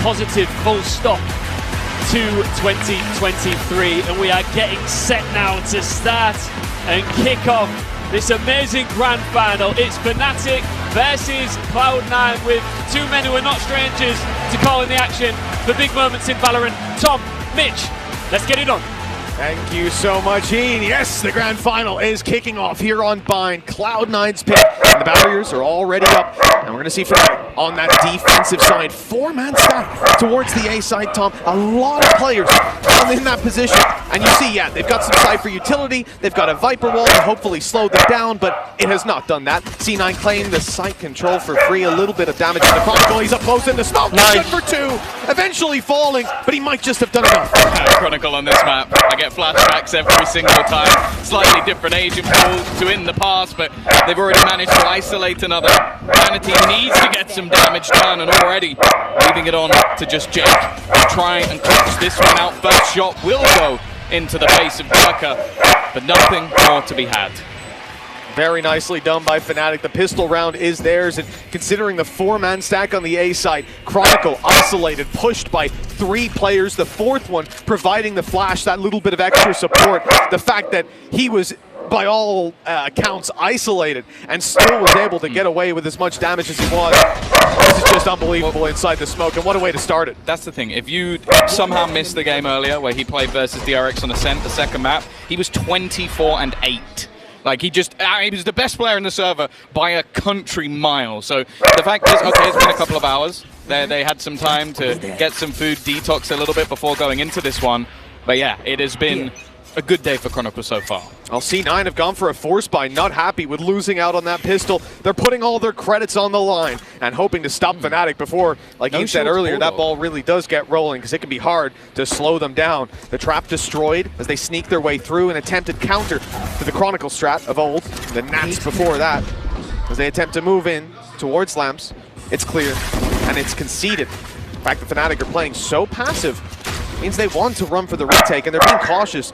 positive full stop to 2023, and we are getting set now to start and kick off this amazing grand final. It's Fnatic versus Cloud9, with two men who are not strangers to calling the action for big moments in Valorant. Tom, Mitch, let's get it on. Thank you so much, Ian. Yes, the grand final is kicking off here on Bind. Cloud9's pick, and the barriers are already up. And we're going to see Fnatic on that defensive side. Four-man stack towards the A side, Tom. A lot of players in that position. And you see, yeah, they've got some Cypher utility. They've got a Viper wall to hopefully slow them down, but it has not done that. C9 claiming the site control for free. A little bit of damage on the Chronicle. He's up close in the smoke. Good for two. Eventually falling, but he might just have done enough. Chronicle on this map. I get flashbacks every single time. Slightly different agent pool to in the past, but they've already managed to isolate another. Vanity needs to get some damage done, and already leaving it on to just Jake to try and clutch this one out. First shot will go into the face of Durka, but nothing more to be had. Very nicely done by Fnatic. The pistol round is theirs, and considering the four-man stack on the A side, Chronicle isolated, pushed by three players, the fourth one providing the flash, that little bit of extra support. The fact that he was, by all accounts, isolated and still was able to get away with as much damage as he was. This is just unbelievable inside the smoke, and what a way to start it. That's the thing. If you somehow missed the game earlier where he played versus DRX on Ascent, the second map, he was 24-8. Like, he was the best player in the server by a country mile. So the fact is, okay, it's been a couple of hours. They had some time to get some food, detox a little bit before going into this one. But yeah, it has been a good day for Chronicle so far. Well, C9 have gone for a force buy, not happy with losing out on that pistol. They're putting all their credits on the line and hoping to stop Fnatic before, like Ian said earlier, that ball really does get rolling, because it can be hard to slow them down. The trap destroyed as they sneak their way through an attempted counter to the Chronicle strat of old. The Nats before that, as they attempt to move in towards Lamps. It's clear, and it's conceded. The fact that Fnatic are playing so passive means they want to run for the retake, and they're being cautious.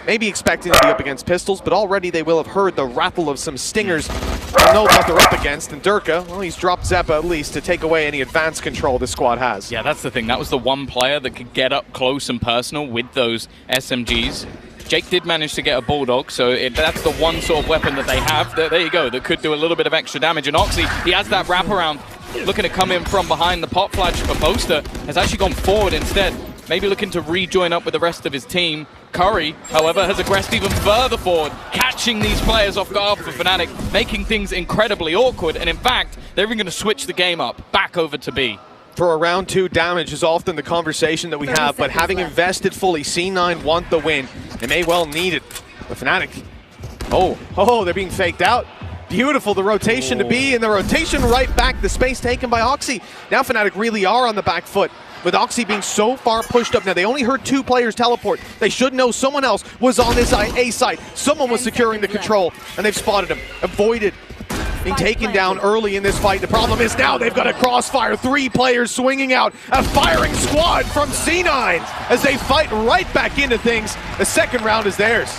Maybe expecting to be up against pistols, but already they will have heard the rattle of some stingers. They'll know what they're up against, and Durka, well, he's dropped Zeppa at least to take away any advanced control this squad has. Yeah, that's the thing. That was the one player that could get up close and personal with those SMGs. Jake did manage to get a Bulldog, so that's the one sort of weapon that they have. There you go, that could do a little bit of extra damage. And Oxy, he has that wraparound, looking to come in from behind the pop flash, but Boaster has actually gone forward instead. Maybe looking to rejoin up with the rest of his team. Curry, however, has aggressed even further forward, catching these players off guard for Fnatic, making things incredibly awkward, and in fact, they're even going to switch the game up, back over to B. For a round two, damage is often the conversation that we have, but having invested fully, C9 want the win. They may well need it. But Fnatic, they're being faked out. Beautiful, the rotation to B, and the rotation right back, the space taken by Oxy. Now Fnatic really are on the back foot, with Oxy being so far pushed up. Now, they only heard two players teleport. They should know someone else was on this A side. Someone was securing the control, and they've spotted him. Avoided being taken down early in this fight. The problem is now they've got a crossfire. Three players swinging out. A firing squad from C9 as they fight right back into things. The second round is theirs.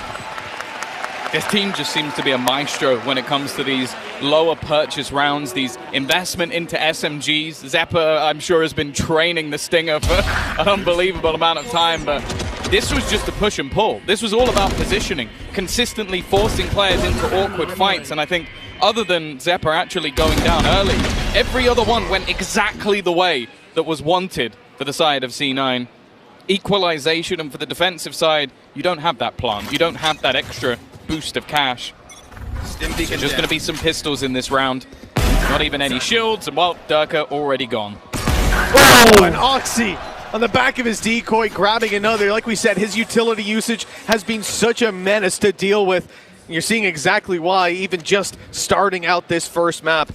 This team just seems to be a maestro when it comes to these lower purchase rounds, these investment into SMGs. Zeppa, I'm sure, has been training the Stinger for an unbelievable amount of time, but this was just a push and pull. This was all about positioning, consistently forcing players into awkward fights, and I think other than Zeppa actually going down early, every other one went exactly the way that was wanted for the side of C9. Equalization, and for the defensive side, you don't have that plant. You don't have that extra boost of cash. So just going to be some pistols in this round. Not even any shields, and well, Durka already gone. Oh, and Oxy on the back of his decoy grabbing another. Like we said, his utility usage has been such a menace to deal with. You're seeing exactly why, even just starting out this first map.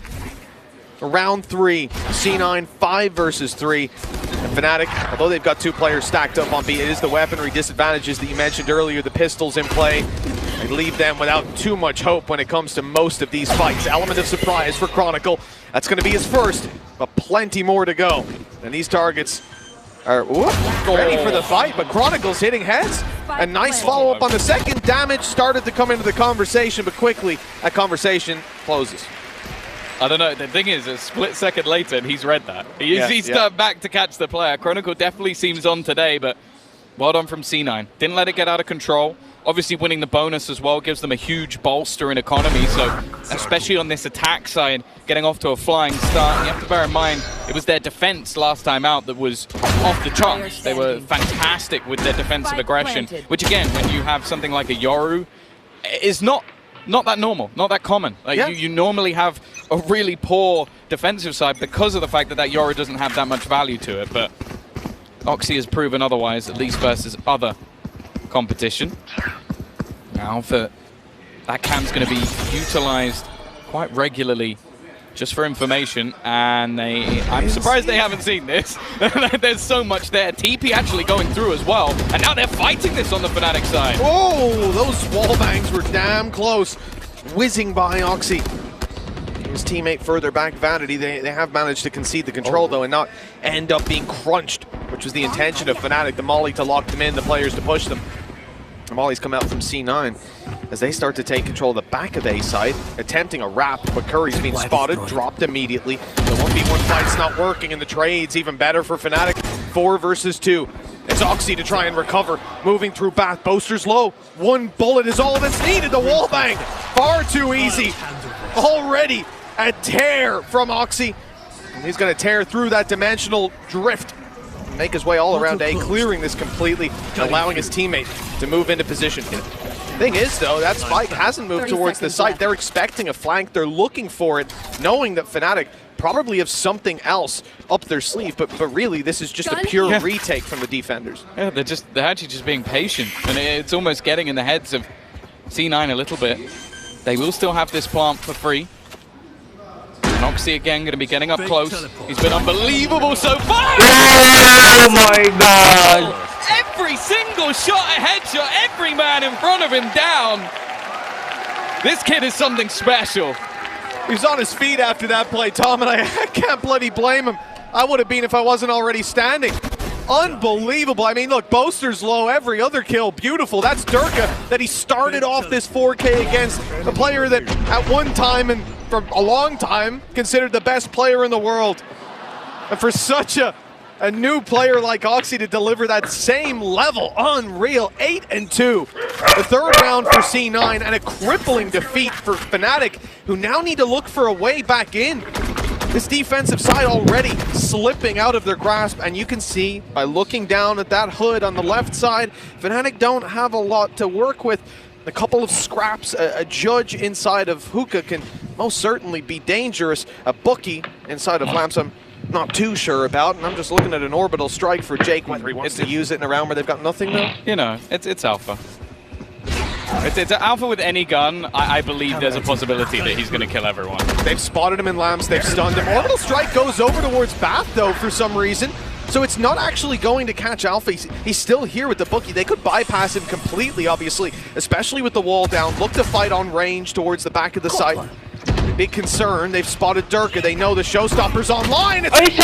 Round 3, C9 5 versus 3. And Fnatic, although they've got two players stacked up on B, it is the weaponry disadvantages that you mentioned earlier, the pistols in play. They leave them without too much hope when it comes to most of these fights. Element of surprise for Chronicle. That's going to be his first, but plenty more to go. And these targets are ready for the fight, but Chronicle's hitting heads. A nice follow-up on the second. Damage started to come into the conversation, but quickly that conversation closes. I don't know. The thing is, a split second later, and he's read that. He's turned back to catch the player. Chronicle definitely seems on today, but well done from C9. Didn't let it get out of control. Obviously, winning the bonus as well gives them a huge bolster in economy. So, especially on this attack side, getting off to a flying start. You have to bear in mind, it was their defense last time out that was off the charts. They were fantastic with their defensive aggression, which again, when you have something like a Yoru, is not that normal, not that common. Like you normally have a really poor defensive side because of the fact that Yoru doesn't have that much value to it. But Oxy has proven otherwise, at least versus other competition. Now that cam's going to be utilized quite regularly just for information, and I'm surprised they haven't seen this. There's so much there. TP actually going through as well, and now they're fighting this on the Fnatic side. Oh, those wall bangs were damn close. Whizzing by Oxy. His teammate further back, Vanity. They have managed to concede the control though and not end up being crunched, which was the intention of Fnatic. The Molly to lock them in, the players to push them. The Molly's come out from C9 as they start to take control of the back of A side, attempting a wrap, but Curry's been spotted, dropped immediately. The 1v1 fight's not working, and the trade's even better for Fnatic. 4 versus 2. It's Oxy to try and recover, moving through Bath. Boaster's low. One bullet is all that's needed. The wall bang, far too easy. Already a tear from Oxy. And he's going to tear through that dimensional drift, make his way all around A, clearing this completely, allowing his teammate to move into position. Thing is, though, that spike hasn't moved towards the site. They're expecting a flank. They're looking for it, knowing that Fnatic probably have something else up their sleeve, but really this is just a pure retake from the defenders. Yeah, they're actually just being patient, and it's almost getting in the heads of C9 a little bit. They will still have this plant for free. And Oxy again going to be getting up close. He's been unbelievable so far! Oh my god! Every single shot a headshot, every man in front of him down. This kid is something special. He's on his feet after that play, Tom, and I can't bloody blame him. I would have been if I wasn't already standing. Unbelievable. I mean, look, Boaster's low, every other kill, beautiful. That's Durka that he started off this 4K against, a player that at one time and for a long time considered the best player in the world. And for such a new player like Oxy to deliver that same level, unreal. 8-2. The third round for C9 and a crippling defeat for Fnatic, who now need to look for a way back in. This defensive side already slipping out of their grasp, and you can see by looking down at that hood on the left side, Fnatic don't have a lot to work with. A couple of scraps, a judge inside of Hookah can most certainly be dangerous. A bookie inside of Lamps I'm not too sure about, and I'm just looking at an orbital strike for Jake, whether he wants to use it in a round where they've got nothing though. You know, it's alpha. It's alpha with any gun. I believe there's a possibility that he's going to kill everyone. They've spotted him in Lamps, they've stunned him. Orbital strike goes over towards Bath though for some reason. So it's not actually going to catch Alpha. He's still here with the bookie. They could bypass him completely, obviously, especially with the wall down. Look to fight on range towards the back of the site. Big concern. They've spotted Durka. They know the showstopper's online. It's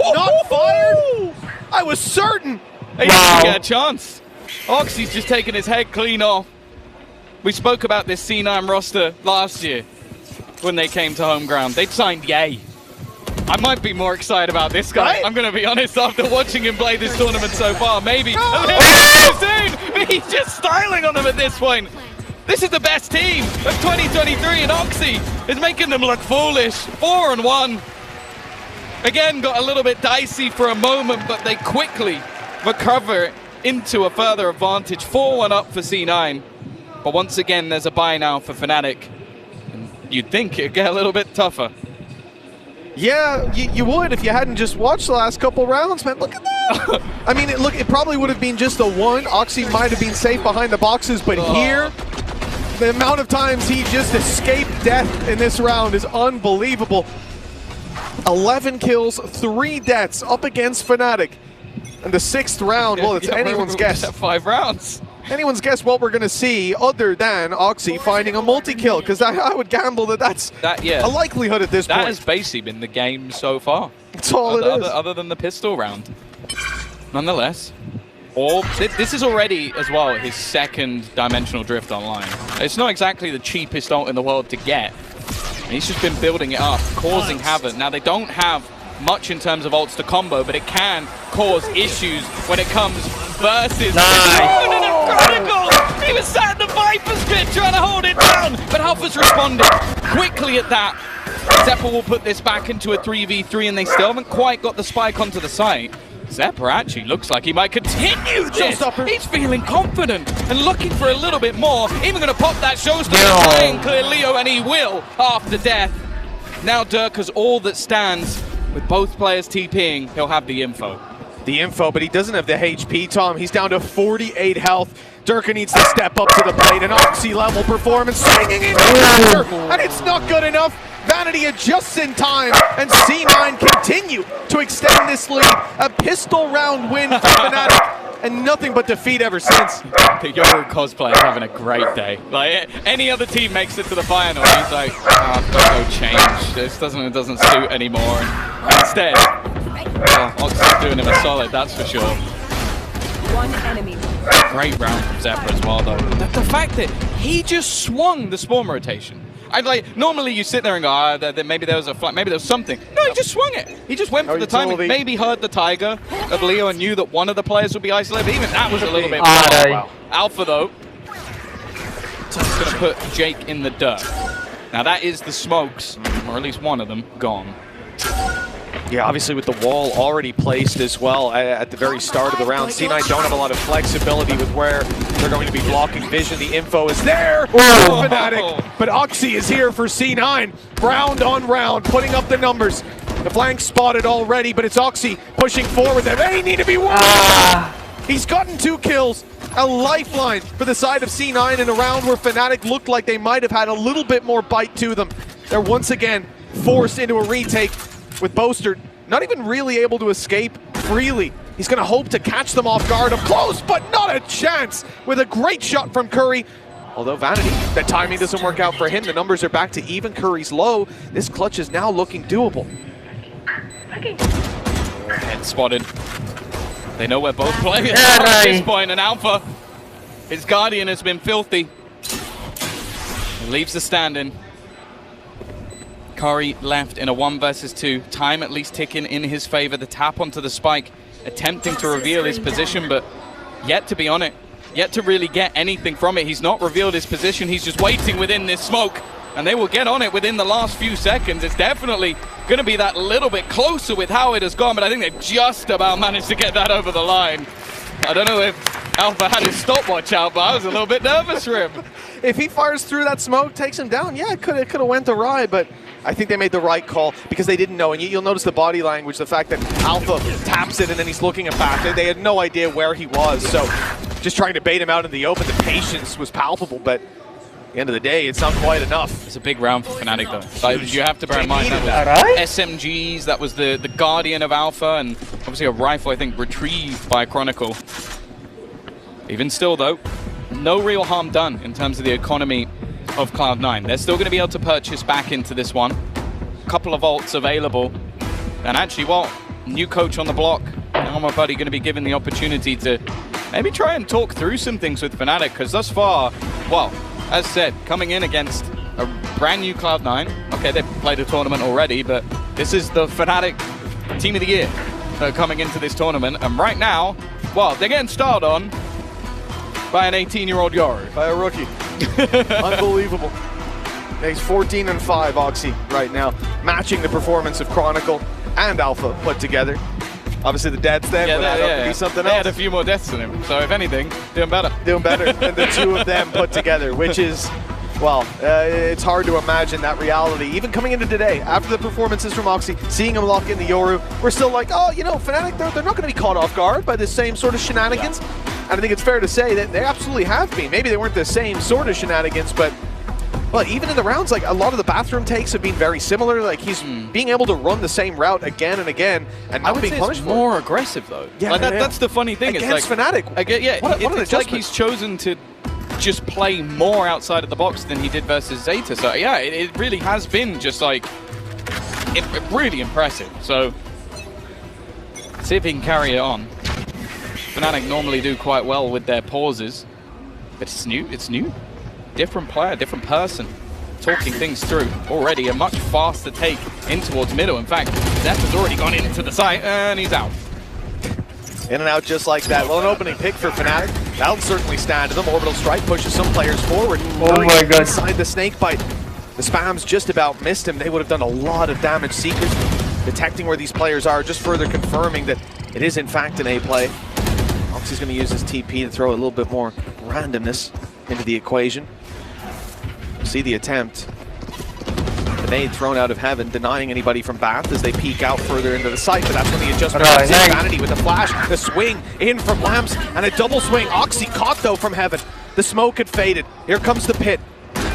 not fired. I was certain. He didn't get a chance. Oxy's just taking his head clean off. We spoke about this C9 roster last year when they came to Home Ground. They'd signed Yay. I might be more excited about this guy. Right? I'm going to be honest, after watching him play this tournament so far. Maybe a little too soon. He's just styling on them at this point. This is the best team of 2023, and Oxy is making them look foolish. 4-1. Again, got a little bit dicey for a moment, but they quickly recover into a further advantage. 4-1 up for C9. But once again, there's a bye now for Fnatic. And you'd think it'd get a little bit tougher. Yeah, you would if you hadn't just watched the last couple rounds, man. Look at that. I mean, it probably would have been just a one. Oxy might have been safe behind the boxes, but here, the amount of times he just escaped death in this round is unbelievable. 11 kills, 3 deaths up against Fnatic. And the 6th round, well, it's anyone's guess. 5 rounds. Anyone's guess what we're going to see other than Oxy finding a multi-kill, because I would gamble that's a likelihood at this point. That has basically been the game so far. That's all it is. Other than the pistol round. Nonetheless, this is already, as well, his 2nd dimensional drift online. It's not exactly the cheapest ult in the world to get, And he's just been building it up, causing havoc. Now, they don't have much in terms of ults to combo, but it can cause issues when it comes versus Chronicle! He was sat in the Viper's pit trying to hold it down, but Alpha's responded quickly at that. Zephyr will put this back into a 3v3, and they still haven't quite got the spike onto the site. Zephyr actually looks like he might continue this. He's feeling confident and looking for a little bit more. Even going to pop that showstopper, try and clear Leo, and he will after death. Now Dirk has all that stands. With both players TPing, he'll have the info. But he doesn't have the HP, Tom. He's down to 48 health. Durka needs to step up to the plate. An Oxy-level performance, swinging into the and it's not good enough. Vanity adjusts in time, and C9 continue to extend this lead. A pistol round win for Fnatic, and nothing but defeat ever since. The Yoru cosplayer is having a great day. Like, any other team makes it to the final, he's like, I've got no change. This doesn't suit anymore. And instead, Oxy's doing him a solid, that's for sure. One enemy. Great round from Zephyr as well, though. The fact that he just swung the spawn rotation. I'd like, normally you sit there and go, maybe there was a flat, maybe there was something. No, he just swung it. He just went for the timing. Maybe heard the Tiger of Leo and knew that one of the players would be isolated. But even that was a little bit wow. Alpha, though, is going to put Jake in the dirt. Now that is the smokes, or at least one of them, gone. Yeah, obviously with the wall already placed as well at the very start of the round. C9 don't have a lot of flexibility with where they're going to be blocking vision. The info is there for Fnatic, but Oxy is here for C9. Round on round, putting up the numbers. The flank spotted already, but it's Oxy pushing forward. They need to be one. He's gotten 2 kills. A lifeline for the side of C9 in a round where Fnatic looked like they might have had a little bit more bite to them. They're once again forced into a retake, with Boaster not even really able to escape freely. He's going to hope to catch them off guard. Up close, but not a chance, with a great shot from Curry. Although Vanity, the timing doesn't work out for him. The numbers are back to even. Curry's low. This clutch is now looking doable. Head spotted. They know where both players are at this point, and Alpha, his Guardian has been filthy. He leaves the stand-in. Curry left in a 1 versus 2. Time at least ticking in his favor. The tap onto the spike, attempting to reveal his position, but yet to be on it. Yet to really get anything from it. He's not revealed his position. He's just waiting within this smoke, and they will get on it within the last few seconds. It's definitely going to be that little bit closer with how it has gone, but I think they've just about managed to get that over the line. I don't know if Alpha had his stopwatch out, but I was a little bit nervous for him. If he fires through that smoke, takes him down, yeah, it could have went awry, but I think they made the right call because they didn't know. And you'll notice the body language, the fact that Alpha taps it and then he's looking at back. They had no idea where he was, so just trying to bait him out in the open. The patience was palpable, but at the end of the day, it's not quite enough. It's a big round for Fnatic, though. Like, you have to bear in mind that was SMGs, that was the Guardian of Alpha, and obviously a rifle, I think, retrieved by Chronicle. Even still, though, no real harm done in terms of the economy of Cloud9. They're still going to be able to purchase back into this one. A couple of ults available. And actually, well, new coach on the block. Now my buddy going to be given the opportunity to maybe try and talk through some things with Fnatic, because thus far, well, as said, coming in against a brand new Cloud9. Okay, they've played a tournament already, but this is the Fnatic Team of the Year coming into this tournament. And right now, well, they're getting started on by an 18-year-old Yoru. By a rookie. Unbelievable. He's 14-5, Oxy, right now, matching the performance of Chronicle and Alpha put together. Obviously, the deaths then would add up to be something else. They had a few more deaths than him, so if anything, doing better. Doing better than the 2 of them put together, which is, well, it's hard to imagine that reality. Even coming into today, after the performances from Oxy, seeing him lock in the Yoru, we're still like, oh, you know, Fnatic, they're not going to be caught off guard by the same sort of shenanigans. Yeah. And I think it's fair to say that they absolutely have been. Maybe they weren't the same sort of shenanigans, but well, even in the rounds, like a lot of the bathroom takes have been very similar. Like he's being able to run the same route again and again, and not being punished for it. More aggressive though. Yeah, like that's the funny thing. Against it's like, Fnatic. Yeah, what it's like he's chosen to just play more outside of the box than he did versus Zeta. So yeah, it really has been just like really impressive. So see if he can carry it on. Fnatic normally do quite well with their pauses, but it's new. Different player, different person. talking things through already. A much faster take in towards middle. In fact, Zeph has already gone into the site, and he's out. In and out just like that. Well, an opening pick for Fnatic. That'll certainly stand to them. Orbital Strike pushes some players forward. Oh my god. Inside the snake bite. The spams just about missed him. They would have done a lot of damage. Seekers detecting where these players are, just further confirming that it is in fact an A play. Oxy's going to use his TP to throw a little bit more randomness into the equation. See the attempt. Grenade thrown out of heaven, denying anybody from Bath as they peek out further into the site, but that's when the adjustment comes in. Vanity with the flash, the swing in from Lamps, and a double swing. Oxy caught though from heaven. The smoke had faded. Here comes the pit.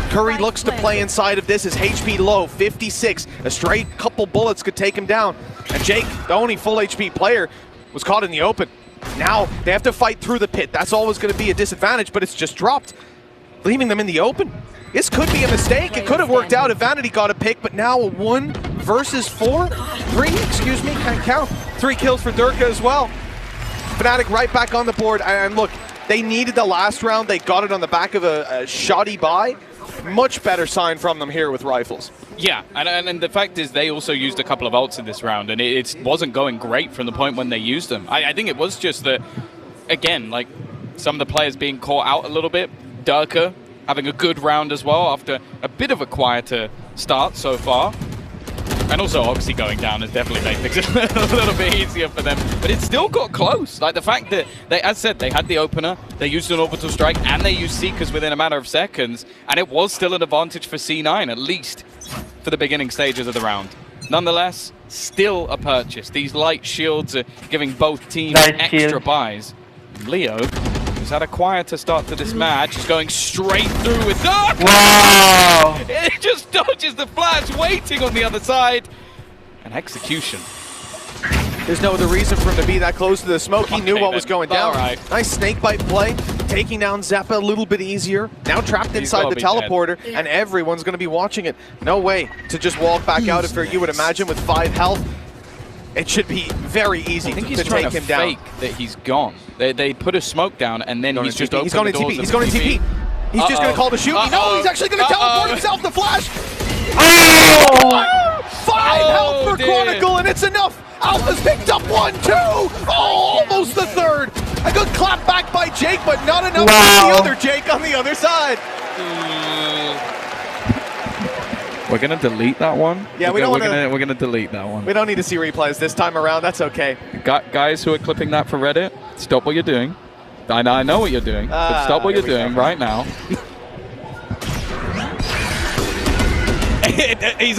Curry looks to play inside of this. His HP low, 56. A straight couple bullets could take him down. And Jake, the only full HP player, was caught in the open. Now they have to fight through the pit. That's always going to be a disadvantage, but it's just dropped, leaving them in the open. This could be a mistake. It could have worked out if Vanity got a pick, but now a 1 versus 4? 3, excuse me, can't count. 3 kills for Durka as well. Fnatic right back on the board, and look, they needed the last round. They got it on the back of a shoddy buy. Much better sign from them here with rifles. Yeah, and the fact is they also used a couple of ults in this round, and it wasn't going great from the point when they used them. I think it was just that, again, like some of the players being caught out a little bit. Durka having a good round as well after a bit of a quieter start so far. And also Oxy going down has definitely made things a little bit easier for them. But it still got close. Like the fact that, as said, they had the opener, they used an orbital strike, and they used Seekers within a matter of seconds. And it was still an advantage for C9, at least for the beginning stages of the round. Nonetheless, still a purchase. These light shields are giving both teams extra buys. Leo, who's had a quieter start to this match, is going straight through with Dark. Wow! It just dodges the flash, waiting on the other side. An execution. There's no other reason for him to be that close to the smoke. He knew what was going down. Right. Nice snakebite play, taking down Zeppa a little bit easier. Now trapped inside the teleporter, and everyone's going to be watching it. No way to just walk back out if you would imagine with 5 health. It should be very easy to take him down. Fake that he's gone. They put a smoke down, and then he's just He's going to TP. He's going to TP. He's just going to call the shoot. No, he's actually going to teleport himself the flash. Oh! 5 health for Chronicle, and it's enough. Alpha's picked up 1, 2. Oh, almost the 3rd. A good clap back by Jake, but not enough for the other Jake on the other side. We're gonna delete that one. Yeah, we're gonna delete that one. We don't need to see replays this time around. That's okay. Guys who are clipping that for Reddit, stop what you're doing. I know what you're doing, but stop what you're doing right now. He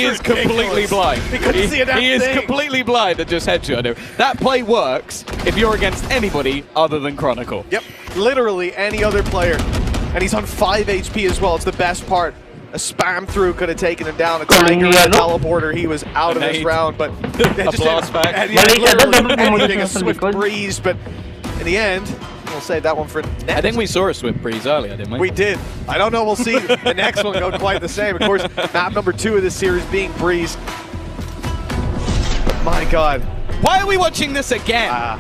is completely blind. He couldn't see a damn thing. He is completely blind and just headshot him. That play works if you're against anybody other than Chronicle. Yep, literally any other player. And he's on 5 HP as well. It's the best part. A spam through could have taken him down. A Tiger and a teleporter, he was out of this round. But a blast back. Anything, a swift breeze. But in the end, we'll save that one for next. I think we saw a swift breeze earlier, didn't we? We did. I don't know. We'll see the next one go quite the same. Of course, map number 2 of this series being Breeze. My God. Why are we watching this again?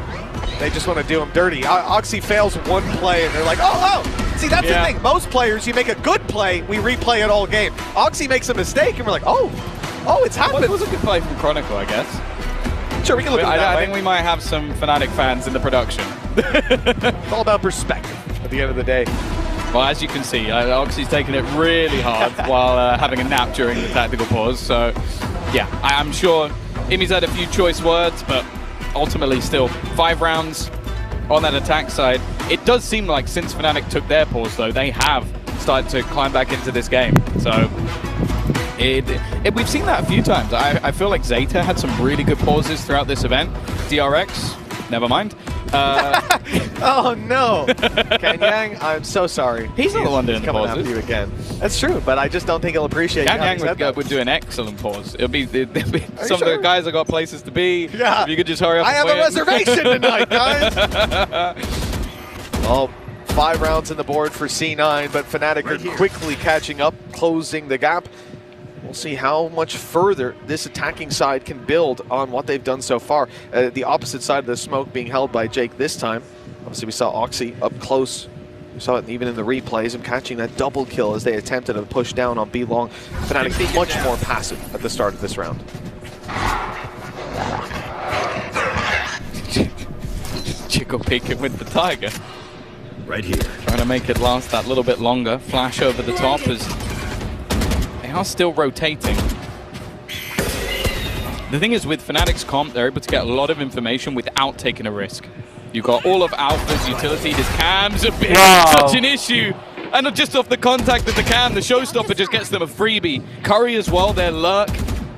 They just want to do him dirty. Oxy fails 1 play, and they're like, oh. See, that's the thing. Most players, you make a good play, we replay it all game. Oxy makes a mistake, and we're like, oh, it's happened. Well, it was a good play from Chronicle, I guess. Sure, we can look at it that way. I think we might have some Fnatic fans in the production. It's all about perspective at the end of the day. Well, as you can see, Oxy's taking it really hard while having a nap during the tactical pause. So, yeah, I'm sure Imi's had a few choice words, but ultimately still 5 rounds on that attack side. It does seem like since Fnatic took their pause, though, they have started to climb back into this game. So we've seen that a few times. I feel like Zeta had some really good pauses throughout this event. DRX, never mind. Oh no, Kanyang, I'm so sorry. He's not the one doing the pauses. Coming after you again. That's true, but I just don't think he'll appreciate Kanyang would do an excellent pause. It'll be some of the guys have got places to be. Yeah. If you could just hurry up. I have a reservation tonight, guys. Well, 5 rounds in the board for C9, but Fnatic are quickly catching up, closing the gap. We'll see how much further this attacking side can build on what they've done so far. The opposite side of the smoke being held by Jake this time. Obviously, we saw Oxy up close We saw it even in the replays, and catching that double kill as they attempted to push down on B long. Fnatic being much more passive at the start of this round. Chico peeking with the Tiger. Right here. Trying to make it last that little bit longer. Flash over the top as they are still rotating. The thing is with Fnatic's comp, they're able to get a lot of information without taking a risk. You've got all of Alpha's utility. This cam's a bit such an issue. And not just off the contact of the cam, the showstopper just gets them a freebie. Curry as well, their lurk.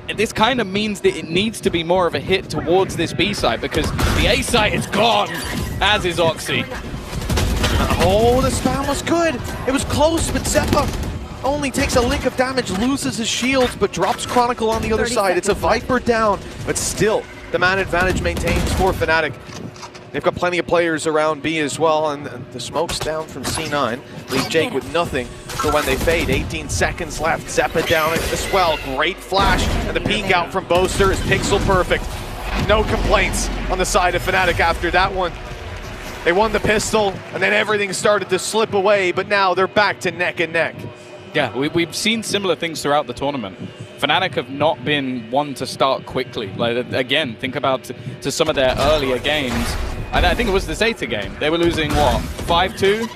And this kind of means that it needs to be more of a hit towards this B site because the A site is gone, as is Oxy. Oh, the spam was good. It was close, but Zeppa only takes a lick of damage, loses his shields, but drops Chronicle on the other side. It's a Viper down, but still, the man advantage maintains for Fnatic. They've got plenty of players around B as well, and the smoke's down from C9. Leave Jake with nothing for when they fade. 18 seconds left. Zeppa down as well. Great flash, and the peek out from Boaster is pixel perfect. No complaints on the side of Fnatic after that one. They won the pistol, and then everything started to slip away, but now they're back to neck and neck. Yeah, we've seen similar things throughout the tournament. Fnatic have not been one to start quickly. Like again, think about to some of their earlier games. And I think it was the Zeta game. They were losing, what, 5-2?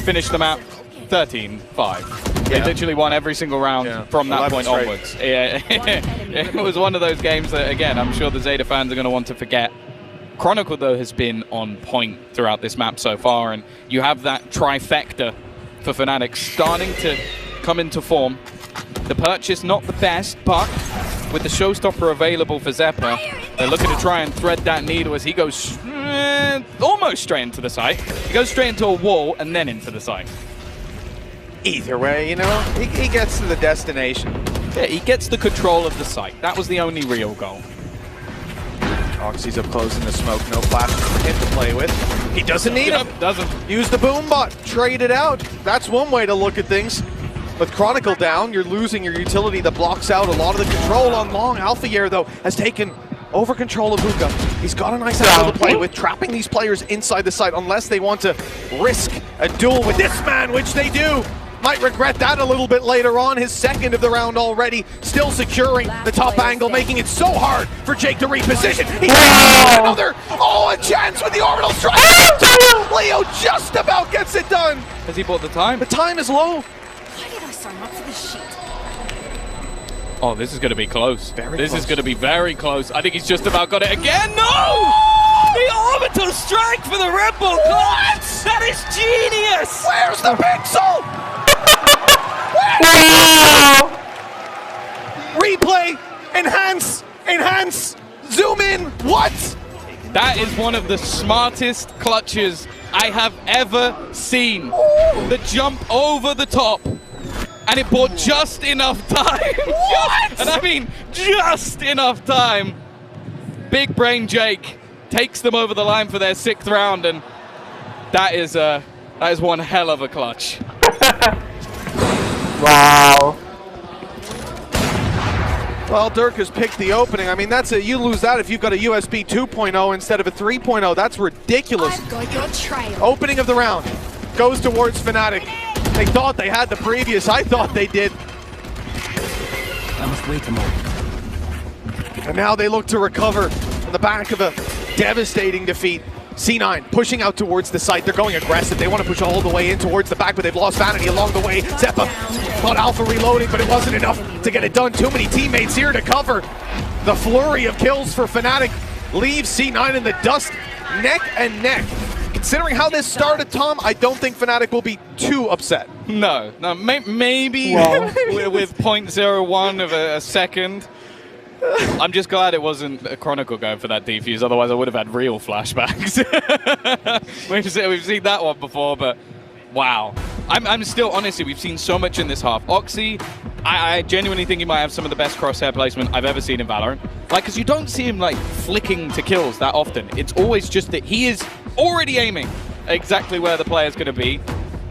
Finished the map 13-5. They literally won every single round from that point onwards. Yeah, it was one of those games that, again, I'm sure the Zeta fans are going to want to forget. Chronicle, though, has been on point throughout this map so far, and you have that trifecta for Fnatic starting to come into form. The purchase not the best, but with the showstopper available for Zeppa, they're looking to try and thread that needle as he goes almost straight into the site. He goes straight into a wall and then into the site. Either way, you know, he gets to the destination. Yeah, he gets the control of the site. That was the only real goal. Oxy's up close in the smoke, no flashes for him to play with. He doesn't need him. Doesn't. Use the boom bot, trade it out. That's one way to look at things. With Chronicle down, you're losing your utility that blocks out a lot of the control on long. Alphayer, though, has taken over control of Hookah. He's got a nice angle to play with, trapping these players inside the site unless they want to risk a duel with this man, which they do. Might regret that a little bit later on. His second of the round already, still securing the top angle, making it so hard for Jake to reposition. He another, a chance with the orbital strike. Leo just about gets it done. Has he bought the time? The time is low. Why did I sign up for this shit? Oh, this is going to be close. This is close. going to be very close. I think he's just about got it again. No! The orbital strike for the Red Bull. What? That is genius! Where's the pixel? Replay, enhance, zoom in, what? That is one of the smartest clutches I have ever seen. The jump over the top, and it bought just enough time. What? And I mean, just enough time. Big Brain Jake takes them over the line for their 6th round, and that is one hell of a clutch. Wow. Well, Dirk has picked the opening. I mean, you lose that if you've got a USB 2.0 instead of a 3.0. That's ridiculous. I've got your trail. Opening of the round goes towards Fnatic. They thought they had the previous. I thought they did. I must wait a moment. And now they look to recover on the back of a devastating defeat. C9 pushing out towards the site. They're going aggressive. They want to push all the way in towards the back, but they've lost Vanity along the way. Zeppa got Alpha reloading, but it wasn't enough to get it done. Too many teammates here to cover. The flurry of kills for Fnatic leaves C9 in the dust, neck and neck. Considering how this started, Tom, I don't think Fnatic will be too upset. No, maybe with 0.01 of a second. I'm just glad it wasn't a Chronicle going for that defuse, otherwise I would have had real flashbacks. We've seen that one before, but wow. I'm still, honestly, we've seen so much in this half. Oxy, I genuinely think he might have some of the best crosshair placement I've ever seen in Valorant. Like, because you don't see him, like, flicking to kills that often. It's always just that he is already aiming exactly where the player's going to be.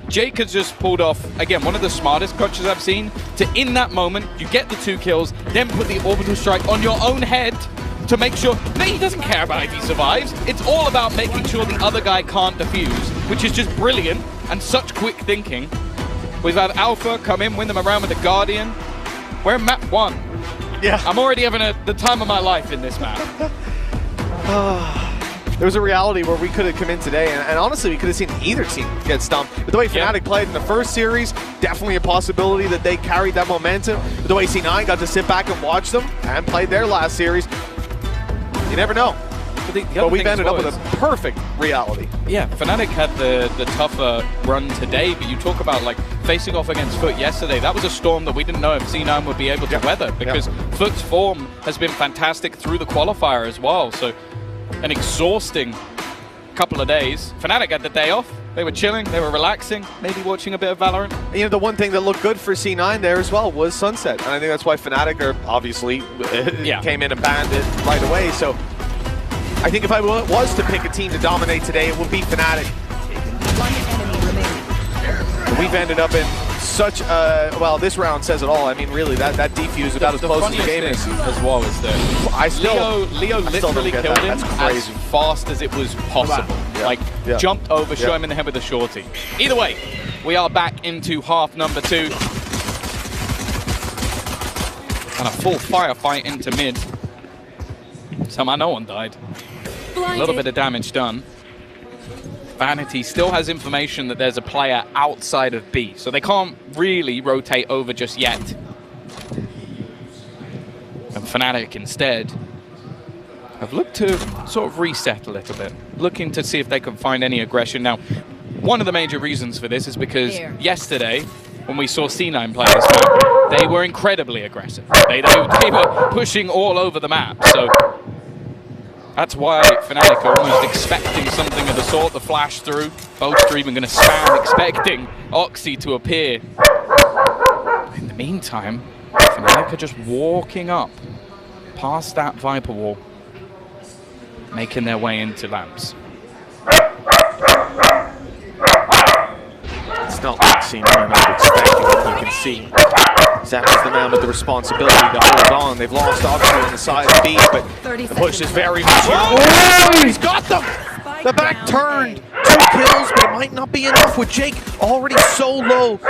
Jake has just pulled off, again, one of the smartest clutches I've seen, to in that moment, you get the 2 kills, then put the orbital strike on your own head to make sure, no, he doesn't care about if he survives. It's all about making sure the other guy can't defuse, which is just brilliant and such quick thinking. We've had Alpha come in, win them around with the Guardian. We're in map 1. Yeah. I'm already having the time of my life in this map. There was a reality where we could have come in today, and honestly, we could have seen either team get stumped. But the way Fnatic played in the first series, definitely a possibility that they carried that momentum. But the way C9 got to sit back and watch them and played their last series, you never know. But we've ended up with a perfect reality. Yeah, Fnatic had the tougher run today, but you talk about like facing off against Foot yesterday. That was a storm that we didn't know if C9 would be able to weather, because Foot's form has been fantastic through the qualifier as well. So an exhausting couple of days. Fnatic had the day off. They were chilling, they were relaxing, maybe watching a bit of Valorant. You know, the one thing that looked good for C9 there as well was Sunset. And I think that's why Fnatic are obviously came in and banned it right away. So I think if I was to pick a team to dominate today, it would be Fnatic. One enemy remaining. We've ended up in such a, well, this round says it all. I mean, really, that defuse about as close as the game is. As well as the Leo literally killed him as fast as it was possible. Like, jumped over, shot him in the head with a shorty. Either way, we are back into half number 2. And a full firefight into mid. Somehow no one died. A little bit of damage done. Vanity still has information that there's a player outside of B, so they can't really rotate over just yet. And Fnatic instead have looked to sort of reset a little bit, looking to see if they can find any aggression. Now, one of the major reasons for this is because yesterday, when we saw C9 play this map, they were incredibly aggressive. They were pushing all over the map, so that's why Fnatic are almost expecting something of the sort, the flash through. Both are even going to spam, expecting Oxy to appear. In the meantime, Fnatic are just walking up past that Viper wall, making their way into lamps. It's not like C9 I was expecting, you can see. Zap is the man with the responsibility to hold on. They've lost Oxy on the side of B, but the push is very much. Oh, he's got them! The back turned. 2 kills, but it might not be enough with Jake already so low.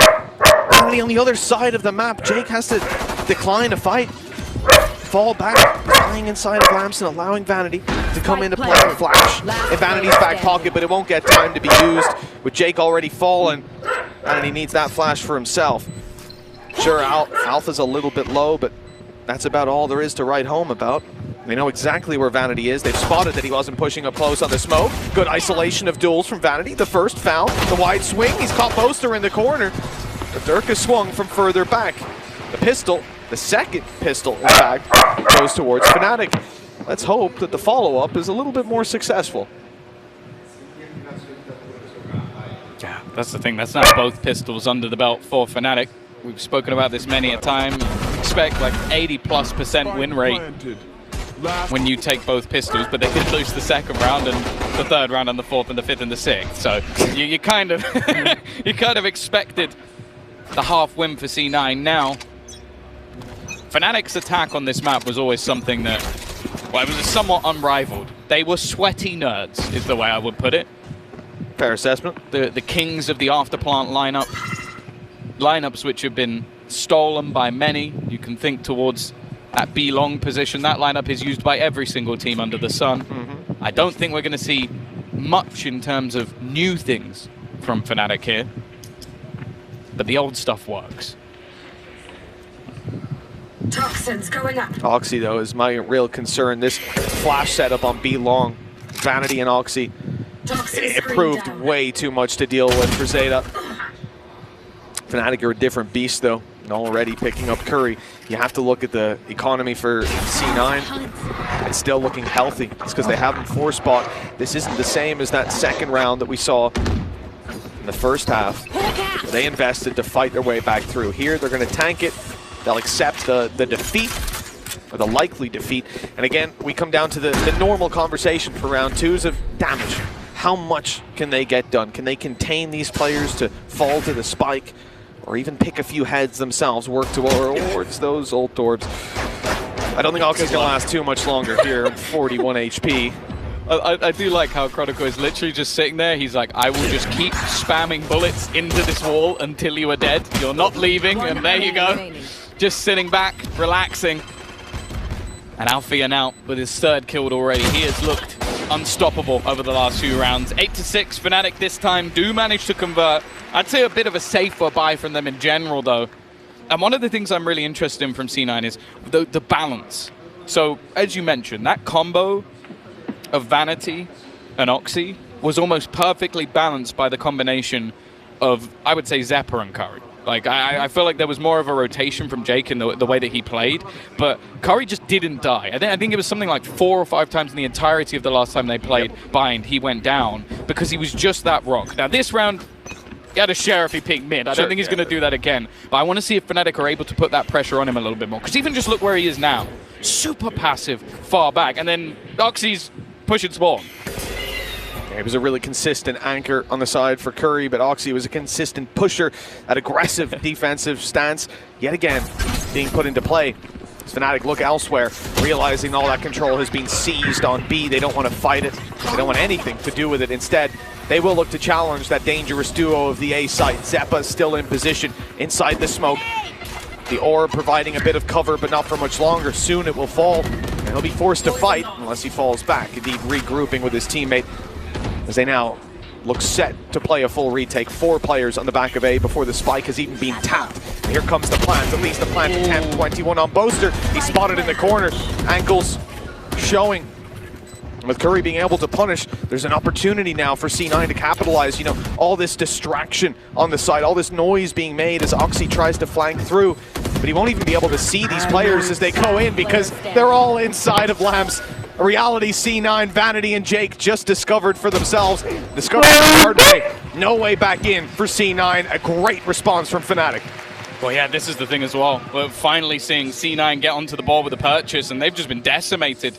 Already on the other side of the map, Jake has to decline a fight. Fall back, playing inside of Lamps and allowing Vanity to come into play and flash in Vanity's back pocket, but it won't get time to be used. With Jake already fallen, Vanity needs that flash for himself. Sure, Alpha's a little bit low, but that's about all there is to write home about. They know exactly where Vanity is. They've spotted that he wasn't pushing up close on the smoke. Good isolation of duels from Vanity. The first found, the wide swing. He's caught Boaster in the corner. The Dirk is swung from further back. The pistol, the second pistol, in fact, goes towards Fnatic. Let's hope that the follow-up is a little bit more successful. Yeah, that's the thing. That's not both pistols under the belt for Fnatic. We've spoken about this many a time. Expect like 80+% win rate when you take both pistols, but they could lose the second round and the third round and the fourth and the fifth and the sixth. So you kind of you kind of expected the half win for C9. Now, Fnatic's attack on this map was always something that, well, it was somewhat unrivaled. They were sweaty nerds, is the way I would put it. Fair assessment. The kings of the afterplant lineups which have been stolen by many. You can think towards that B long position. That lineup is used by every single team under the sun. I don't think we're going to see much in terms of new things from Fnatic here, but the old stuff works. Toxins going up. Oxy, though, is my real concern. This flash setup on B long, Vanity and Oxy, it proved way too much to deal with for Zeta. Fnatic are a different beast, though, and already picking up Curry. You have to look at the economy for C9. It's still looking healthy. It's because they haven't force bought. This isn't the same as that second round that we saw in the first half. They invested to fight their way back through. Here, they're going to tank it. They'll accept the defeat, or the likely defeat. And again, we come down to the normal conversation for round 2s of damage. How much can they get done? Can they contain these players to fall to the spike, or even pick a few heads themselves, work towards those old Dorbs? I don't think Oxy's going to last too much longer here, 41 HP. I do like how Chronicle is literally just sitting there. He's like, I will just keep spamming bullets into this wall until you are dead. You're not leaving, and there you go. Just sitting back, relaxing. And Alfia now with his 3rd kill already. He has looked unstoppable over the last few rounds. 8-6, Fnatic this time do manage to convert. I'd say a bit of a safer buy from them in general, though. And one of the things I'm really interested in from C9 is the balance. So, as you mentioned, that combo of Vanity and Oxy was almost perfectly balanced by the combination of, I would say, Zeppa and Curry. Like, I feel like there was more of a rotation from Jake in the way that he played, but Curry just didn't die. I think it was something like 4 or 5 times in the entirety of the last time they played Bind, he went down because he was just that rock. Now, this round, he had a share if he peeked mid. I don't think he's going to do that again, but I want to see if Fnatic are able to put that pressure on him a little bit more, because even just look where he is now. Super passive, far back, and then Oxy's pushing spawn. He was a really consistent anchor on the side for Curry, but Oxy was a consistent pusher, that aggressive defensive stance, yet again being put into play. As Fnatic look elsewhere, realizing all that control has been seized on B. They don't want to fight it. They don't want anything to do with it. Instead, they will look to challenge that dangerous duo of the A site. Zeppa still in position inside the smoke. The orb providing a bit of cover, but not for much longer. Soon it will fall, and he'll be forced to fight unless he falls back. Indeed, regrouping with his teammate as they now look set to play a full retake. 4 players on the back of A before the spike has even been tapped. And here comes the plant, at least the plant attempt. 21 on Boaster. He's spotted in the corner. Ankles showing. With Curry being able to punish, there's an opportunity now for C9 to capitalize. You know, all this distraction on the side, all this noise being made as Oxy tries to flank through. But he won't even be able to see these players as they go in because they're all inside of Lamps. A reality C9, Vanity and Jake just discovered for themselves. Discovered the hard way. No way back in for C9. A great response from Fnatic. Well, yeah, this is the thing as well. We're finally seeing C9 get onto the ball with the purchase, and they've just been decimated.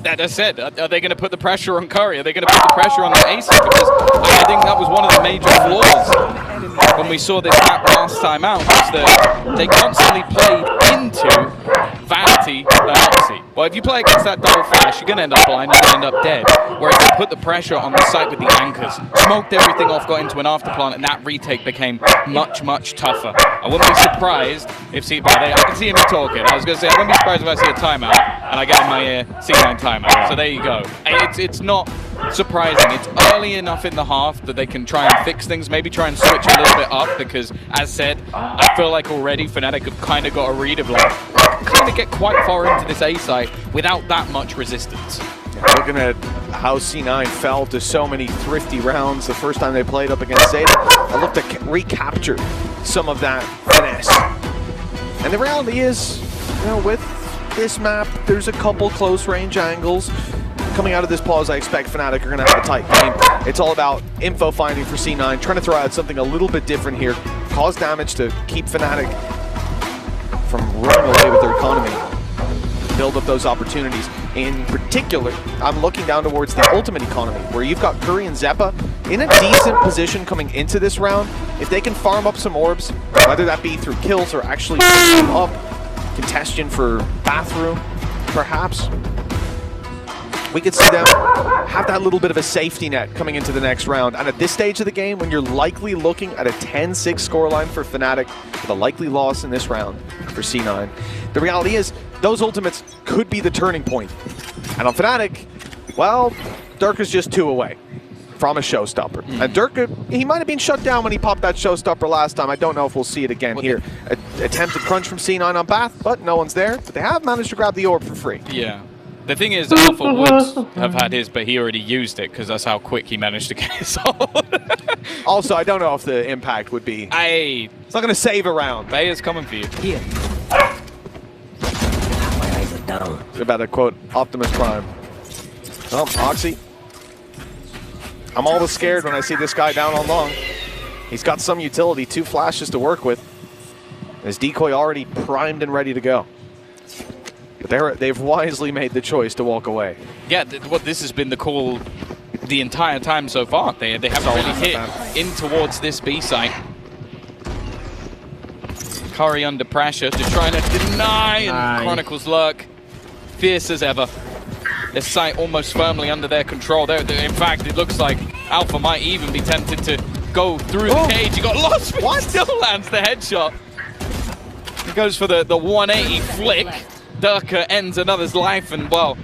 That said, are they going to put the pressure on Curry? Are they going to put the pressure on the ace? Because I think that was one of the major flaws when we saw this map last time out, was that they constantly played into Vanity and Oxy. Well, if you play against that double flash, you're going to end up blind, you're going to end up dead. Whereas they put the pressure on the site with the anchors, smoked everything off, got into an afterplant, and that retake became much, much tougher. I wouldn't be surprised if I can see him talking. I was going to say, I wouldn't be surprised if I see a timeout, and I get in my ear, C9 timeout. So there you go. It's not surprising. It's early enough in the half that they can try and fix things, maybe try and switch a little bit up, because, as said, I feel like already Fnatic have kind of got a read of, like, kind of get quite far into this A site without that much resistance. Yeah, looking at how C9 fell to so many thrifty rounds the first time they played up against Zeta, I looked to recapture some of that finesse. And the reality is, you know, with this map, there's a couple close range angles. Coming out of this pause, I expect Fnatic are going to have a tight game. It's all about info finding for C9, trying to throw out something a little bit different here, cause damage to keep Fnatic from running away with their economy, build up those opportunities. In particular, I'm looking down towards the ultimate economy, where you've got Curry and Zeppa in a decent position coming into this round. If they can farm up some orbs, whether that be through kills or actually picking them up, congestion for bathroom, perhaps, we could see them have that little bit of a safety net coming into the next round. And at this stage of the game, when you're likely looking at a 10-6 scoreline for Fnatic, with a likely loss in this round for C9, the reality is those ultimates could be the turning point. And on Fnatic, well, Durka's just 2 away from a showstopper. And Durka, he might have been shut down when he popped that showstopper last time. I don't know if we'll see it again here. Attempted crunch from C9 on Bath, but no one's there. But they have managed to grab the orb for free. Yeah. The thing is, Alpha would have had his, but he already used it because that's how quick he managed to get his ult. Also, I don't know if the impact would be... It's not going to save a round. Bay is coming for you. Here. My eyes are down. About to quote Optimus Prime. Oh, Oxy. I'm always scared when I see this guy down on long. He's got some utility, 2 flashes to work with. His decoy already primed and ready to go. But they've wisely made the choice to walk away. Yeah, this has been the call the entire time so far. They haven't really hit in towards this B site. Curry under pressure to try and deny, and Chronicles lurk. Fierce as ever. this site almost firmly under their control. In fact, it looks like Alpha might even be tempted to go through the cage. He got lost, but he still lands the headshot. He goes for the 180 flick. Durka ends another's life, and well,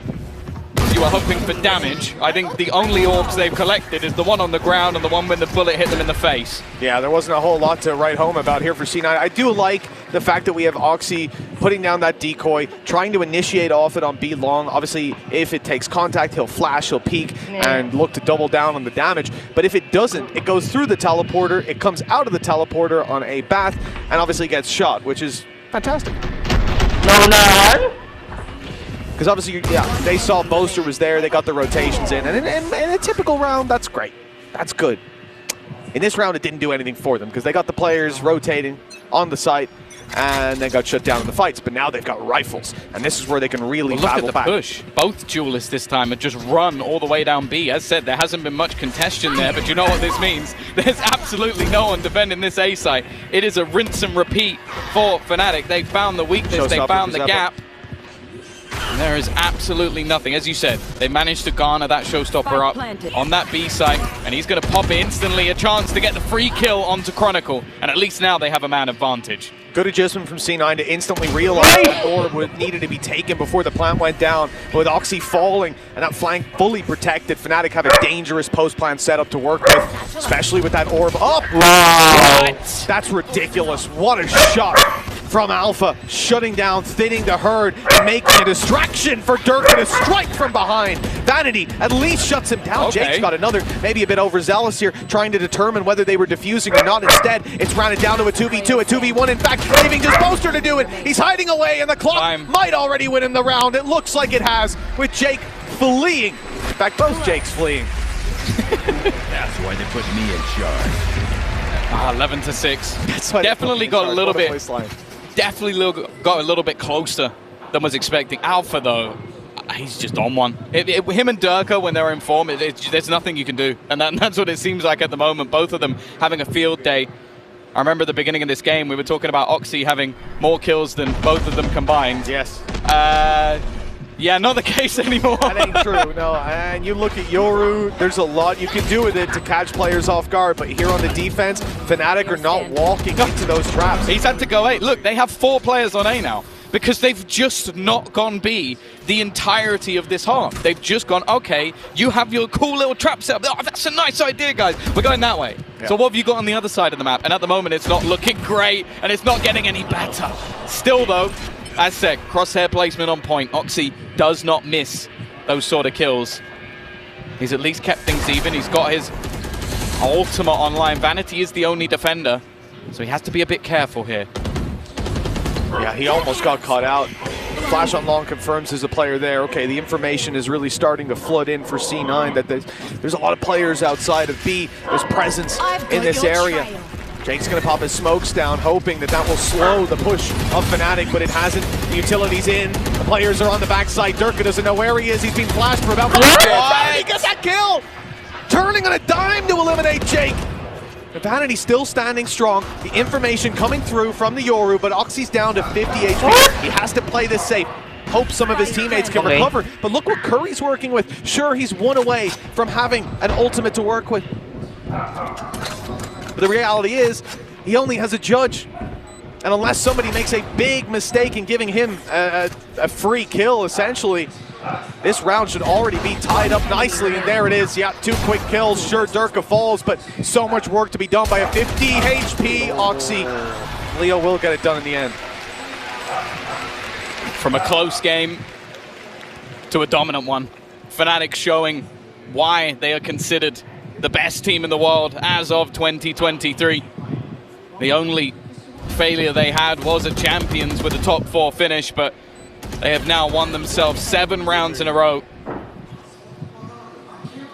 you were hoping for damage. I think the only orbs they've collected is the one on the ground and the one when the bullet hit them in the face. Yeah, there wasn't a whole lot to write home about here for C9. I do like the fact that we have Oxy putting down that decoy, trying to initiate off it on B long. Obviously, if it takes contact, he'll flash, he'll peek, and look to double down on the damage. But if it doesn't, it goes through the teleporter, it comes out of the teleporter on a bath, and obviously gets shot, which is fantastic. No. Because obviously, yeah, they saw Boaster was there, they got the rotations in, and in a typical round, that's great. That's good. In this round, it didn't do anything for them, because they got the players rotating on the site, and then got shut down in the fights. But now they've got rifles, and this is where they can really battle back. Look at the push. Both duelists this time have just run all the way down B. As said, there hasn't been much contention there, but you know what this means. There's absolutely no one defending this A site. It is a rinse and repeat for Fnatic. They found the weakness, they found the gap. And there is absolutely nothing. As you said, they managed to garner that showstopper up on that B site, and he's going to pop instantly, a chance to get the free kill onto Chronicle, and at least now they have a man advantage. Good adjustment from C9 to instantly realize that orb needed to be taken before the plant went down. But with Oxy falling and that flank fully protected, Fnatic have a dangerous post-plant setup to work with, especially with that orb up. Wow. That's ridiculous. What a shot from Alpha, shutting down, thinning the herd, and making a distraction for Durka to strike from behind. Vanity at least shuts him down. Okay. Jake's got another, maybe a bit overzealous here, trying to determine whether they were defusing or not. Instead, it's rounded down to a 2v2, a 2v1, in fact, leaving just Boaster to do it. He's hiding away, and the clock might already win him the round. It looks like it has, with Jake fleeing. In fact, both Jakes fleeing. That's why they put me in charge. 11-6. Definitely got a little bit. Got a little bit closer than was expecting. Alpha, though, he's just on one. Him and Durka, when they're in form, there's nothing you can do. And that's what it seems like at the moment. Both of them having a field day. I remember at the beginning of this game, we were talking about Oxy having more kills than both of them combined. Yes. Yeah, not the case anymore. That ain't true, no. And you look at Yoru, there's a lot you can do with it to catch players off guard, but here on the defense, Fnatic are not walking into those traps. He's had to go A. Look, they have 4 players on A now, because they've just not gone B the entirety of this half. They've just gone, okay, you have your cool little trap set up. Oh, that's a nice idea, guys. We're going that way. Yeah. So what have you got on the other side of the map? And at the moment, it's not looking great, and it's not getting any better. Still, though, as said, crosshair placement on point. Oxy does not miss those sort of kills. He's at least kept things even. He's got his ultimate online. Vanity is the only defender, so he has to be a bit careful here. Yeah, he almost got caught out. Flash on long confirms there's a player there. Okay, the information is really starting to flood in for C9 that there's a lot of players outside of B. There's presence in this area. Jake's going to pop his smokes down, hoping that will slow the push of Fnatic, but it hasn't. The utility's in. The players are on the backside. Durka doesn't know where he is. He's been flashed for about 5 minutes. He gets that kill! Turning on a dime to eliminate Jake. Vanity still standing strong. The information coming through from the Yoru, but Oxy's down to 50 HP. He has to play this safe. Hope some of his teammates can recover. But look what Curry's working with. Sure, he's 1 away from having an ultimate to work with. But the reality is, he only has a judge. And unless somebody makes a big mistake in giving him a free kill, essentially, this round should already be tied up nicely. And there it is. Yeah, 2 quick kills. Sure, Durka falls, but so much work to be done by a 50 HP Oxy. Leo will get it done in the end. From a close game to a dominant one. Fnatic showing why they are considered the best team in the world as of 2023. The only failure they had was at Champions with a top 4 finish, but they have now won themselves 7 rounds in a row.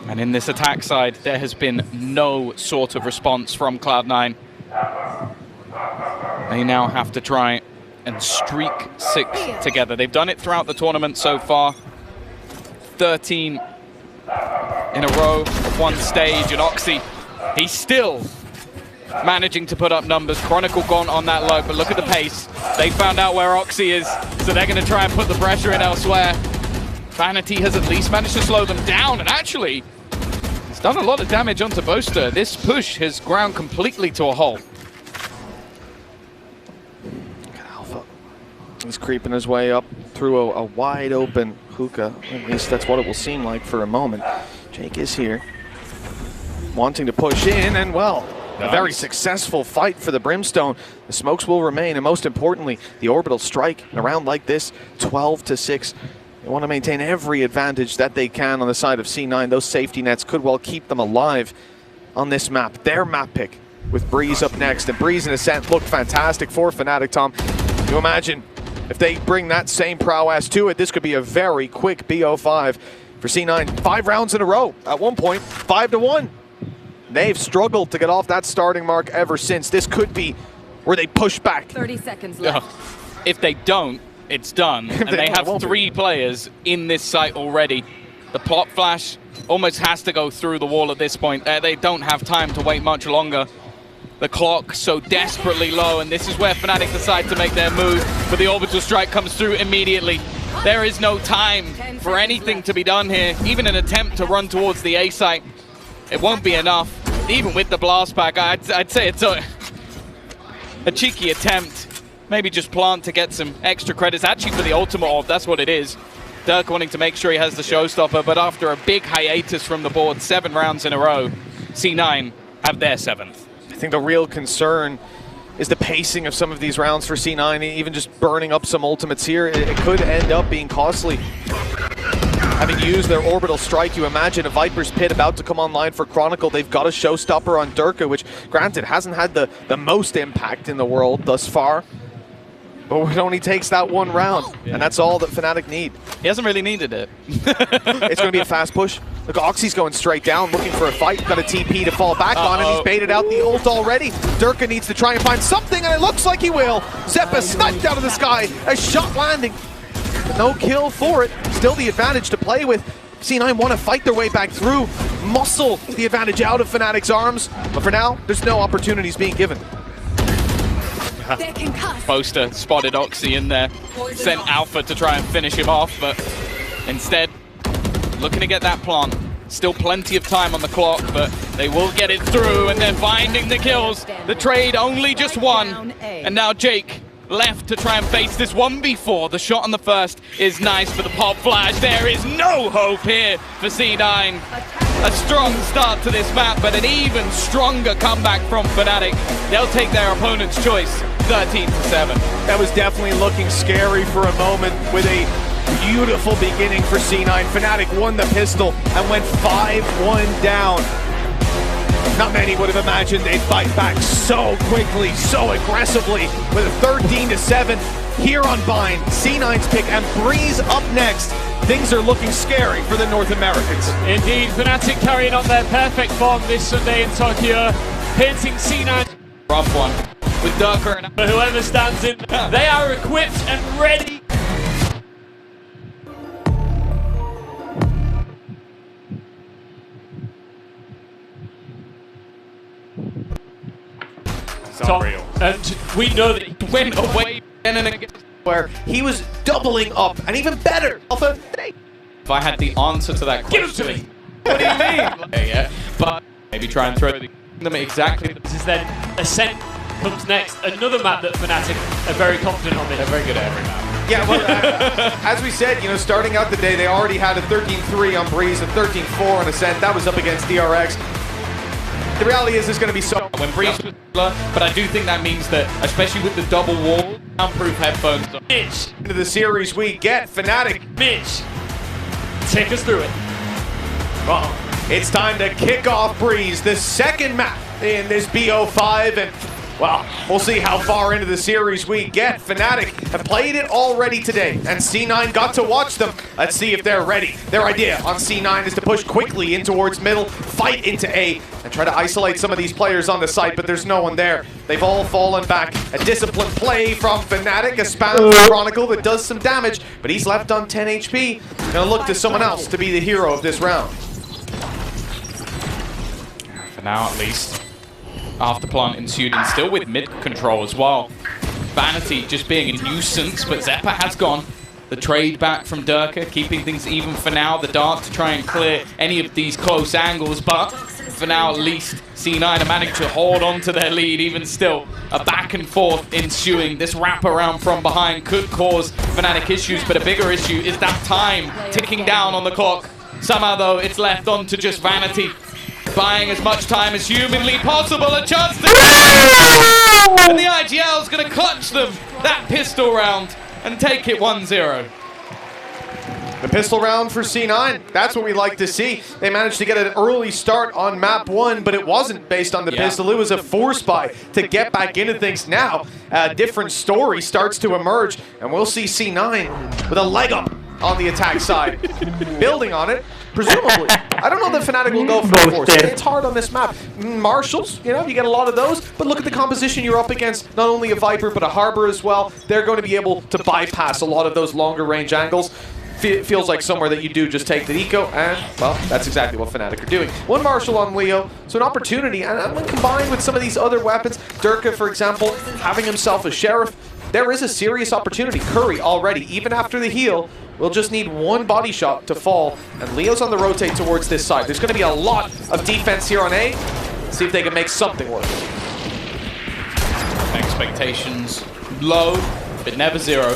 And in this attack side, there has been no sort of response from Cloud9. They now have to try and streak 6 together. They've done it throughout the tournament so far. 13 in a row of 1 stage, and Oxy, he's still managing to put up numbers. Chronicle gone on that low, but look at the pace. They found out where Oxy is, so they're going to try and put the pressure in elsewhere. Vanity has at least managed to slow them down, and actually, it's done a lot of damage onto Boaster. This push has ground completely to a halt. Alpha. He's creeping his way up through a wide open hookah. At least that's what it will seem like for a moment. Jake is here, wanting to push in, and well, a very successful fight for the Brimstone. The smokes will remain, and most importantly, the orbital strike. In a round like this, 12-6. They want to maintain every advantage that they can on the side of C9. Those safety nets could well keep them alive on this map. Their map pick with Breeze up next. And Breeze and Ascent look fantastic for Fnatic, Tom. Can you imagine if they bring that same prowess to it? This could be a very quick BO5 for C9. 5 rounds in a row at one point, 5-1. They've struggled to get off that starting mark ever since. This could be where they push back. 30 seconds left. If they don't, it's done. And they have 3 players in this site already. The plot flash almost has to go through the wall at this point. They don't have time to wait much longer. The clock so desperately low, and this is where Fnatic decide to make their move, but the orbital strike comes through immediately. There is no time for anything to be done here. Even an attempt to run towards the A site, it won't be enough. Even with the blast pack, I'd say it's a cheeky attempt. Maybe just plant to get some extra credits. Actually for the ultimate orb, that's what it is. Dirk wanting to make sure he has the showstopper, but after a big hiatus from the board, 7 rounds in a row, C9 have their 7th. I think the real concern is the pacing of some of these rounds for C9, even just burning up some ultimates here. It could end up being costly. Having used their orbital strike, you imagine a Viper's Pit about to come online for Chronicle. They've got a showstopper on Durka, which granted hasn't had the most impact in the world thus far. But it only takes that 1 round, and that's all that Fnatic need. He hasn't really needed it. It's going to be a fast push. Look, Oxy's going straight down, looking for a fight. Got a TP to fall back on, and he's baited out the ult already. Durka needs to try and find something, and it looks like he will. Zeppa sniped out of the sky, a shot landing. No kill for it. Still the advantage to play with. C9 want to fight their way back through, muscle the advantage out of Fnatic's arms. But for now, there's no opportunities being given. Boaster spotted Oxy in there, sent Alpha to try and finish him off, but instead, looking to get that plant. Still plenty of time on the clock, but they will get it through, and they're finding the kills. The trade only just 1, and now Jake left to try and face this 1v4. The shot on the first is nice, but the pop flash, there is no hope here for C9. A strong start to this map, but an even stronger comeback from Fnatic. They'll take their opponent's choice, 13-7. That was definitely looking scary for a moment with a beautiful beginning for C9. Fnatic won the pistol and went 5-1 down. Not many would have imagined they'd fight back so quickly, so aggressively, with a 13-7 here on Bind. C9's pick and Breeze up next. Things are looking scary for the North Americans. Indeed, Fnatic carrying on their perfect form this Sunday in Tokyo, hitting C9. Rough one with Durka and For whoever stands in, they are equipped and ready. It's unreal. And we know that he went away and again. Where he was doubling up, and even better. Alpha. If I had the answer to that question, Give it to me. What do you mean? Yeah, but maybe try and throw them exactly. This is then Ascent comes next. Another map that Fnatic are very confident on. They're very good at every map. Yeah, well, as we said, you know, starting out the day, they already had a 13-3 on Breeze, a 13-4 on Ascent. That was up against DRX. The reality is, there's going to be so. When Breeze was but I do think that means that, especially with the double wall, soundproof headphones. Mitch, into the series we get Fnatic. Mitch, take us through it. Well, it's time to kick off Breeze, the second map in this BO5, and well, we'll see how far into the series we get. Fnatic have played it already today, and C9 got to watch them. Let's see if they're ready. Their idea on C9 is to push quickly in towards middle, fight into A, and try to isolate some of these players on the site, but there's no one there. They've all fallen back. A disciplined play from Fnatic, a spam from Chronicle that does some damage, but he's left on 10 HP. Gonna look to someone else to be the hero of this round. For now, at least. After plant ensued, and still with mid control as well. Vanity just being a nuisance, but Zeppa has gone. the trade back from Durka, keeping things even for now. The dart to try and clear any of these close angles, but for now at least C9 are managing to hold on to their lead. Even still, a back and forth ensuing. This wraparound from behind could cause Fnatic issues, but a bigger issue is that time ticking down on the clock. Somehow though, it's left on to just Vanity, buying as much time as humanly possible. A chance to and the IGL is going to clutch them that pistol round and take it 1-0. The pistol round for C9, that's what we like to see. They managed to get an early start on map 1, but it wasn't based on the pistol. It was a force buy to get back into things. Now, a different story starts to emerge, and we'll see C9 with a leg up on the attack side. Building on it, presumably. I don't know that Fnatic will go for force. It's hard on this map. Marshals, you know, you get a lot of those, but look at the composition you're up against. Not only a Viper, but a Harbor as well. They're going to be able to bypass a lot of those longer range angles. Feels like somewhere that you do just take the eco, and, well, that's exactly what Fnatic are doing. One Marshal on Leo, so an opportunity, and when combined with some of these other weapons, Durka, for example, having himself a Sheriff, there is a serious opportunity. Curry already, even after the heal, will just need one body shot to fall, and Leo's on the rotate towards this side. There's going to be a lot of defense here on A. See if they can make something work. Expectations low, but never zero.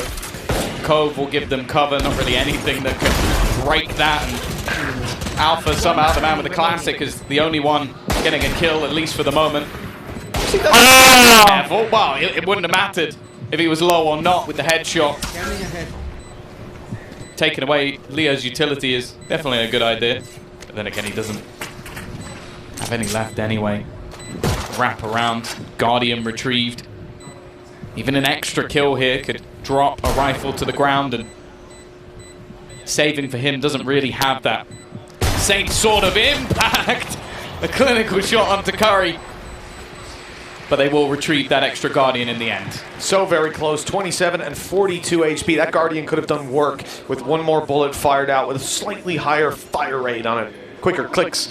Cove will give them cover, not really anything that can break that. And Alpha, somehow the man with the classic, is the only one getting a kill, at least for the moment. Careful. Wow, it wouldn't have mattered if he was low or not with the headshot. Taking away Leo's utility is definitely a good idea. But then again, he doesn't have any left anyway. Wrap around, Guardian retrieved. Even an extra kill here could drop a rifle to the ground, and saving for him doesn't really have that same sort of impact. A clinical shot onto Curry, but they will retrieve that extra Guardian in the end. So very close, 27 and 42 HP. That Guardian could have done work with one more bullet fired out with a slightly higher fire rate on it. Quicker clicks,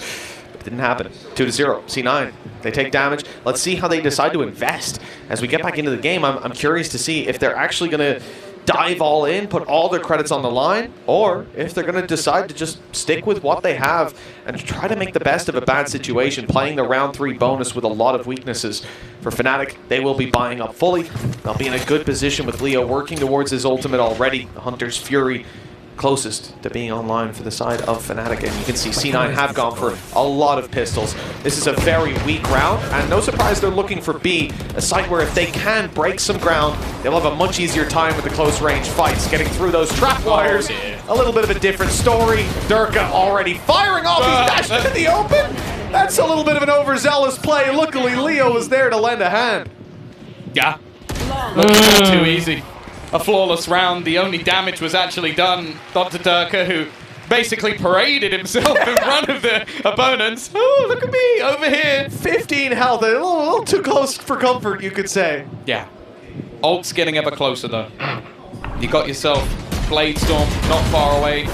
but it didn't happen. 2-0, C9. They take damage. Let's see how they decide to invest. As we get back into the game, I'm curious to see if they're actually going to dive all in, put all their credits on the line, or if they're going to decide to just stick with what they have and try to make the best of a bad situation, playing the round 3 bonus with a lot of weaknesses. For Fnatic, they will be buying up fully. They'll be in a good position with Leo working towards his ultimate already. The Hunter's Fury closest to being online for the side of Fnatic, and you can see C9 have gone for a lot of pistols. This is a very weak round, and no surprise they're looking for B, a site where if they can break some ground, they'll have a much easier time with the close range fights, getting through those trap wires. A little bit of a different story. Durka already firing off, he's dashed into the open. That's a little bit of an overzealous play. Luckily, Leo was there to lend a hand. Yeah, not too easy. A flawless round. The only damage was actually done to Durka, who basically paraded himself in front of the opponents. Oh, look at me over here. 15 health, a little too close for comfort, you could say. Yeah. Ult's getting ever closer, though. You got yourself Blade Storm not far away.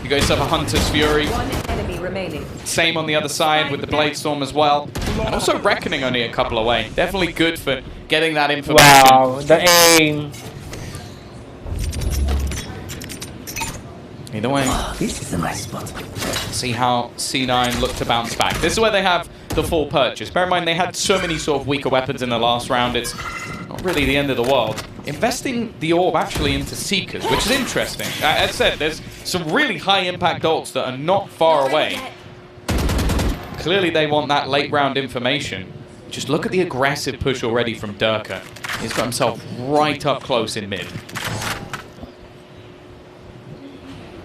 You got yourself a Hunter's Fury. One enemy remaining. Same on the other side with the Blade Storm as well. And also Reckoning only a couple away. Definitely good for getting that information. Wow, the aim. Either way, This is a nice spot. see how C9 look to bounce back. This is where they have the full purchase. Bear in mind, they had so many sort of weaker weapons in the last round. It's not really the end of the world. Investing the orb actually into Seekers, which is interesting. As I said, there's some really high impact ults that are not far away. Clearly they want that late round information. Just look at the aggressive push already from Durka. He's got himself right up close in mid.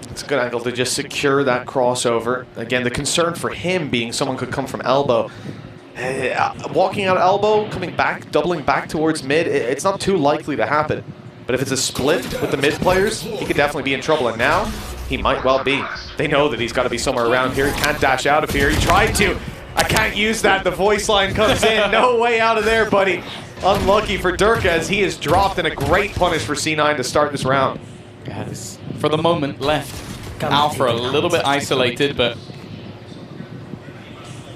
It's a good angle to just secure that crossover. Again, the concern for him being someone could come from elbow. Walking out elbow, coming back, doubling back towards mid, it's not too likely to happen. But if it's a split with the mid players, he could definitely be in trouble. And now, he might well be. They know that he's got to be somewhere around here. He can't dash out of here. He tried to. I can't use that. The voice line comes in. No way out of there, buddy. Unlucky for Durka as he is dropped, and a great punish for C9 to start this round. Yes. For the moment, left Alpha a little bit isolated, but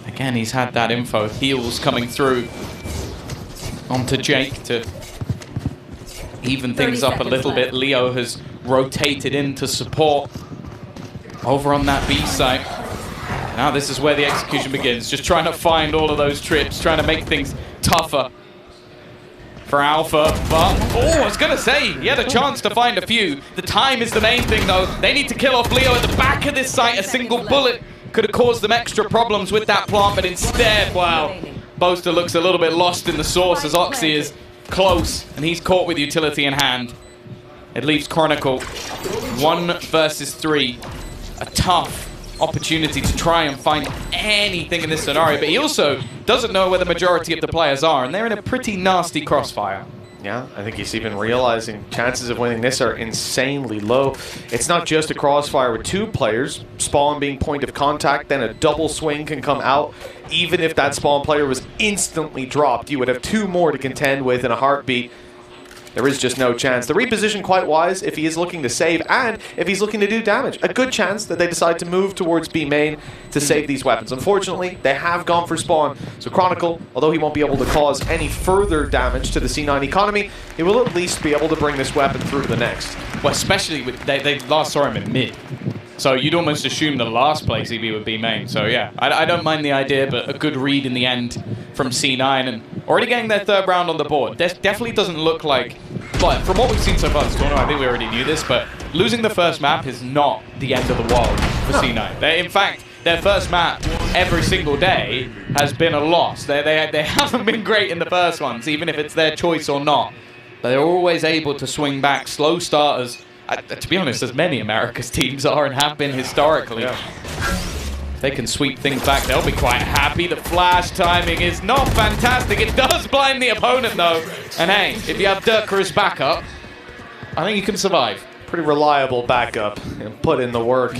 again, he's had that info. Heals coming through onto Jake to even things up a little bit. Leo has rotated in to support over on that B site. Now this is where the execution begins, just trying to find all of those trips, trying to make things tougher for Alpha, but, I was gonna say, he had a chance to find a few. The time is the main thing though. They need to kill off Leo at the back of this site. A single bullet could have caused them extra problems with that plant, but instead, wow, Boaster looks a little bit lost in the sauce as Oxy is close, and he's caught with utility in hand. It leaves Chronicle 1 versus 3. A tough opportunity to try and find anything in this scenario, but he also doesn't know where the majority of the players are, and they're in a pretty nasty crossfire. Yeah, I think he's even realizing chances of winning this are insanely low. It's not just a crossfire with 2 players, Spawn being point of contact, then a double swing can come out. Even if that Spawn player was instantly dropped, you would have 2 more to contend with in a heartbeat. There is just no chance. The reposition quite wise if he is looking to save and if he's looking to do damage. A good chance that they decide to move towards B main to save these weapons. Unfortunately, they have gone for Spawn. So Chronicle, although he won't be able to cause any further damage to the C9 economy, he will at least be able to bring this weapon through the next. Well, especially with they last saw him in mid. So you'd almost assume the last place he'd be would be main. So yeah, I don't mind the idea, but a good read in the end from C9 and already getting their 3rd round on the board. This definitely doesn't look like, but from what we've seen so far this tournament, I think we already knew this, but losing the first map is not the end of the world for C9. In fact, their first map every single day has been a loss. They haven't been great in the first ones, even if it's their choice or not. But they're always able to swing back slow starters. To be honest, as many America's teams are and have been historically. Yeah. If they can sweep things back, they'll be quite happy. The flash timing is not fantastic. It does blind the opponent though. And hey, if you have Durka as backup, I think you can survive. Pretty reliable backup and put in the work.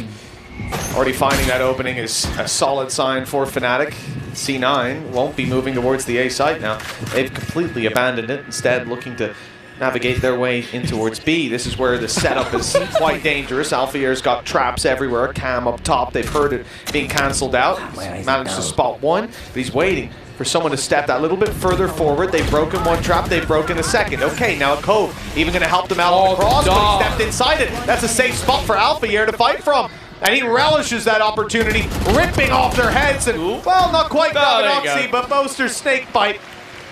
Already finding that opening is a solid sign for Fnatic. C9 won't be moving towards the A site now. They've completely abandoned it, instead looking to navigate their way in towards B. This is where the setup is quite dangerous. Alphair's got traps everywhere, cam up top. They've heard it being cancelled out. He's managed to spot one, but he's waiting for someone to step that little bit further forward. They've broken one trap, they've broken a second. Okay, now a Cove even going to help them out on the cross, but he stepped inside it. That's a safe spot for Alphair to fight from. And he relishes that opportunity, ripping off their heads, and, well, not quite Oxy, but Boaster's snake bite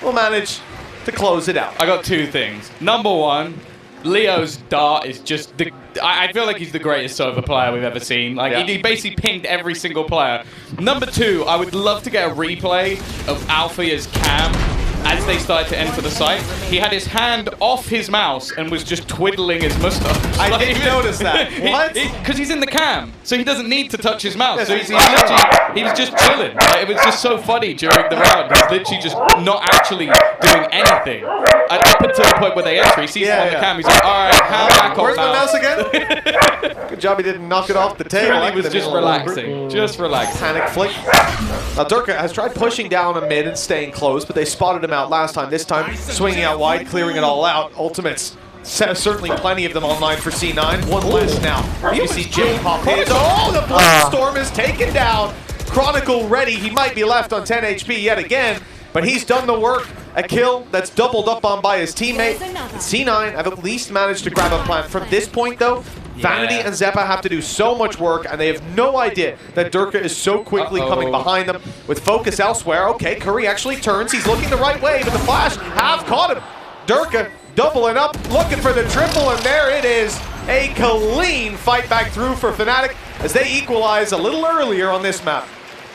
will manage to close it out. I got 2 things. Number 1, Leo's dart is just the... I feel like he's the greatest Sova player we've ever seen. Like, he basically pinged every single player. Number 2, I would love to get a replay of Alpha's cam as they started to enter the site. He had his hand off his mouse and was just twiddling his mustache. I didn't notice that. What? Because he's in the cam, so he doesn't need to touch his mouse. So he was just chilling. Like, it was just so funny during the round. He's literally just not actually doing anything. Up until the point where they enter, he sees him on the cam. He's like, all right, hand back on Where's my mouse again? Good job he didn't knock it off the table. He was just relaxing. Just relaxing. Panic flick. Now Durka has tried pushing down a mid and staying close, but they spotted him out last time. This time, swinging out wide, clearing it all out. Ultimates. Certainly plenty of them online for C9. One less now. You see Jim pop in. Oh, the Bloodstorm is taken down. Chronicle ready. He might be left on 10 HP yet again, but he's done the work. A kill that's doubled up on by his teammate. C9 have at least managed to grab a plant. From this point, though, Vanity and Zeppa have to do so much work, and they have no idea that Durka is so quickly coming behind them with focus elsewhere. Okay, Curry actually turns. He's looking the right way, but the flash have caught him. Durka doubling up, looking for the triple, and there it is. A clean fight back through for Fnatic as they equalize a little earlier on this map.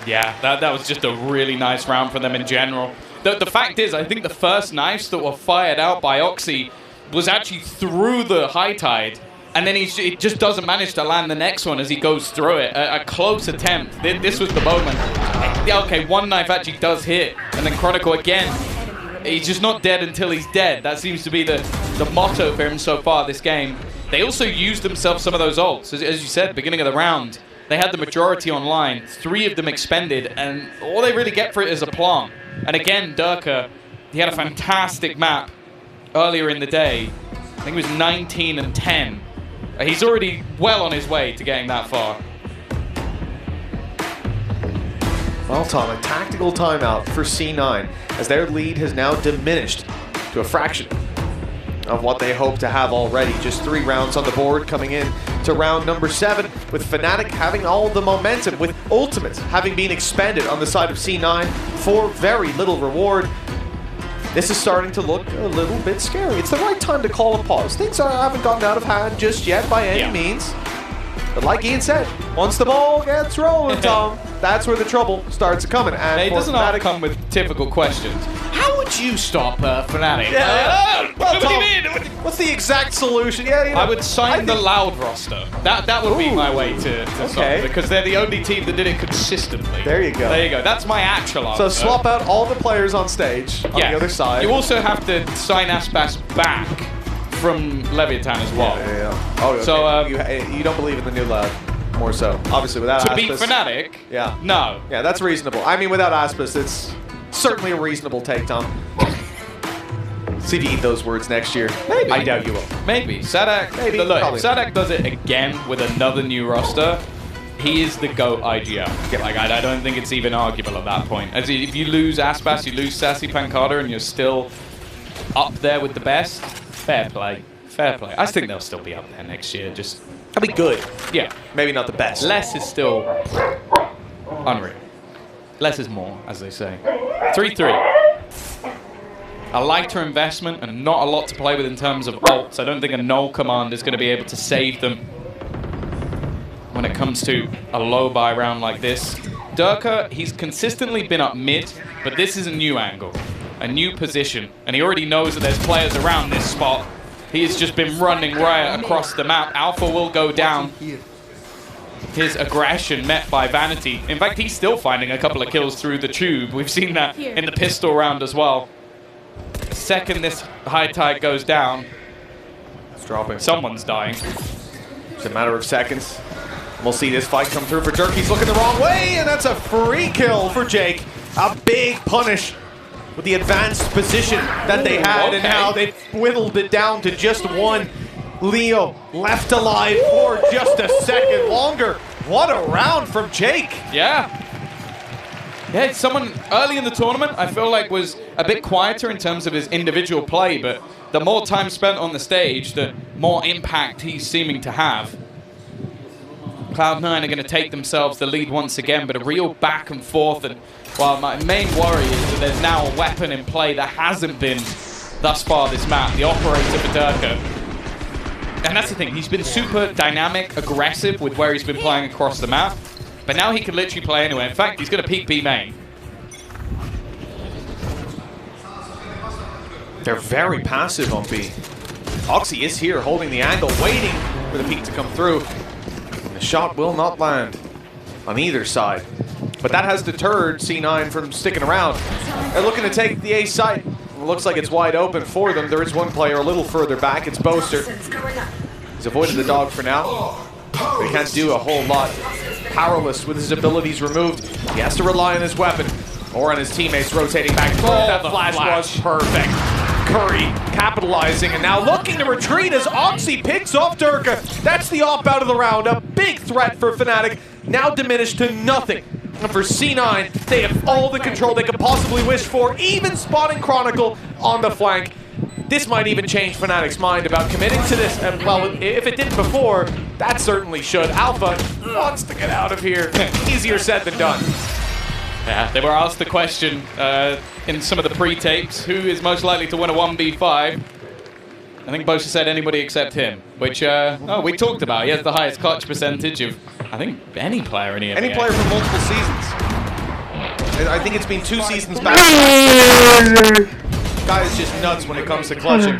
Yeah, that was just a really nice round for them in general. The fact is, I think the first knives that were fired out by Oxy was actually through the high tide, and then he just doesn't manage to land the next one as he goes through it. A close attempt. This was the moment. Okay, one knife actually does hit, and then Chronicle again. He's just not dead until he's dead. That seems to be the motto for him so far this game. They also used themselves some of those ults. As you said, beginning of the round, they had the majority online. 3 of them expended, and all they really get for it is a plant. And again, Durka, he had a fantastic map earlier in the day. I think it was 19 and 10. He's already well on his way to getting that far. Well, Tom, a tactical timeout for C9 as their lead has now diminished to a fraction. of what they hope to have already. Just 3 rounds on the board coming in to round number 7, with Fnatic having all the momentum, with ultimates having been expended on the side of C9 for very little reward. This is starting to look a little bit scary. It's the right time to call a pause. Things haven't gotten out of hand just yet by any means. But like Ian said, once the ball gets rolling, Tom, that's where the trouble starts coming. And it doesn't all come with typical questions. How would you stop Fnatic? Well, Tom, what's the exact solution? Yeah, you know, I would sign the Loud roster. That would be my way to solve it, because they're the only team that did it consistently. There you go. There you go. That's my actual answer. So swap out all the players on stage on the other side. You also have to sign Aspas back from Leviathan as well. Oh, okay. So you don't believe in the new Loud, more so. Obviously, without to Aspas, beat Fnatic? Yeah. No. Yeah, that's reasonable. I mean, without Aspas, it's certainly a reasonable take, Tom. See if you eat those words next year. Maybe. I doubt you will. Maybe. Sadak, Maybe. Look, Probably. if Sadak does it again with another new roster, he is the GOAT IGL. Yeah. Like, I don't think it's even arguable at that point. As if you lose Aspas, you lose Sassy Pancada, and you're still up there with the best, fair play. Fair play. I think they'll still be up there next year. Just That'll be good. Yeah. Maybe not the best. Less is still unreal. Less is more, as they say. 3-3. A lighter investment and not a lot to play with in terms of ults. I don't think a null command is going to be able to save them when it comes to a low buy round like this. Durka, he's consistently been up mid, but this is a new angle, a new position, and he already knows that there's players around this spot. He has just been running riot across the map. Alpha will go down. His aggression met by Vanity. In fact, he's still finding a couple of kills through the tube. We've seen that in the pistol round as well. The second this high tide goes down, It's dropping. someone's dying. It's a matter of seconds. We'll see this fight come through for Dirk. He's looking the wrong way, and that's a free kill for Jake. A big punish with the advanced position that they had, and now they've whittled it down to just 1. Leo left alive for just a second longer. What a round from Jake. Yeah. Yeah, someone early in the tournament I feel like was a bit quieter in terms of his individual play, but the more time spent on the stage, the more impact he's seeming to have. Cloud9 are going to take themselves the lead once again, but a real back and forth. And while my main worry is that there's now a weapon in play that hasn't been thus far this map, the operator for Durka. And that's the thing, he's been super dynamic, aggressive with where he's been playing across the map, but now he can literally play anywhere. In fact, he's going to peek B main. They're very passive on B. Oxy is here holding the angle, waiting for the peek to come through. The shot will not land on either side. But that has deterred C9 from sticking around. They're looking to take the A site. It looks like it's wide open for them. There is one player a little further back. It's Boaster. He's avoided the dog for now. But he can't do a whole lot. Powerless with his abilities removed. He has to rely on his weapon or on his teammates rotating back. That flash was perfect. Curry capitalizing and now looking to retreat as Oxy picks off Durka. That's the op out of the round. A big threat for Fnatic, now diminished to nothing. And for C9, they have all the control they could possibly wish for, even spotting Chronicle on the flank. This might even change Fnatic's mind about committing to this. And well, if it didn't before, that certainly should. Alpha wants to get out of here. Easier said than done. Yeah, they were asked the question in some of the pre-tapes, who is most likely to win a 1v5? I think Bosa said anybody except him, which we talked about. He has the highest clutch percentage of, I think, any player in EMEA. Any player from multiple seasons. I think it's been 2 seasons back. Guy is just nuts when it comes to clutching.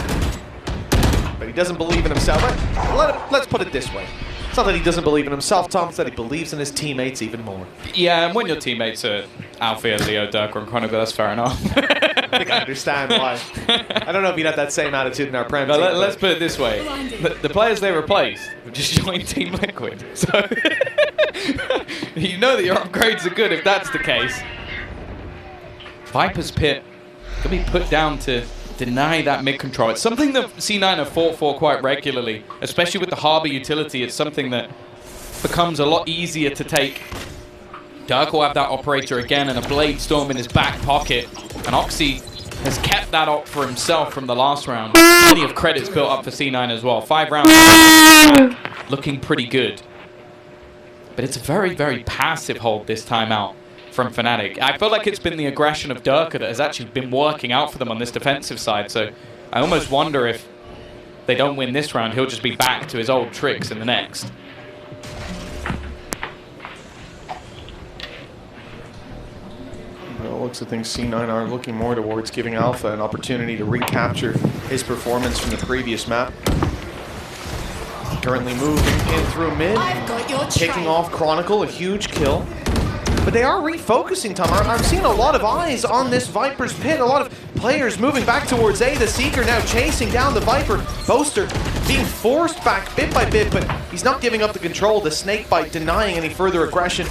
But he doesn't believe in himself. Let's put it this way. It's not that he doesn't believe in himself, Tom, it's that he believes in his teammates even more. Yeah, and when your teammates are Alfia, Leo, Durka, and Chronicle, that's fair enough. I think I understand why. I don't know if you'd have that same attitude in our Prem team. Let's put it this way. The players they replaced have just joined Team Liquid. So you know that your upgrades are good if that's the case. Viper's Pit can be put down to deny that mid control. It's something that C9 have fought for quite regularly, especially with the Harbor utility. It's something that becomes a lot easier to take. Dark will have that operator again and a Blade Storm in his back pocket. And Oxy has kept that up for himself from the last round. Plenty of credits built up for C9 as well. 5 rounds looking pretty good. But it's a very, very passive hold this time out from Fnatic. I feel like it's been the aggression of Durka that has actually been working out for them on this defensive side. So I almost wonder if they don't win this round, he'll just be back to his old tricks in the next. Well, looks of things, C9 are looking more towards giving Alpha an opportunity to recapture his performance from the previous map. Currently moving in through mid, picking off Chronicle, a huge kill. But they are refocusing, Tom. I'm seeing a lot of eyes on this Viper's pit. A lot of players moving back towards A. The Seeker now chasing down the Viper. Boaster being forced back bit by bit, but he's not giving up the control. The Snakebite denying any further aggression.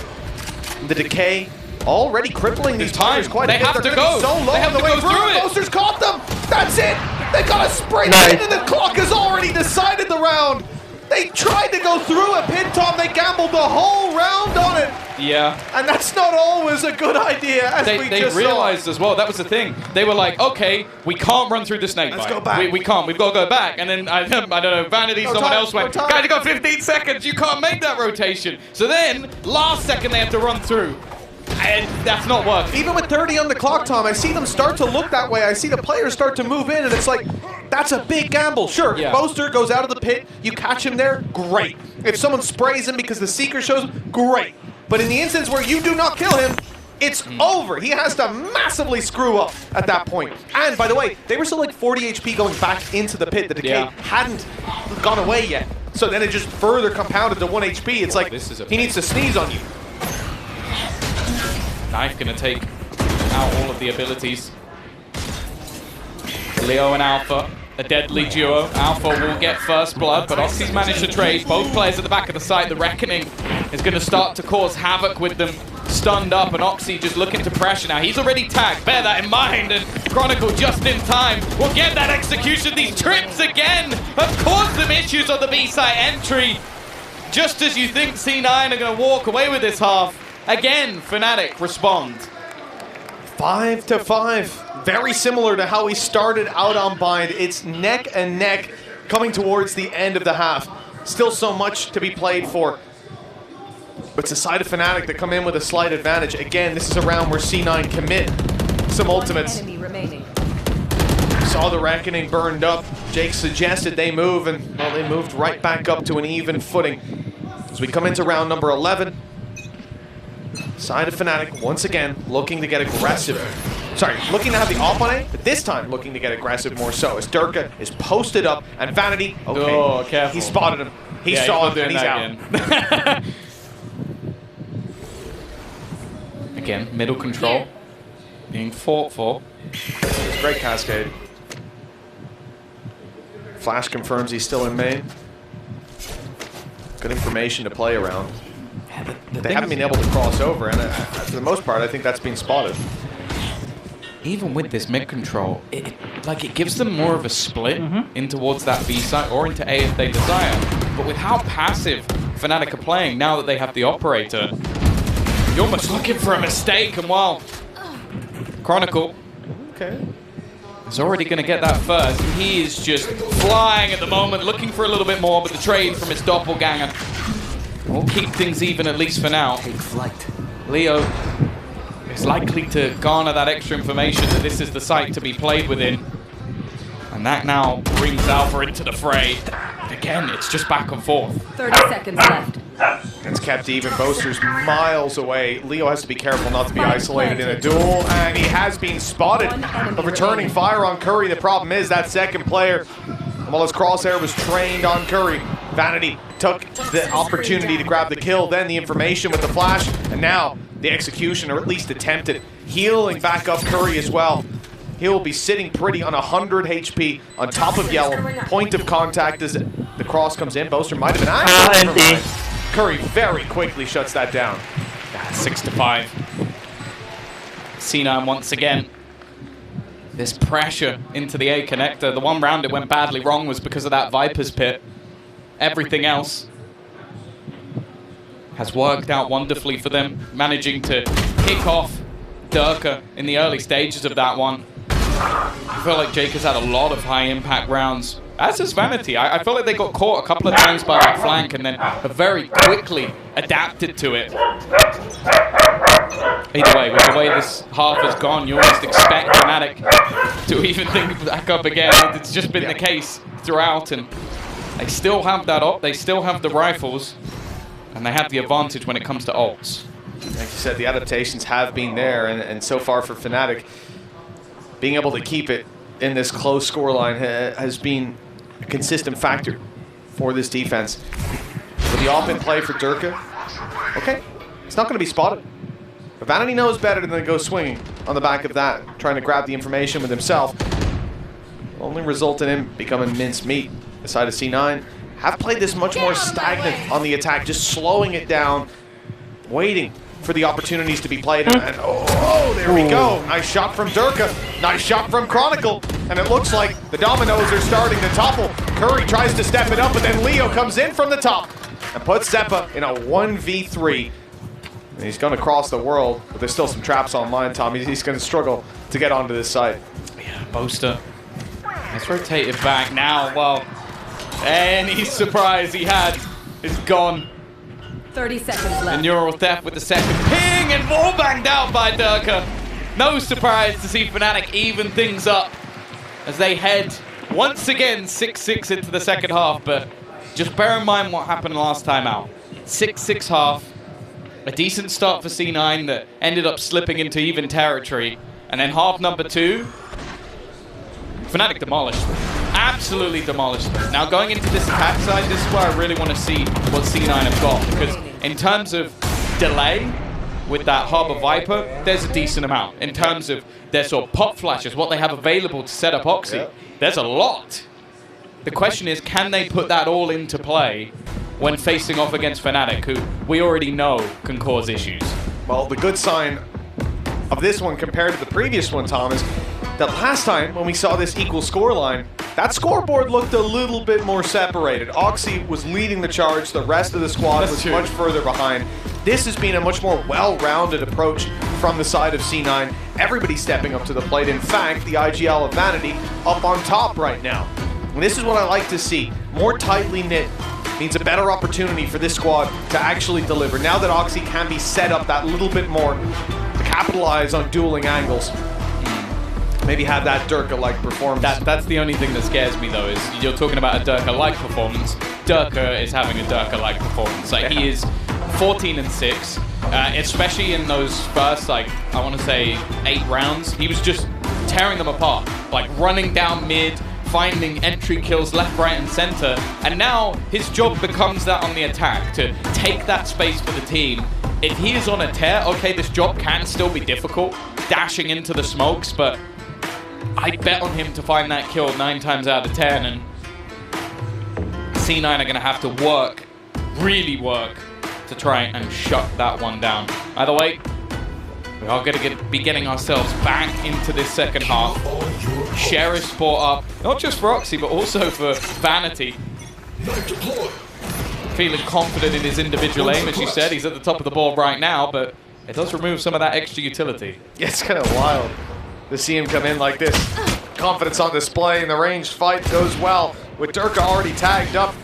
The Decay already crippling these players quite a bit. They have to go. So low on the way through. Boaster's caught them. That's it. They got a sprint in, and the clock has already decided the round. They tried to go through a pit, Tom. They gambled the whole round on it. Yeah. And that's not always a good idea, as we just saw. They realized as well, that was the thing. They were like, okay, we can't run through the snake Let's bite. go back. We can't. We've got to go back. And then, I don't know, Vanity, someone else went, guys, you got 15 seconds. You can't make that rotation. So then, last second, they have to run through. And that's not working. Even with 30 on the clock, Tom, I see them start to look that way. I see the players start to move in, and it's like, that's a big gamble. Sure, yeah. Boaster goes out of the pit, you catch him there, great. If someone sprays him because the Seeker shows him, great. But in the instance where you do not kill him, it's over. He has to massively screw up at that point. And by the way, they were still like 40 HP going back into the pit. The Decay hadn't gone away yet. So then it just further compounded to 1 HP. It's like, he needs to sneeze on you. Knife gonna take out all of the abilities. Leo and Alpha, a deadly duo. Alpha will get first blood, but Oxy's managed to trade. Both players at the back of the site. The Reckoning is gonna start to cause havoc with them stunned up, and Oxy just looking to pressure now. He's already tagged, bear that in mind, and Chronicle just in time will get that execution. These trips again have caused them issues on the B site entry. Just as you think C9 are gonna walk away with this half, again, Fnatic respond. 5-5. Very similar to how we started out on Bind. It's neck and neck coming towards the end of the half. Still so much to be played for. But it's the side of Fnatic that come in with a slight advantage. Again, this is a round where C9 commit some ultimates. Saw the Reckoning burned up. Jake suggested they move, and well, they moved right back up to an even footing. As we come into round number 11, side of Fnatic, once again, looking to get aggressive. Sorry, looking to have the op on it, but this time looking to get aggressive more so. As Durka is posted up, and Vanity, okay, he spotted him. He saw him, and he's out. Again, middle control being fought for. It's great cascade. Flash confirms he's still in main. Good information to play around. They haven't been able to cross over, and for the most part, I think that's been spotted. Even with this mid control, it gives them more of a split in towards that B site or into A if they desire. But with how passive Fnatic are playing now that they have the operator, you're almost looking for a mistake. And while Chronicle is already going to get that first, he is just flying at the moment, looking for a little bit more, but the trade from his doppelganger will keep things even, at least for now. Take flight. Leo is likely to garner that extra information that this is the site to be played within. And that now brings Alpha into the fray. Again, it's just back and forth. 30 seconds left. It's kept even. Boaster's miles away. Leo has to be careful not to be isolated in a duel, and he has been spotted. A returning fire on Curry. The problem is that second player, while his crosshair was trained on Curry, Vanity took the opportunity to grab the kill, then the information with the flash, and now the execution, or at least attempted, healing back up Curry as well. He will be sitting pretty on 100 HP on top of Yellow. Point of contact as the cross comes in. Boaster might have been actually. Curry very quickly shuts that down. 6-5. C9 once again. This pressure into the A connector. The one round it went badly wrong was because of that Viper's pit. Everything else has worked out wonderfully for them, managing to kick off Durka in the early stages of that one. I feel like Jake has had a lot of high-impact rounds, as has Vanity. I feel like they got caught a couple of times by that flank and then have very quickly adapted to it. Either way, with the way this half has gone, you almost expect Fnatic to even think back up again. It's just been the case throughout, and they still have that op, they still have the rifles, and they have the advantage when it comes to ults. Like you said, the adaptations have been there, and so far for Fnatic, being able to keep it in this close scoreline has been a consistent factor for this defense. With the off in play for Durka, okay, it's not going to be spotted. But Vanity knows better than to go swinging on the back of that, trying to grab the information with himself. Only result in him becoming mincemeat. The side of C9 have played this much more stagnant on the attack, just slowing it down, waiting for the opportunities to be played. And oh, there we go. Nice shot from Durka. Nice shot from Chronicle. And it looks like the dominoes are starting to topple. Curry tries to step it up, but then Leo comes in from the top and puts Zeppa in a 1v3. And he's going to cross the world, but there's still some traps online, Tom. He's going to struggle to get onto this side. Yeah, Boaster. Let's rotate it back now. Well, any surprise he had is gone. 30 seconds left. And Neural Theft with the second ping and more banged out by Durka. No surprise to see Fnatic even things up as they head once again 6-6 into the second half. But just bear in mind what happened last time out. 6-6 half. A decent start for C9 that ended up slipping into even territory. And then half number 2, Fnatic demolished them. Absolutely demolished them. Now going into this attack side, this is where I really want to see what C9 have got. Because in terms of delay with that Harbor Viper, there's a decent amount. In terms of their sort of pop flashes, what they have available to set up Oxy, there's a lot. The question is, can they put that all into play when facing off against Fnatic, who we already know can cause issues? Well, the good sign of this one compared to the previous one, Tom, is that last time when we saw this equal scoreline, that scoreboard looked a little bit more separated. Oxy was leading the charge, the rest of the squad was much further behind. This has been a much more well-rounded approach from the side of C9. Everybody stepping up to the plate. In fact, the IGL of Vanity up on top right now. And this is what I like to see. More tightly knit means a better opportunity for this squad to actually deliver. Now that Oxy can be set up that little bit more to capitalize on dueling angles. Maybe have that Durka-like performance. That's the only thing that scares me, though, is you're talking about a Durka-like performance. Durka is having a Durka-like performance. Like, he is 14-6, especially in those first, like, I want to say 8 rounds. He was just tearing them apart, like running down mid, finding entry kills left, right, and center. And now his job becomes that on the attack, to take that space for the team. If he is on a tear, okay, this job can still be difficult, dashing into the smokes, but I bet on him to find that kill 9 times out of 10, and C9 are going to have to work, really work, to try and shut that one down. Either way, we are going to be getting ourselves back into this second half. Sheriff sport up, not just for Oxy, but also for Vanity. Feeling confident in his individual aim, as you said. He's at the top of the board right now, but it does remove some of that extra utility. Yeah, it's kind of wild to see him come in like this. Confidence on display, and the ranged fight goes well with Durka already tagged up.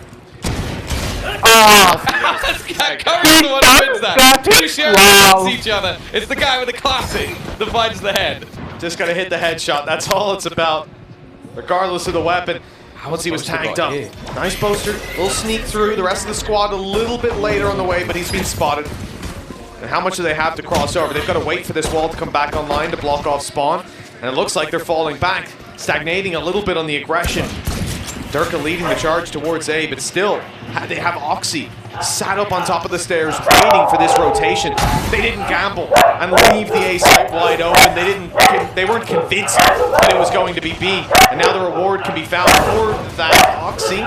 Curry's the one who wins that. Two sheriffs against each other. It's the guy with the classic that finds the head. Just gotta hit the headshot. That's all it's about, regardless of the weapon. Once he was tagged up. Nice poster. Little sneak through. The rest of the squad a little bit later on the way, but he's been spotted. And how much do they have to cross over? They've got to wait for this wall to come back online to block off spawn. And it looks like they're falling back, stagnating a little bit on the aggression. Durka leading the charge towards A, but still, they have Oxy sat up on top of the stairs waiting for this rotation. They didn't gamble and leave the A site wide open. They weren't convinced that it was going to be B. And now the reward can be found for that. Oxy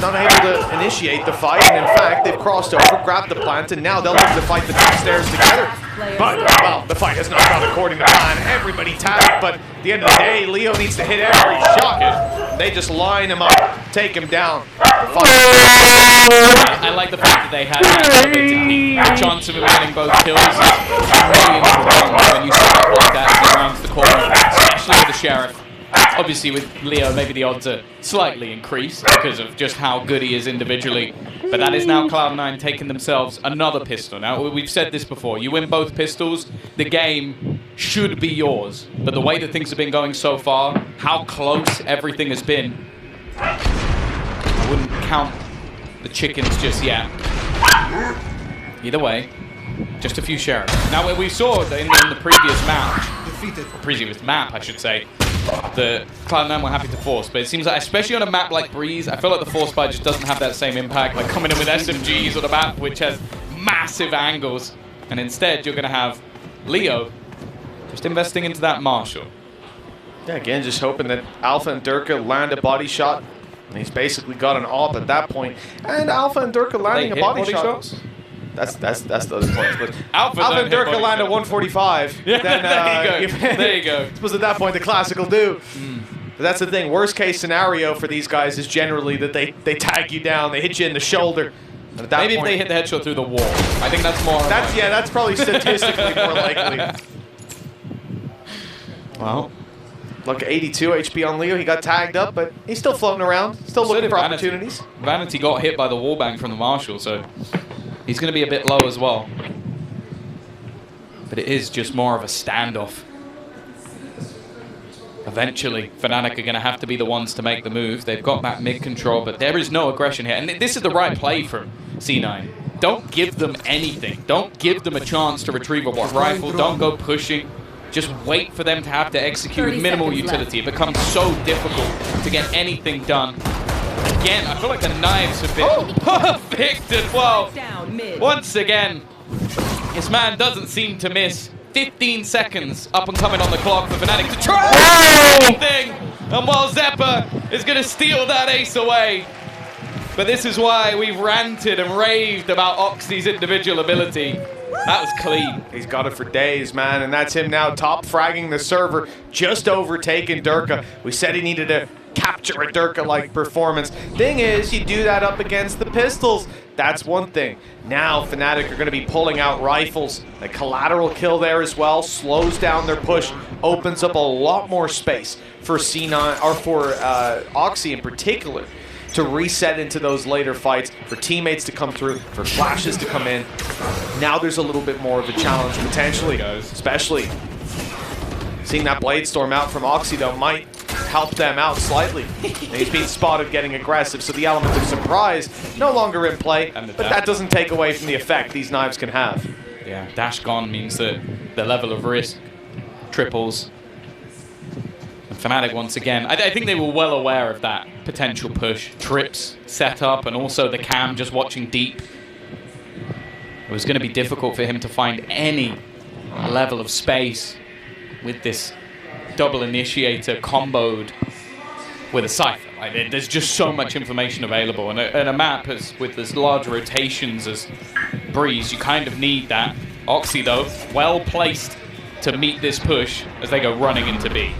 not able to initiate the fight, and in fact, they've crossed over, grabbed the plant, and now they'll look to fight the top stairs together. But, well, the fight has not gone according to plan. Everybody tagged, but at the end of the day, Leo needs to hit every shot. They just line him up, take him down. I like the fact that they had that elevated peak. The chance of him getting both kills is really interesting when you start like that as he rounds the corner, especially with the Sheriff. Obviously with Leo, maybe the odds are slightly increased because of just how good he is individually. But that is now Cloud9 taking themselves another pistol. Now, we've said this before. You win both pistols, the game should be yours. But the way that things have been going so far, how close everything has been, I wouldn't count the chickens just yet. Either way, just a few Sheriffs. Now, we saw in the previous match, previous map, I should say, the Cloud9 were happy to force, but it seems like, especially on a map like Breeze, I feel like the force buy just doesn't have that same impact, like coming in with SMGs on a map which has massive angles, and instead you're going to have Leo just investing into that Marshall. Yeah, again, just hoping that Alpha and Durka land a body shot, and he's basically got an AWP at that point. And Alpha and Durka landing a body shot. Shots? That's the other point. But Alpha and Durka land at 145. Yeah, then, there you go. There you go. I suppose at that point the classic will do. But that's the thing. Worst case scenario for these guys is generally that they tag you down, they hit you in the shoulder. And at that Maybe point, if they hit the headshot through the wall. I think that's more. That's probably statistically more likely. Well, look, 82 HP on Leo. He got tagged up, but he's still floating around, still looking for opportunities. Vanity got hit by the wallbang from the Marshall, so he's going to be a bit low as well. But it is just more of a standoff. Eventually, Fnatic are going to have to be the ones to make the move. They've got that mid control, but there is no aggression here. And this is the right play from C9. Don't give them anything. Don't give them a chance to retrieve a rifle. Don't go pushing. Just wait for them to have to execute with minimal utility. It becomes so difficult to get anything done. Again, I feel like the knives have been perfect as well. Once again, this man doesn't seem to miss. 15 seconds up and coming on the clock for Fnatic to try anything. And while Zeppa is going to steal that ace away. But this is why we've ranted and raved about Oxy's individual ability. That was clean. He's got it for days, man, and that's him now top fragging the server, just overtaking Durka. We said he needed to capture a Durka-like performance. Thing is, you do that up against the pistols. That's one thing. Now Fnatic are going to be pulling out rifles. The collateral kill there as well slows down their push, opens up a lot more space for C9 or for Oxy in particular to reset into those later fights, for teammates to come through, for flashes to come in. Now there's a little bit more of a challenge potentially, especially seeing that Blade Storm out from Oxy though might help them out slightly. He's being spotted getting aggressive, so the element of surprise no longer in play, but that doesn't take away from the effect these knives can have. Yeah, dash gone means that the level of risk triples. And Fnatic once again, I think they were well aware of that potential push. Trips set up and also the cam just watching deep. It was going to be difficult for him to find any level of space with this double initiator comboed with a Cypher. Like, there's just so much information available, and a map with as large rotations as Breeze, you kind of need that. Oxy though, well placed to meet this push as they go running into B.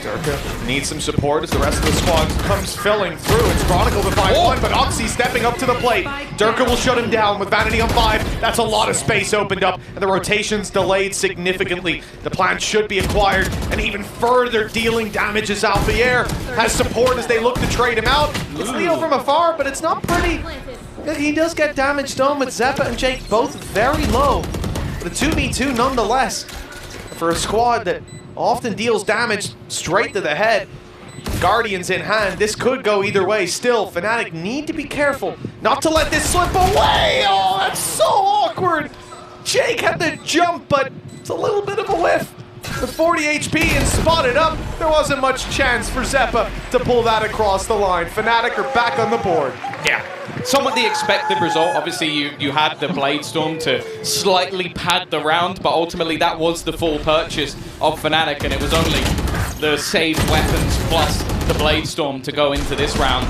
Durka needs some support as the rest of the squad comes filling through. It's Chronicle to find one, but Oxy stepping up to the plate. Durka will shut him down with Vanity on 5. That's a lot of space opened up, and the rotation's delayed significantly. The plant should be acquired, and even further dealing damage as Alfier has support as they look to trade him out. It's Leo from afar, but it's not pretty. He does get damage done with Zeppa and Jake both very low. But a 2v2 nonetheless for a squad that often deals damage straight to the head. Guardians in hand, this could go either way. Still, Fnatic need to be careful not to let this slip away. Oh, that's so awkward. Jake had the jump, but it's a little bit of a whiff. The 40 HP and spotted up. There wasn't much chance for Zeppa to pull that across the line. Fnatic are back on the board. Yeah, somewhat the expected result. Obviously, you had the Blade Storm to slightly pad the round, but ultimately that was the full purchase of Fnatic, and it was only the saved weapons plus the Blade Storm to go into this round.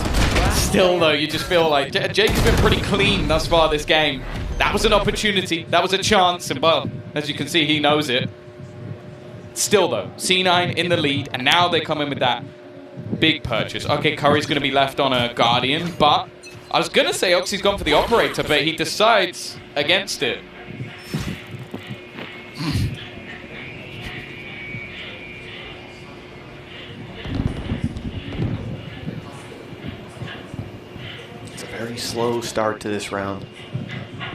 Still, though, you just feel like Jake's been pretty clean thus far this game. That was an opportunity, that was a chance, and well, as you can see, he knows it. Still, though, C9 in the lead, and now they come in with that big purchase. Okay, Curry's going to be left on a Guardian, but I was going to say Oxy's gone for the Operator, but he decides against it. slow start to this round.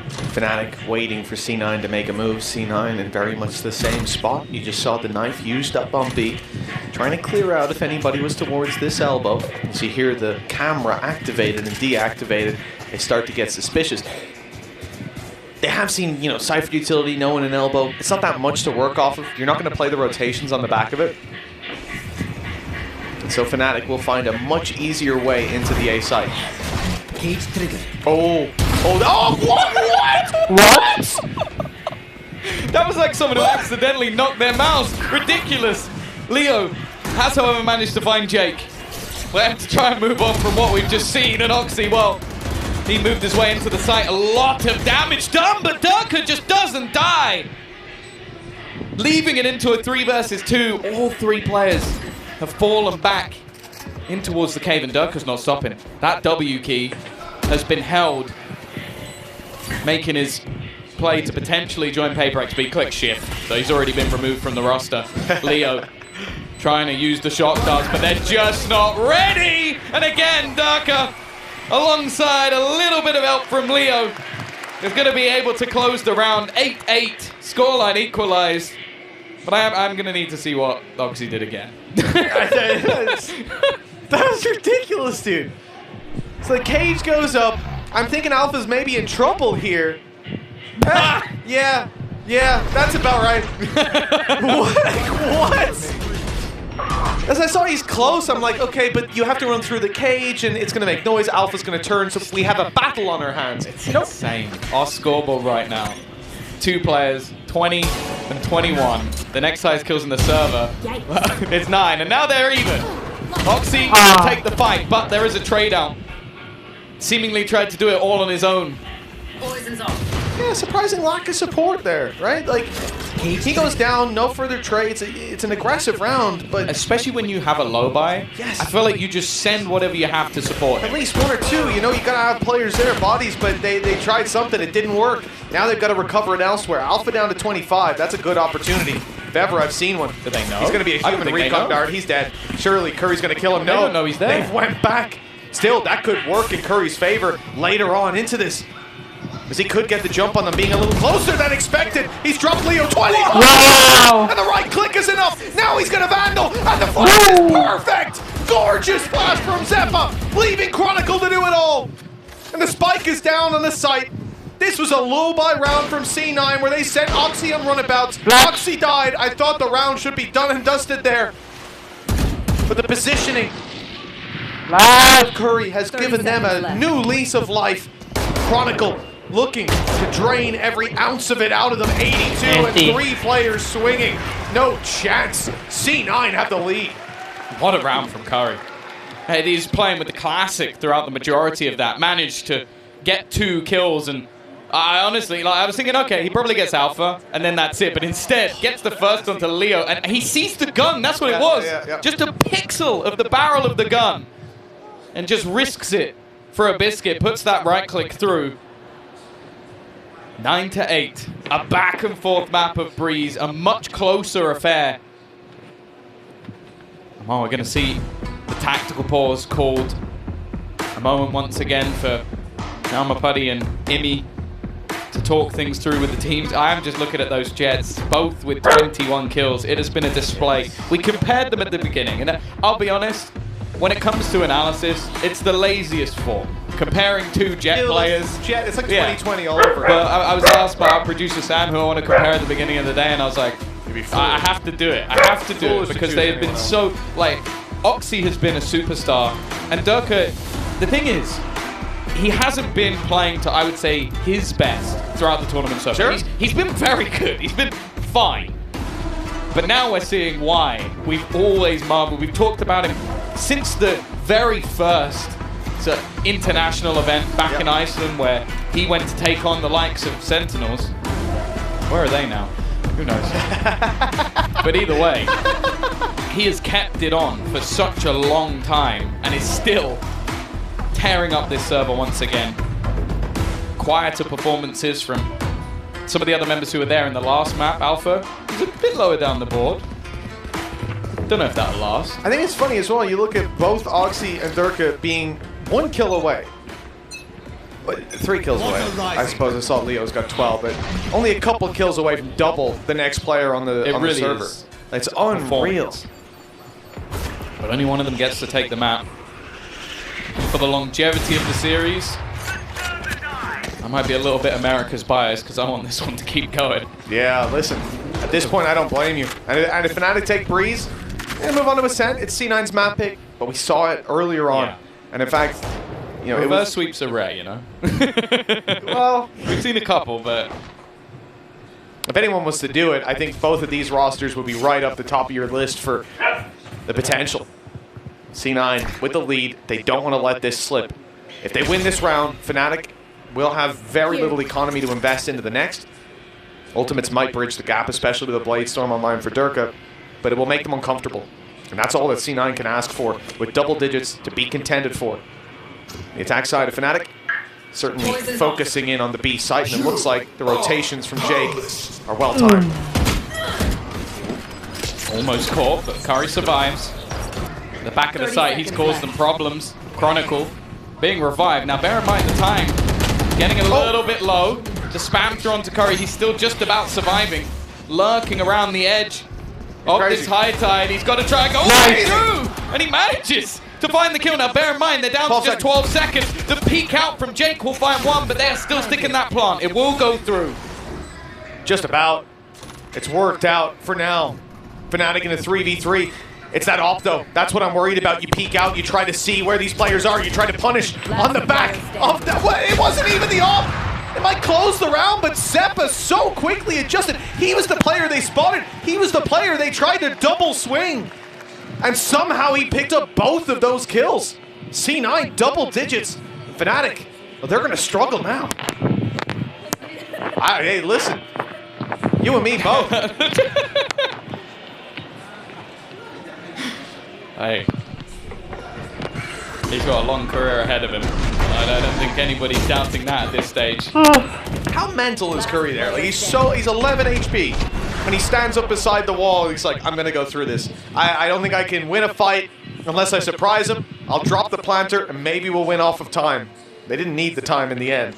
Fnatic waiting for C9 to make a move. C9 in very much the same spot. You just saw the knife used up on B, trying to clear out if anybody was towards this elbow. As you hear the camera activated and deactivated, they start to get suspicious. They have seen, you know, Cypher utility, knowing an elbow. It's not that much to work off of. You're not going to play the rotations on the back of it. And so Fnatic will find a much easier way into the A site. Cage trigger. Oh, what? That was like someone who accidentally knocked their mouse. Ridiculous. Leo has, however, managed to find Jake. We'll have to try and move on from what we've just seen. And Oxy, well, he moved his way into the site. A lot of damage done, but Durka just doesn't die. Leaving it into a 3 versus 2. All 3 players have fallen back in towards the cave, and Durka's not stopping it. That W key has been held, making his play to potentially join Paper XP. Click shift, so he's already been removed from the roster. Leo trying to use the shot darts, but they're just not ready. And again, Durka, alongside a little bit of help from Leo, is going to be able to close the round. 8-8, scoreline equalized. But I'm going to need to see what Oxy did again. That was ridiculous, dude. So the cage goes up. I'm thinking Alpha's maybe in trouble here. Yeah, that's about right. What? As I saw he's close, I'm like, okay, but you have to run through the cage and it's going to make noise. Alpha's going to turn, so we have a battle on our hands. It's insane. Our scoreboard right now, 2 players, 20 and 21. The next highest kills in the server, it's 9, and now they're even. Oxy will take the fight, but there is a trade out. Seemingly tried to do it all on his own. Poison's off. Yeah, surprising lack of support there, right? Like, he goes down, no further trades. It's an aggressive round, but especially when you have a low buy, yes, I feel like you just send whatever you have to support. At least 1 or 2, you know, you gotta have players there, bodies, but they tried something, it didn't work. Now they've got to recover it elsewhere. Alpha down to 25, that's a good opportunity. If ever I've seen one. Do they know? He's gonna be a human recon dart, he's dead. Surely Curry's gonna kill him. No, they don't know he's there. They've went back. Still, that could work in Curry's favor later on into this. As he could get the jump on them, being a little closer than expected. He's dropped Leo 20. Wow! And the right click is enough. Now he's going to Vandal. And the flash is perfect. Gorgeous flash from Zeppa, leaving Chronicle to do it all. And the spike is down on the site. This was a low buy round from C9 where they sent Oxy on runabouts. Oxy died. I thought the round should be done and dusted there. But the positioning of Curry has given them a new lease of life. Chronicle looking to drain every ounce of it out of them. 82 and 3 players swinging. No chance. C9 have the lead. What a round from Curry. Hey, he's playing with the classic throughout the majority of that. Managed to get 2 kills, and I honestly, like, I was thinking, okay, he probably gets Alpha, and then that's it. But instead, gets the first onto Leo, and he sees the gun. That's what it was. Just a pixel of the barrel of the gun, and just risks it for a biscuit. Puts that right click through. 9-8, a back and forth map of Breeze, a much closer affair. Oh, we're going to see the tactical pause called. A moment once again for Almapuddy and Imi to talk things through with the teams. I am just looking at those Jets, both with 21 kills. It has been a display. We compared them at the beginning, and I'll be honest, when it comes to analysis, it's the laziest form. Comparing 2 Jet players. Jet, it's like 2020 all over. But I was asked by our producer Sam, who I want to compare at the beginning of the day, and I was like, I have to do it. I have to do it because they have been so, like, Oxy has been a superstar. And Durka, the thing is, he hasn't been playing to, I would say, his best throughout the tournament so far. He's been very good. He's been fine. But now we're seeing why. We've always marveled. We've talked about him since the very first international event back in Iceland, where he went to take on the likes of Sentinels. Where are they now? Who knows? But either way, he has kept it on for such a long time and is still tearing up this server once again. Quieter performances from some of the other members who were there in the last map. Alpha is a bit lower down the board. Don't know if that'll last. I think it's funny as well. You look at both Oxy and Durka being 1 kill away. But 3 kills away. I suppose I saw Leo's got 12, but only a couple kills away from double the next player on the server. It's unreal. But only one of them gets to take the map. For the longevity of the series, I might be a little bit America's bias because I want this one to keep going. Yeah, listen. At this point, I don't blame you. And if Fnatic take Breeze, and move on to Ascent, it's C9's map pick, but we saw it earlier on. Yeah. And in fact, you know, reverse sweeps are rare, you know. Well, we've seen a couple, but if anyone was to do it, I think both of these rosters would be right up the top of your list for the potential. C9 with the lead, they don't want to let this slip. If they win this round, Fnatic will have very little economy to invest into the next. Ultimates might bridge the gap, especially with a Blade Storm online for Durka, but it will make them uncomfortable. And that's all that C9 can ask for, with double digits to be contended for. The attack side of Fnatic certainly focusing in on the B site, and it looks like the rotations from Jake are well timed. Almost caught, but Curry survives. The back of the site, he's caused them problems. Chronicle being revived. Now bear in mind the time, getting a little bit low. The spam throw onto Curry, he's still just about surviving. Lurking around the edge of this high tide. He's got to try and go all the way through, and he manages to find the kill. Now bear in mind, they're down to just 12 seconds. The peek out from Jake will find one, but they're still sticking that plant. It will go through. Just about. It's worked out for now. Fnatic in a 3v3. It's that op though. That's what I'm worried about. You peek out, you try to see where these players are, you try to punish on the back of that. It wasn't even the op. It might close the round, but Zeppa so quickly adjusted. He was the player they spotted. He was the player they tried to double swing. And somehow he picked up both of those kills. C9 double digits. Fnatic, well, they're gonna struggle now. Hey, listen. You and me both. Hey, he's got a long career ahead of him. I don't think anybody's doubting that at this stage. How mental is Curry there? Like he's 11 HP. When he stands up beside the wall, he's like, I'm gonna go through this. I don't think I can win a fight unless I surprise him. I'll drop the planter and maybe we'll win off of time. They didn't need the time in the end.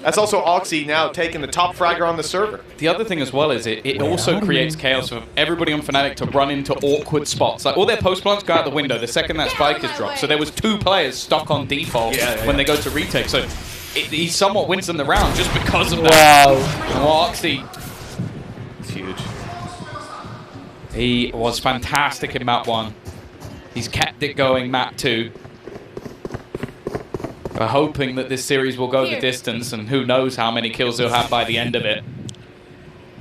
That's also Oxy now taking the top fragger on the server. The other thing as well is it also creates chaos for everybody on Fnatic to run into awkward spots. Like all their post plants go out the window the second that spike is dropped. So there was 2 players stuck on default when they go to retake. So he somewhat wins them the round just because of that. Wow. Oxy. It's huge. He was fantastic in map 1. He's kept it going map 2. We're hoping that this series will go the distance, and who knows how many kills he'll have by the end of it.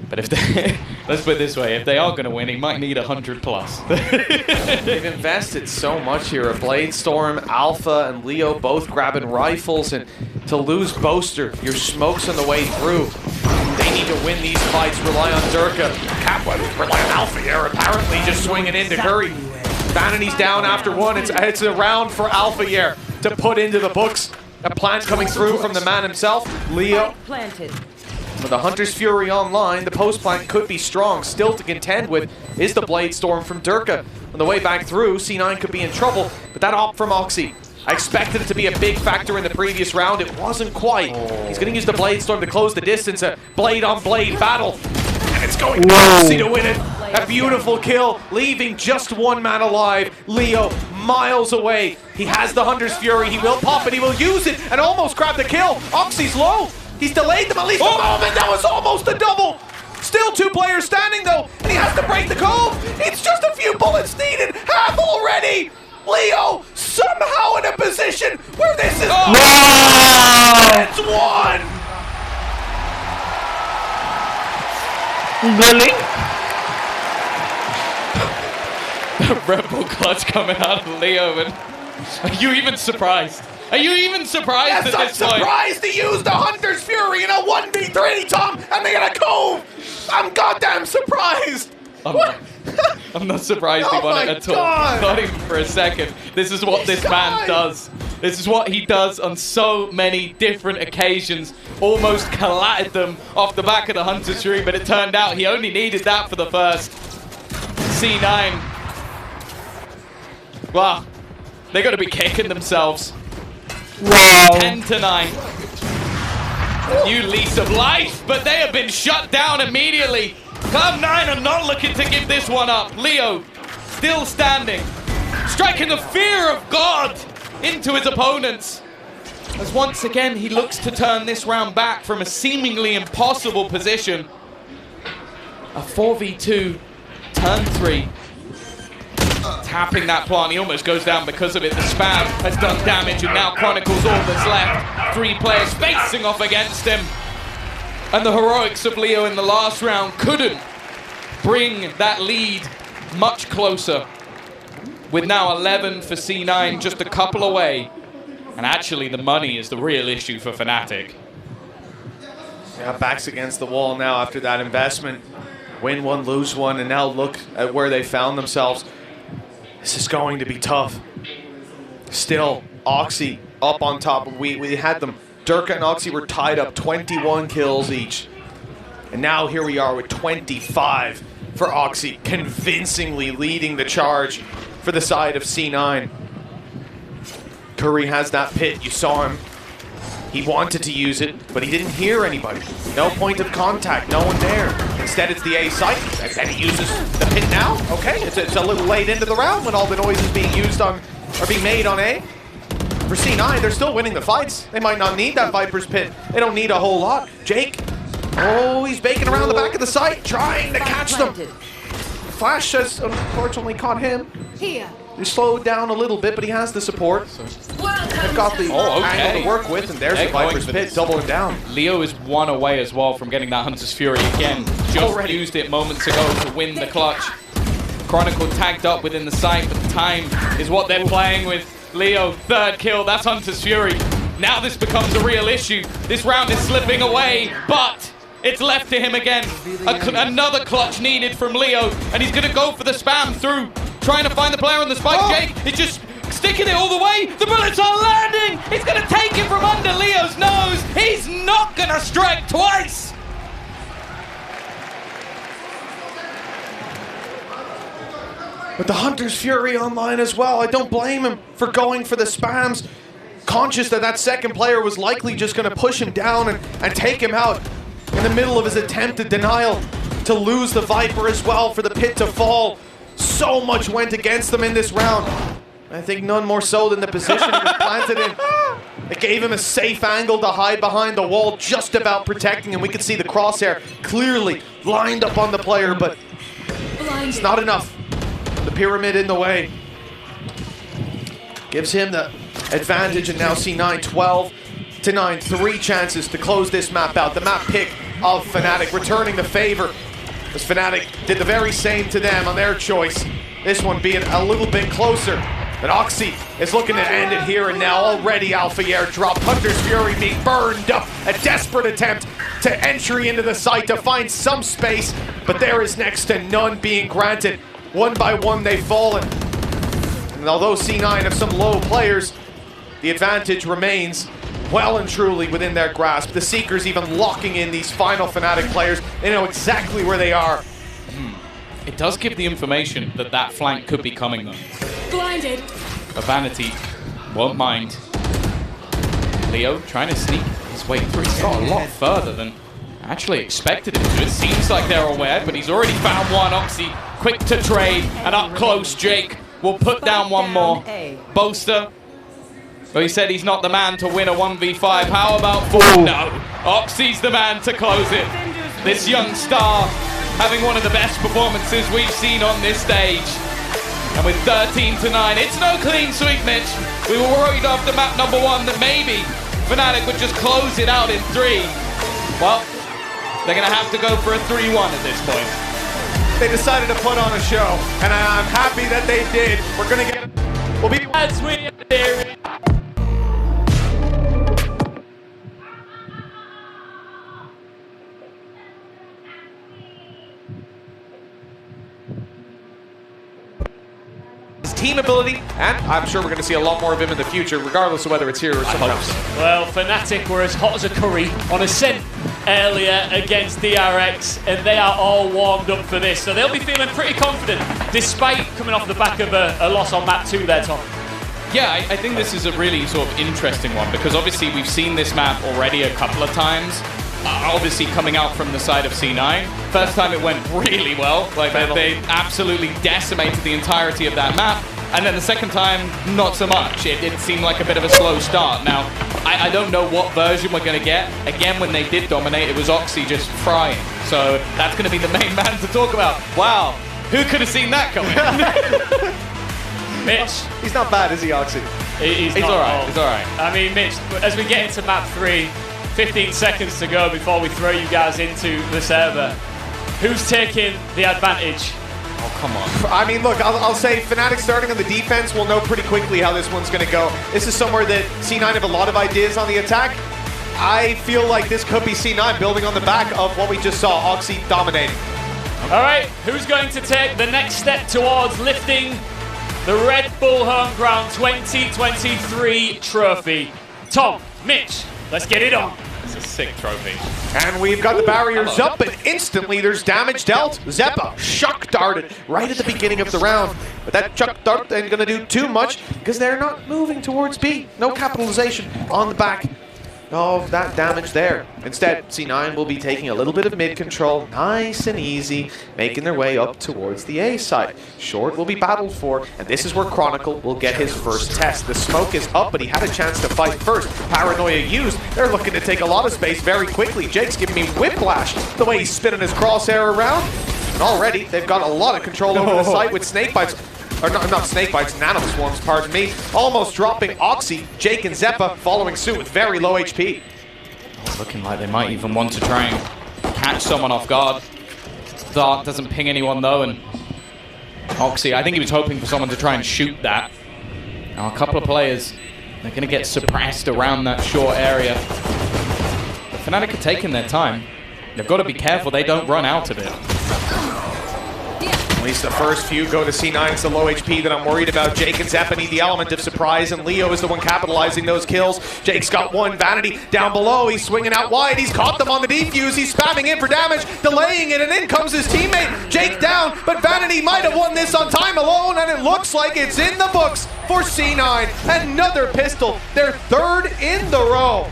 But if they, let's put it this way, if they are going to win, he might need 100+. They've invested so much here. A Blade Storm, Alpha, and Leo both grabbing rifles, and to lose Boaster, your smoke's on the way through. They need to win these fights, rely on Durka. Catwood, rely on Alpha here, apparently just swinging into Curry. Vanity's down after 1. It's a round for Alpha here to put into the books. A plant coming through from the man himself, Leo. With the Hunter's Fury online, the post plant could be strong. Still to contend with is the Blade Storm from Durka. On the way back through, C9 could be in trouble, but that op from Oxy, I expected it to be a big factor in the previous round. It wasn't quite. He's going to use the Blade Storm to close the distance. A blade-on-blade battle. And it's going to Oxy to win it. A beautiful kill, leaving just 1 man alive. Leo, miles away. He has the Hunter's Fury. He will pop it. He will use it and almost grab the kill. Oxy's low. He's delayed them at least a moment. That was almost a double. Still 2 players standing though, and he has to break the cove. It's just a few bullets needed. Half already. Leo somehow in a position where this is it's 1. Really? Red Bull clutch coming out of Leo, and are you even surprised? Are you even surprised at this point? I'm surprised he used the Hunter's Fury in a 1v3, Tom, and they got a cove! I'm goddamn surprised! I'm not surprised he won it at all. Not even for a second. This is what this man does. This is what he does on so many different occasions. Almost collided them off the back of the Hunter's Fury, but it turned out he only needed that for the first. C9. Wow. They're going to be kicking themselves. Wow. 10-9. New lease of life, but they have been shut down immediately. Cloud9 are not looking to give this one up. Leo still standing, striking the fear of God into his opponents. As once again, he looks to turn this round back from a seemingly impossible position. A 4v2, turn 3. Tapping that plant, he almost goes down because of it. The spam has done damage, and now Chronicles all that's left. 3 players facing off against him. And the heroics of Leo in the last round couldn't bring that lead much closer. With now 11 for C9, just a couple away. And actually, the money is the real issue for Fnatic. Yeah, backs against the wall now after that investment. Win one, lose one, and now look at where they found themselves. This is going to be tough. Still, Oxy up on top. We had them. Durka and Oxy were tied up, 21 kills each. And now here we are with 25 for Oxy, convincingly leading the charge for the side of C9. Curry has that pit, you saw him. He wanted to use it, but he didn't hear anybody. No point of contact, no one there. Instead, it's the A site, and he uses the pit now. Okay, it's a little late into the round when all the noise is being used on, or being made on A. For C9, they're still winning the fights. They might not need that Viper's pit. They don't need a whole lot. Jake, oh, he's baking around the back of the site, trying to catch them. Flash has unfortunately caught him. Here. He slowed down a little bit, but he has the support. They've got the angle to work with, and there's the Viper's pit doubling down. Leo is one away as well from getting that Hunter's Fury again. Just used it moments ago to win the clutch. Chronicle tagged up within the site, but the time is what they're playing with. Leo, 3rd kill, that's Hunter's Fury. Now this becomes a real issue. This round is slipping away, but it's left to him again. Another clutch needed from Leo, and he's gonna go for the spam through, trying to find the player on the spike. Jake is just sticking it all the way. The bullets are landing. He's gonna take it from under Leo's nose. He's not gonna strike twice. But the Hunter's Fury online as well. I don't blame him for going for the spams. Conscious that that second player was likely just going to push him down and take him out in the middle of his attempted denial to lose the Viper as well, for the pit to fall. So much went against them in this round. I think none more so than the position he was planted in. It gave him a safe angle to hide behind the wall, just about protecting him. We could see the crosshair clearly lined up on the player, but it's not enough. The pyramid in the way gives him the advantage, and now C9 12-9, 3 chances to close this map out. The map pick of Fnatic, returning the favor, as Fnatic did the very same to them on their choice. This one being a little bit closer. But Oxy is looking to end it here and now. Already Alpha airdrop. Hunter's Fury being burned up. A desperate attempt to entry into the site to find some space, but there is next to none being granted. One by one they've fallen. And although C9 have some low players, the advantage remains well and truly within their grasp. The Seekers even locking in these final Fnatic players. They know exactly where they are. It does give the information that that flank could be coming though. Blinded. But Vanity won't mind. Leo trying to sneak his way through. He's got a lot further than I actually expected him to. It seems like they're aware, but he's already found one. Oxy quick to trade, and up close Jake will put down one more. Boaster. Well, he said he's not the man to win a 1v5. How about 4? No. Oxy's the man to close it. This young star having one of the best performances we've seen on this stage. And with 13-9, it's no clean sweep, Mitch. We were worried after map number 1 that maybe Fnatic would just close it out in 3. Well, they're going to have to go for a 3-1 at this point. They decided to put on a show, and I'm happy that they did. We're going to get... We'll be... As we are there. Team ability, and I'm sure we're going to see a lot more of him in the future, regardless of whether it's here or somewhere else. Well, Fnatic were as hot as a curry on Ascent earlier against DRX, and they are all warmed up for this, so they'll be feeling pretty confident, despite coming off the back of a loss on map 2 there, Tom. Yeah, I think this is a really sort of interesting one because obviously we've seen this map already a couple of times. Obviously coming out from the side of C9. First time it went really well. Like they absolutely decimated the entirety of that map. And then the second time, not so much. It seemed like a bit of a slow start. Now, I don't know what version we're going to get. Again, when they did dominate, it was Oxy just frying. So that's going to be the main man to talk about. Wow, who could have seen that coming? Mitch. He's not bad, is he, Oxy? He's all right. He's all right. I mean, Mitch, as we get into map 3, 15 seconds to go before we throw you guys into the server. Who's taking the advantage? Oh, come on. I mean, look, I'll say Fnatic starting on the defense, we'll know pretty quickly how this one's going to go. This is somewhere that C9 have a lot of ideas on the attack. I feel like this could be C9 building on the back of what we just saw, Oxy dominating. All right, who's going to take the next step towards lifting the Red Bull Home Ground 2023 trophy? Tom, Mitch, let's get it on. It's a sick trophy. And we've got the barriers up, but instantly there's damage dealt. Zeppa shock darted right at the beginning of the round. But that chuck dart ain't going to do too much because they're not moving towards B. No capitalization on the back of that damage there. Instead, C9 will be taking a little bit of mid control, nice and easy, making their way up towards the A side. Short will be battled for, and this is where Chronicle will get his first test. The smoke is up, but he had a chance to fight first. Paranoia used. They're looking to take a lot of space very quickly. Jake's giving me whiplash the way he's spinning his crosshair around. And already, they've got a lot of control over the site with snake bites. Or not snake bites, nano swarms, pardon me. Almost dropping Oxy, Jake and Zeppa following suit with very low HP. Looking like they might even want to try and catch someone off guard. Dart doesn't ping anyone though, and Oxy, I think he was hoping for someone to try and shoot that. Now a couple of players, they're going to get suppressed around that short area. But Fnatic are taking their time. They've got to be careful they don't run out of it. At least the first few go to C9. It's the low HP that I'm worried about. Jake and Zeppa need the element of surprise, and Leo is the one capitalizing those kills. Jake's got one. Vanity down below. He's swinging out wide. He's caught them on the defuse. He's spamming in for damage, delaying it, and in comes his teammate. Jake down, but Vanity might have won this on time alone, and it looks like it's in the books for C9. Another pistol, their third in the row.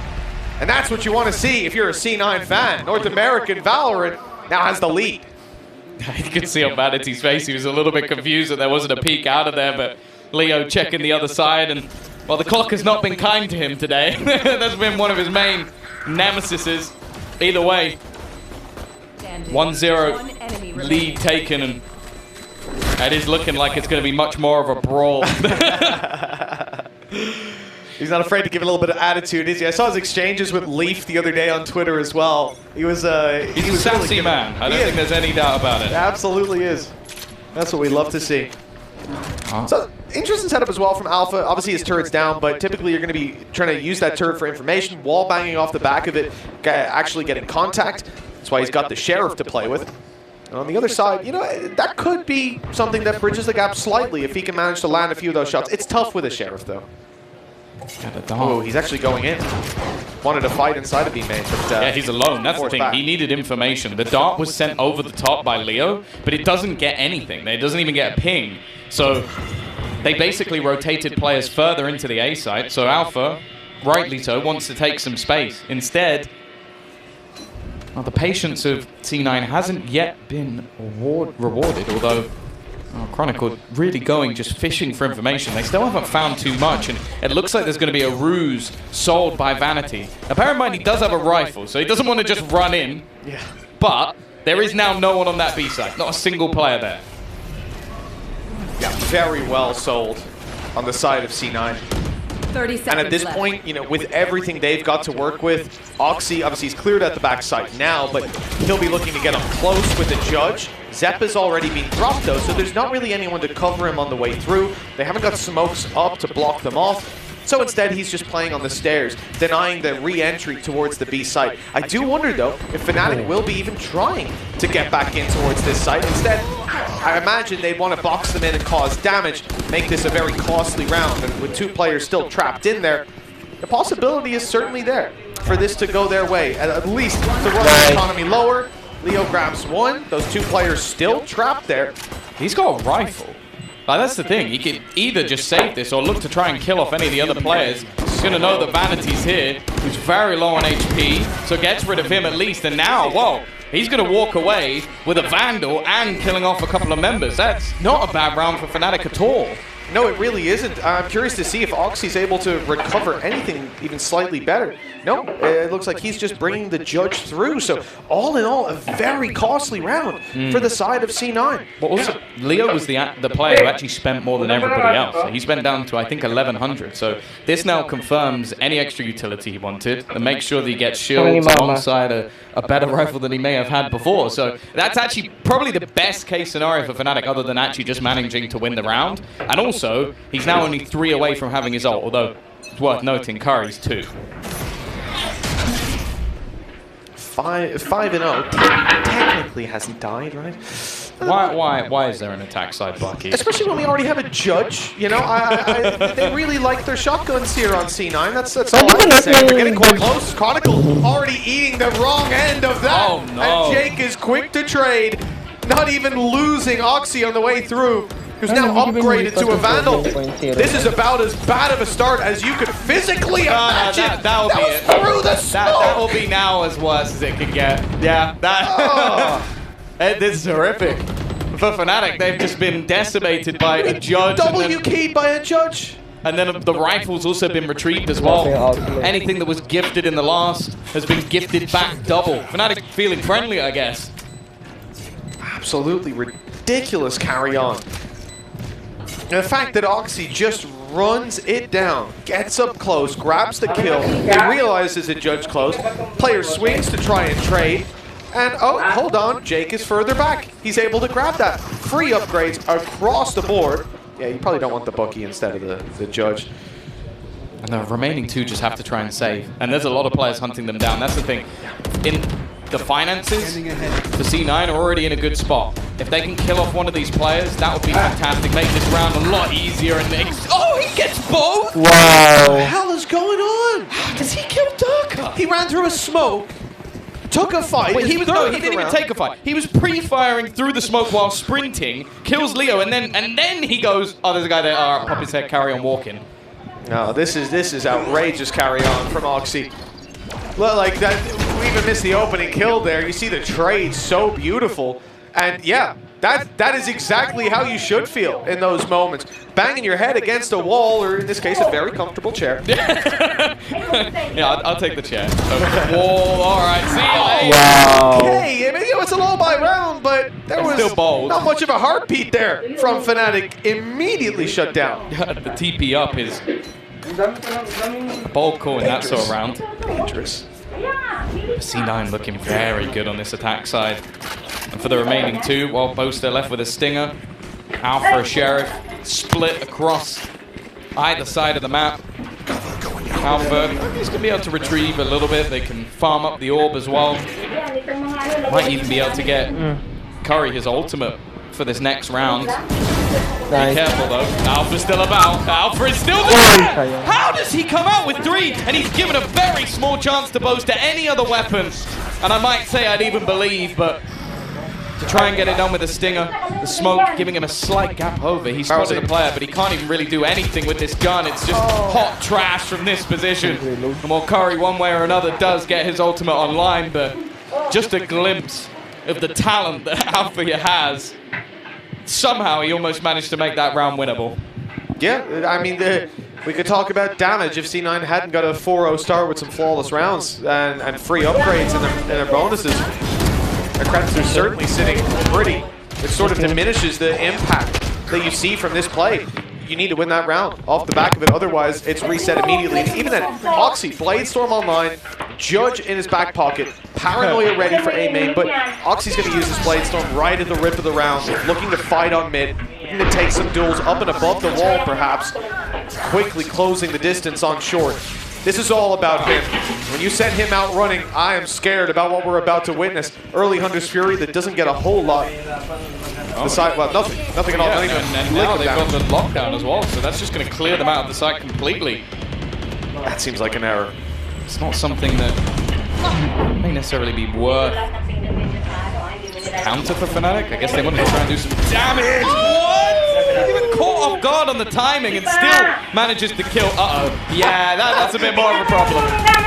And that's what you want to see if you're a C9 fan. North American Valorant now has the lead. You could see on Vanity's face, he was a little bit confused that there wasn't a peek out of there, but Leo checking the other side, and well, the clock has not been kind to him today. That's been one of his main nemesises. Either way, 1-0 lead taken, and it is looking like it's going to be much more of a brawl. He's not afraid to give a little bit of attitude, is he? I saw his exchanges with Leaf the other day on Twitter as well. He was he's a sassy man. I don't think there's any doubt about it. It absolutely is. That's what we love to see. So, interesting setup as well from Alpha. Obviously his turret's down, but typically you're going to be trying to use that turret for information, wall banging off the back of it, actually getting contact. That's why he's got the Sheriff to play with. And on the other side, you know, that could be something that bridges the gap slightly if he can manage to land a few of those shots. It's tough with a Sheriff, though. Oh, he's actually going in. Wanted to fight inside of B main, but yeah, he's alone. That's the thing. Back. He needed information. The dart was sent over the top by Leo, but it doesn't get anything. It doesn't even get a ping. So they basically rotated players further into the A site. So Alpha, rightly so, wants to take some space. Instead, well, the patience of C9 hasn't yet been rewarded, although Chronicle really going, just fishing for information. They still haven't found too much, and it looks like there's going to be a ruse sold by Vanity. Now, bear in mind, he does have a rifle, so he doesn't want to just run in. Yeah. But there is now no one on that B side, not a single player there. Yeah, very well sold on the side of C9. 30 seconds and at this point, you know, with everything they've got to work with, Oxy, obviously he's cleared at the backside now, but he'll be looking to get up close with the Judge. Zeppa's already been dropped though, so there's not really anyone to cover him on the way through. They haven't got smokes up to block them off. So instead, he's just playing on the stairs, denying the re-entry towards the B site. I do wonder, though, if Fnatic will be even trying to get back in towards this site. Instead, I imagine they'd want to box them in and cause damage, make this a very costly round. And with two players still trapped in there, the possibility is certainly there for this to go their way. At least to run the economy lower. Leo grabs one. Those two players still trapped there. He's got a rifle. Like, that's the thing. He could either just save this or look to try and kill off any of the other players. He's going to know that Vanity's here, who's very low on HP, so gets rid of him at least. And now, whoa, he's going to walk away with a Vandal and killing off a couple of members. That's not a bad round for Fnatic at all. No, it really isn't. I'm curious to see if Oxy's able to recover anything even slightly better. No, it looks like he's just bringing the Judge through. So all in all, a very costly round for the side of C9. Well, also, Leo was the player who actually spent more than everybody else. So he spent down to, I think, 1,100. So this now confirms any extra utility he wanted and makes sure that he gets shields alongside a better rifle than he may have had before. So that's actually probably the best case scenario for Fnatic, other than actually just managing to win the round. And also, he's now only 3 away from having his ult, although it's worth noting Curry's 2. 5-0. Technically hasn't died, right? Why is there an attack side, Bucky? Especially when we already have a Judge, you know. They really like their shotguns here on C9. That's all I can say. They're getting quite close. Chronicle already eating the wrong end of that. Oh, no. And Jake is quick to trade, not even losing Oxy on the way through, who's now upgraded to a Vandal. This is about as bad of a start as you could physically imagine. That'll be it. Through the smoke. That'll be now as worse as it can get. Yeah, this is horrific. For Fnatic, they've just been decimated by a Judge. W-keyed by a Judge. And then the rifle's also been retrieved as well. Anything that was gifted in the last has been gifted back double. Fnatic feeling friendly, I guess. Absolutely ridiculous carry on. And the fact that Oxy just runs it down, gets up close, grabs the kill, he realizes it Judge close, player swings to try and trade, and oh, hold on, Jake is further back. He's able to grab that. Free upgrades across the board. Yeah, you probably don't want the Bucky instead of the Judge. And the remaining 2 just have to try and save. And there's a lot of players hunting them down. That's the thing. In the finances for C9 are already in a good spot. If they can kill off one of these players, that would be fantastic. Make this round a lot easier. And oh, he gets both! Wow. What the hell is going on? How does he kill Durka? He ran through a smoke, took a fight. Wait, he didn't even take a fight. He was pre-firing through the smoke while sprinting, kills Leo, and then he goes, oh, there's a guy there. All right, pop his head, carry on walking. No, this is outrageous carry on from Oxy. Like that, we even missed the opening kill there. You see the trade, so beautiful. And yeah, that is exactly how you should feel in those moments. Banging your head against a wall, or in this case, a very comfortable chair. Yeah, I'll take the chair. Okay. Whoa, all right, see you later. Wow. Okay, I mean, it's a low-buy round, but there was still bold. Not much of a heartbeat there from Fnatic. Immediately shut down. The TP up is bold call in that sort of round. Dangerous. C9 looking very good on this attack side. And for the remaining 2, well, Boaster left with a Stinger. Alpha, a Sheriff, split across either side of the map. Alpha is going to be able to retrieve a little bit. They can farm up the orb as well. Might even be able to get Curry his ultimate for this next round. Be careful though. Alpha's still about. Alpha is still there! How does he come out with 3? And he's given a very small chance to boast to any other weapon. And I might say I'd even believe, but to try and get it done with the Stinger, the smoke giving him a slight gap over. He's spotted the player, but he can't even really do anything with this gun. It's just hot trash from this position. And while Curry, one way or another, does get his ultimate online, but just a glimpse of the talent that Alpha has. Somehow he almost managed to make that round winnable. Yeah, I mean, we could talk about damage if C9 hadn't got a 4-0 start with some flawless rounds and free upgrades in their bonuses. Their credits are certainly sitting pretty. It sort of diminishes the impact that you see from this play. You need to win that round off the back of it, otherwise it's reset immediately. And even then, Oxy, Bladestorm online, Judge in his back pocket, Paranoia ready for A main, but Oxy's going to use his Bladestorm right at the rip of the round, looking to fight on mid, looking to take some duels up and above the wall perhaps, quickly closing the distance on short. This is all about him. When you send him out running, I am scared about what we're about to witness. Early Hunter's Fury that doesn't get a whole lot. Well, nothing at all. Yeah, and now they've got the lockdown as well, so that's just going to clear them out of the site completely. That seems like an error. It's not something that may necessarily be worth counter for Fnatic. I guess they wanted to try and do some damage. What? He didn't even caught off guard on the timing and still manages to kill. Yeah, that's a bit more of a problem.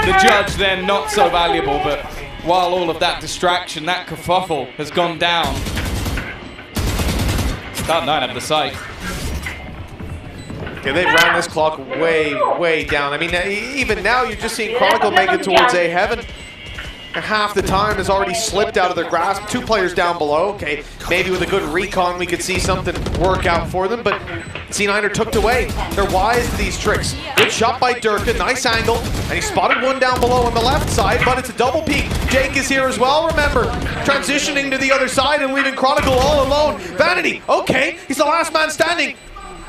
The judge then not so valuable, but while all of that distraction, that kerfuffle has gone down. Cloud9 have the site. Yeah, they've ran this clock way down. I mean, even now you're just seeing Chronicle make it towards A Heaven. Half the time has already slipped out of their grasp. 2 players down below. Okay, maybe with a good recon we could see something work out for them, but C9 are tucked away. They're wise to these tricks. Good shot by Durka, nice angle, and he spotted one down below on the left side, but it's a double peek. Jake is here as well, remember, transitioning to the other side and leaving Chronicle all alone. Vanity, okay, he's the last man standing.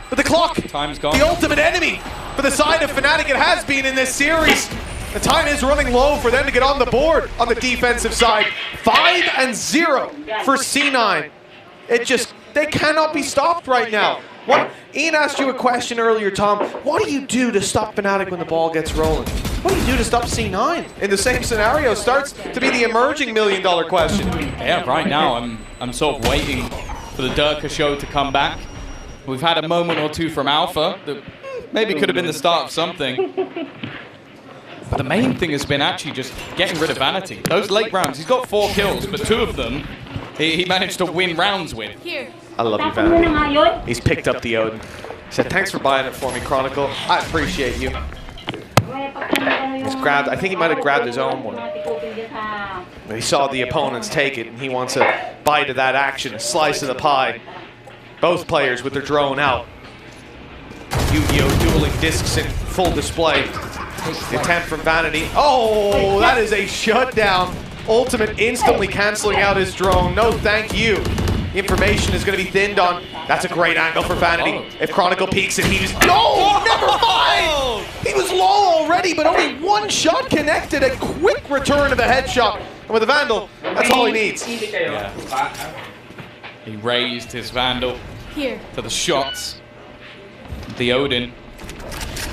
But the clock, time's gone. The ultimate enemy for the side of Fnatic, it has been in this series. The time is running low for them to get on the board on the defensive side. 5-0 for C9. They cannot be stopped right now. Ian asked you a question earlier, Tom. What do you do to stop Fnatic when the ball gets rolling? What do you do to stop C9 in the same scenario? Starts to be the emerging million-dollar question. Yeah, right now I'm sort of waiting for the Durka show to come back. We've had a moment or two from Alpha that maybe could have been the start of something. But the main thing has been actually just getting rid of Vanity. Those late rounds, he's got 4 kills, but 2 of them he managed to win rounds with. I love you, Vanity. He's picked up the Odin. He said, thanks for buying it for me, Chronicle. I appreciate you. He's grabbed, I think he might have grabbed his own one. He saw the opponents take it, and he wants a bite of that action, a slice of the pie. Both players with their drone out. Yu-Gi-Oh! Dueling discs in full display. The attempt from Vanity. Oh, that is a shutdown. Ultimate instantly canceling out his drone. No, thank you. Information is going to be thinned on. That's a great angle for Vanity. If Chronicle peeks it, he just... No, never mind! He was low already, but only 1 shot connected. A quick return of the headshot. And with the Vandal, that's all he needs. Yeah. He raised his Vandal to the shots. The Odin.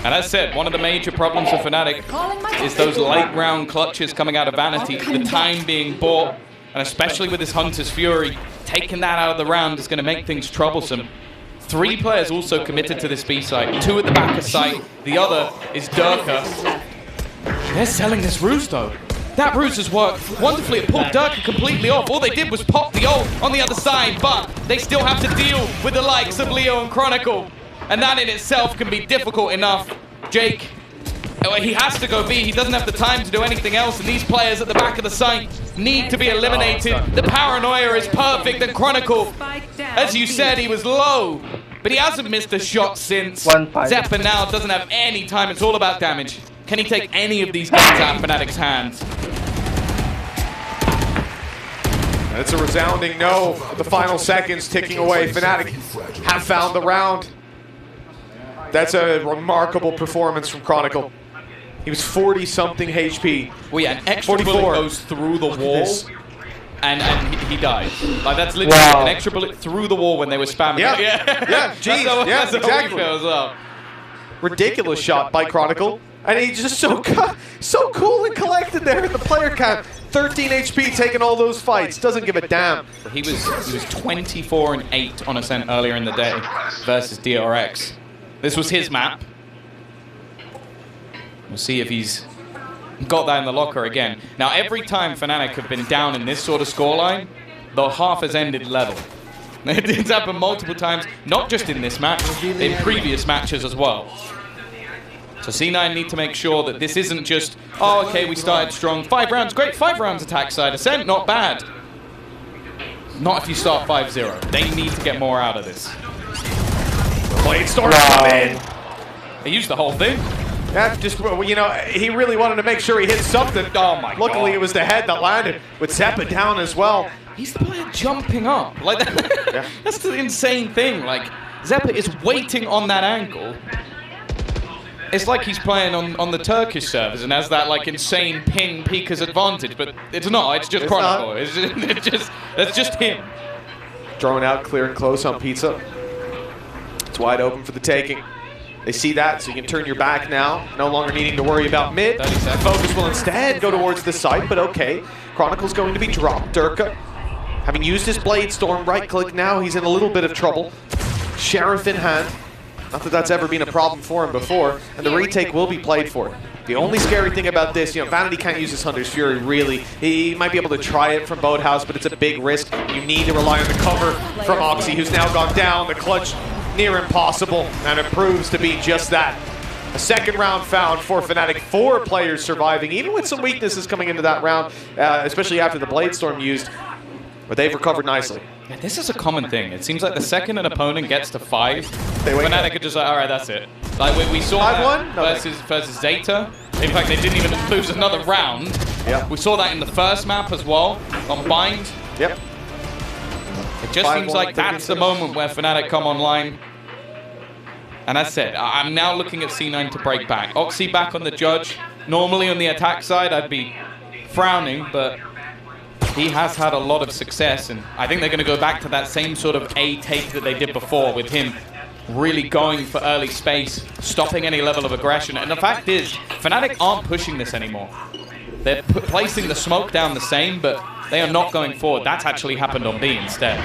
And as said, one of the major problems for Fnatic is those late round clutches coming out of Vanity, the time being bought, and especially with this Hunter's Fury, taking that out of the round is going to make things troublesome. 3 players also committed to this B site, 2 at the back of site, the other is Durka. They're selling this ruse though. That ruse has worked wonderfully. It pulled Durka completely off. All they did was pop the ult on the other side, but they still have to deal with the likes of Leo and Chronicle. And that in itself can be difficult enough. Jake, he has to go B. He doesn't have the time to do anything else. And these players at the back of the site need to be eliminated. The paranoia is perfect. And Chronicle, as you said, he was low. But he hasn't missed a shot since. Zeppa now doesn't have any time. It's all about damage. Can he take any of these games out of Fnatic's hands? And it's a resounding no. The final seconds ticking away. Fnatic have found the round. That's a remarkable performance from Chronicle. He was 40-something HP. Well, yeah, an extra bullet goes through the wall, and he died. Like, that's literally an extra bullet through the wall when they were spamming it. Yeah, geez, that's exactly. As well. Ridiculous shot by Chronicle. And he's just so cool and collected there in the player count. 13 HP taking all those fights. Doesn't give a damn. He was 24-8 on Ascent earlier in the day versus DRX. This was his map. We'll see if he's got that in the locker again. Now, every time Fnatic have been down in this sort of scoreline, the half has ended level. It's happened multiple times, not just in this match, in previous matches as well. So C9 need to make sure that this isn't just, oh, okay, we started strong. 5 rounds, great, 5 rounds attack side. Ascent, not bad. Not if you start 5-0. They need to get more out of this. Blade Storm come in. They used the whole thing. Yeah, just, you know, he really wanted to make sure he hit something. Oh my God. Luckily, it was the head that landed with Zeppa down as well. He's the player jumping up. Like that. Yeah. That's the insane thing. Like, Zeppa is waiting on that angle. It's like he's playing on the Turkish servers and has that like insane ping peeker's advantage, but it's not. It's just Chronicle. That's just him. Drone out, clear and close on Pizza. It's wide open for the taking. They see that, so you can turn your back now. No longer needing to worry about mid. Focus will instead go towards the site, but okay. Chronicle's going to be dropped. Durka, having used his Blade Storm, right-click now, he's in a little bit of trouble. Sheriff in hand. Not that that's ever been a problem for him before, and the retake will be played for. The only scary thing about this, Vanity can't use his Hunter's Fury, really. He might be able to try it from Boathouse, but it's a big risk. You need to rely on the cover from Oxy, who's now gone down. The clutch near impossible, and it proves to be just that. A second round found for Fnatic, 4 players surviving, even with some weaknesses coming into that round, especially after the Blade Storm used, but they've recovered nicely. Yeah, this is a common thing. It seems like the second an opponent gets to 5, Fnatic are just like, all right, that's it. Like we saw that versus Zeta. In fact, they didn't even lose another round. Yeah. We saw that in the first map as well, on Bind. Yep. It just seems like that's the moment where Fnatic come online. And that's it. I'm now looking at C9 to break back. Oxy back on the Judge. Normally on the attack side, I'd be frowning, but he has had a lot of success, and I think they're going to go back to that same sort of A take that they did before, with him really going for early space, stopping any level of aggression. And the fact is, Fnatic aren't pushing this anymore. They're placing the smoke down the same, but they are not going forward. That's actually happened on B instead.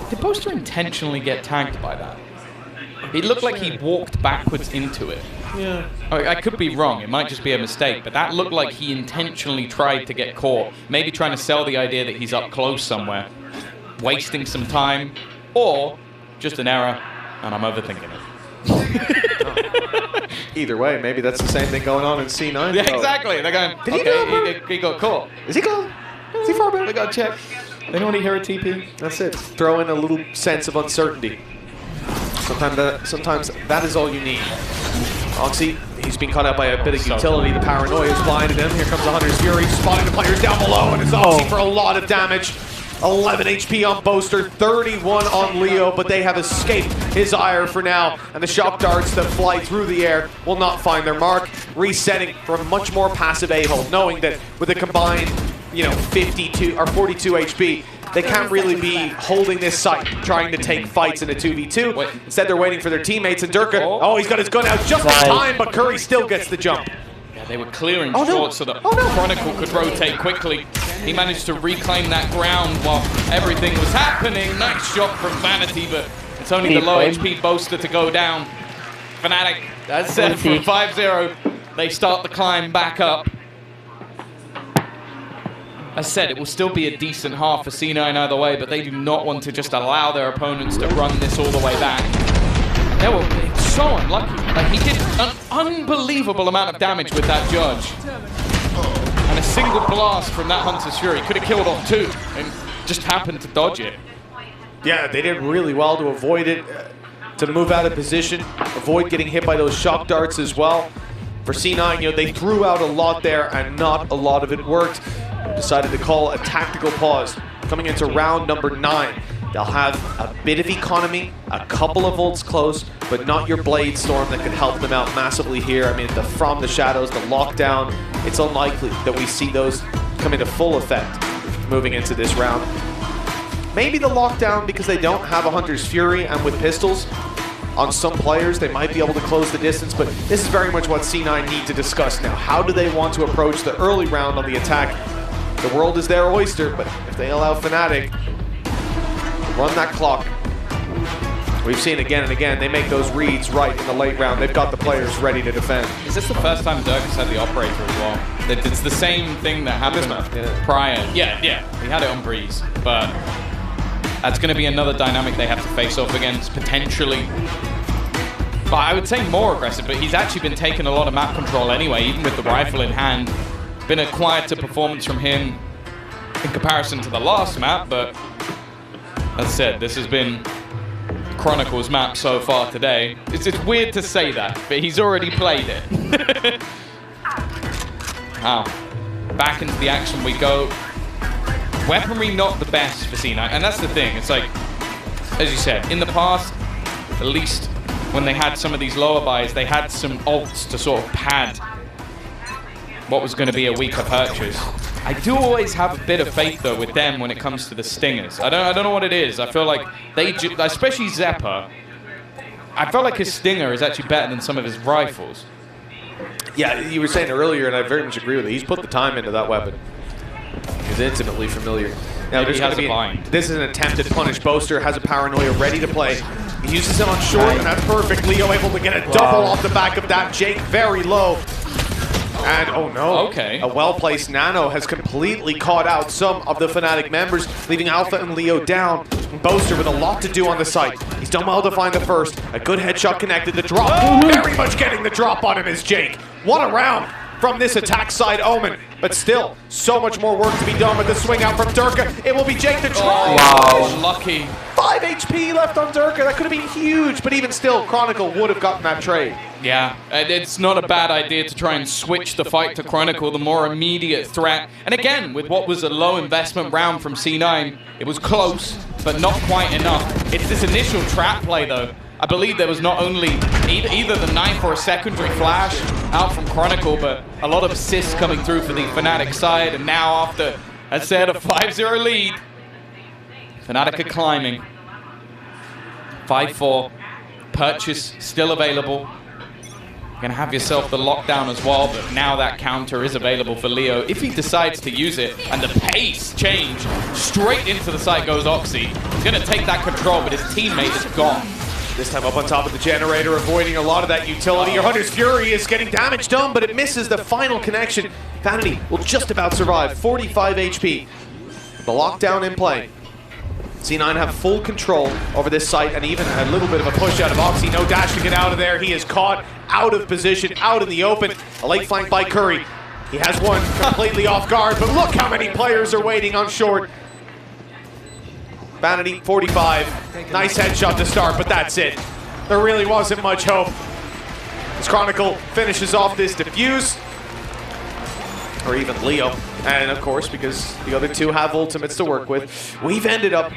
Did Boaster intentionally get tagged by that? It looked like he walked backwards into it. Yeah. I could be wrong, it might just be a mistake, but that looked like he intentionally tried to get caught. Maybe trying to sell the idea that he's up close somewhere, wasting some time, or just an error, and I'm overthinking it. Either way, maybe that's the same thing going on in C9. Yeah, exactly. They're going, okay, he got caught. Is he gone? Is he far back? They got to check. They don't want to hear a TP. That's it. Throw in a little sense of uncertainty. Sometimes that is all you need. Oxy, he's been caught out by a bit of utility. The paranoia is blinded him. Here comes the Hunter's Fury, spotting the players down below, and it's Oxy for a lot of damage. 11 HP on Boaster, 31 on Leo, but they have escaped his ire for now, and the shock darts that fly through the air will not find their mark, resetting for a much more passive A-hold, knowing that with a combined 52 or 42 HP, they can't really be holding this site, trying to take fights in a 2v2. Instead, they're waiting for their teammates, and Durka, he's got his gun out just in time, but Curry still gets the jump. Yeah, they were clearing short so that Chronicle could rotate quickly. He managed to reclaim that ground while everything was happening. Nice shot from Vanity, but it's only the low HP Boaster to go down. Fnatic, that's it, from 5-0, they start the climb back up. As said, it will still be a decent half for C9 either way, but they do not want to just allow their opponents to run this all the way back. They were so unlucky. Like, he did an unbelievable amount of damage with that Judge. And a single blast from that Hunter's Fury could have killed off 2 and just happened to dodge it. Yeah, they did really well to avoid it, to move out of position, avoid getting hit by those shock darts as well. For C9, they threw out a lot there and not a lot of it worked. Decided to call a tactical pause. Coming into round number 9, they'll have a bit of economy, a couple of ults close, but not your Blade Storm that could help them out massively here. I mean, from the shadows, the lockdown, it's unlikely that we see those come into full effect moving into this round. Maybe the lockdown because they don't have a Hunter's Fury, and with pistols on some players, they might be able to close the distance, but this is very much what C9 need to discuss now. How do they want to approach the early round on the attack? The world is their oyster, but if they allow Fnatic to run that clock, we've seen again and again, they make those reads right in the late round. They've got the players ready to defend. Is this the first time Dirk has had the operator as well? It's the same thing that happened prior. Yeah, he had it on Breeze, but that's going to be another dynamic they have to face off against, potentially. But I would say more aggressive, but he's actually been taking a lot of map control anyway, even with the rifle in hand. Been a quieter performance from him in comparison to the last map, but as I said, this has been Chronicles map so far today. It's weird to say that, but he's already played it. Wow. Back into the action we go. Weaponry not the best for C9, and that's the thing. It's like, as you said, in the past, at least when they had some of these lower buys, they had some ults to sort of pad what was going to be a weaker purchase. I do always have a bit of faith though with them when it comes to the stingers. I don't know what it is. I feel like they, especially Zeppa, I felt like his stinger is actually better than some of his rifles. Yeah, you were saying earlier, and I very much agree with it. He's put the time into that weapon. He's intimately familiar Now Maybe he has a bind. This is an attempted punish. Boaster has a paranoia ready to play. He uses it on short, and that's perfect. Leo able to get a double off the back of that. Jake very low. And oh no, a well-placed Nano has completely caught out some of the Fnatic members, leaving Alpha and Leo down. And Boaster with a lot to do on the site. He's done well to find the first. A good headshot connected. The drop, very much getting the drop on him is Jake. What a round from this attack side Omen. But still, so much more work to be done with the swing out from Durka. It will be Jake the try. Wow, lucky. 5 HP left on Durka. That could have been huge, but even still, Chronicle would have gotten that trade. Yeah, it's not a bad idea to try and switch the fight to Chronicle, the more immediate threat. And again, with what was a low investment round from C9, it was close, but not quite enough. It's this initial trap play, though. I believe there was not only either the knife or a secondary flash out from Chronicle, but a lot of assists coming through for the Fnatic side. And now after, as said, a 5-0 lead, Fnatic are climbing. 5-4, purchase still available. You're gonna have yourself the lockdown as well, but now that counter is available for Leo if he decides to use it. And the pace change, straight into the site goes Oxy. He's gonna take that control, but his teammate is gone. This time up on top of the generator, avoiding a lot of that utility. Your Hunter's Fury is getting damage done, but it misses the final connection. Vanity will just about survive, 45 HP. The lockdown in play. C9 have full control over this site, and even a little bit of a push out of Oxy. No dash to get out of there. He is caught out of position, out in the open. A late flank by Curry. He has one completely off guard, but look how many players are waiting on short. Vanity, 45. Nice headshot to start, but that's it. There really wasn't much hope. As Chronicle finishes off this defuse. Or even Leo. And of course, because the other two have ultimates to work with, we've ended up,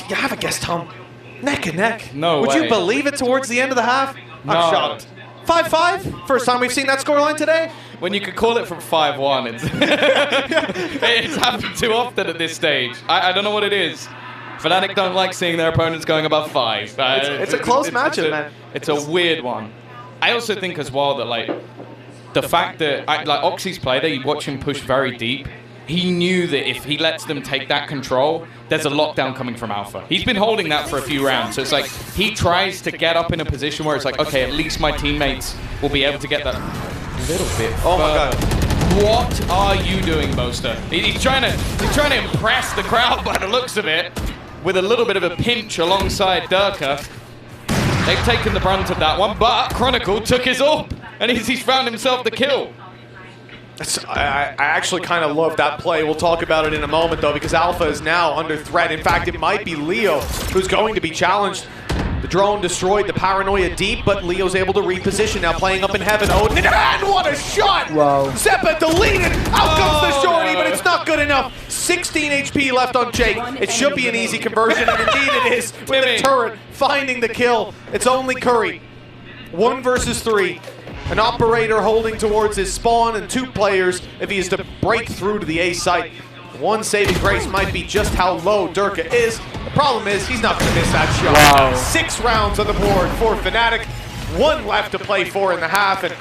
you have a guess, Tom, neck and neck. No Would way. you believe it towards the end of the half? No. I'm shocked. 5-5? First time we've seen that scoreline today? When you could call it from 5-1, it's happened too often at this stage. I don't know what it is. Fnatic don't like seeing their opponents going above 5. It's a close matchup, man. It's a weird one. I also think as well that, like, the fact that, like Oxy's play there, you watch him push very deep. He knew that if he lets them take that control, there's a lockdown coming from Alpha. He's been holding that for a few rounds, so it's like he tries to get up in a position where it's like, okay, at least my teammates will be able to get that little bit. Oh my god. What are you doing, Boaster? He's trying to impress the crowd by the looks of it, with a little bit of a pinch alongside Durka. They've taken the brunt of that one, but Chronicle took his AWP, and he's found himself the kill. I actually kind of love that play. We'll talk about it in a moment, though, because Alpha is now under threat. In fact, it might be Leo who's going to be challenged. The drone destroyed the paranoia deep, but Leo's able to reposition now, playing up in heaven. Oh, and what a shot! Wow. Zeppa deleted! Out comes the shorty, but it's not good enough. 16 HP left on Jake. It should be an easy conversion, and indeed it is, with the turret finding the kill. It's only Curry. 1 versus 3. An operator holding towards his spawn, and 2 players if he is to break through to the A site. One saving grace might be just how low Durka is. The problem is he's not going to miss that shot. Wow. 6 rounds on the board for Fnatic. 1 left to play for in the half. And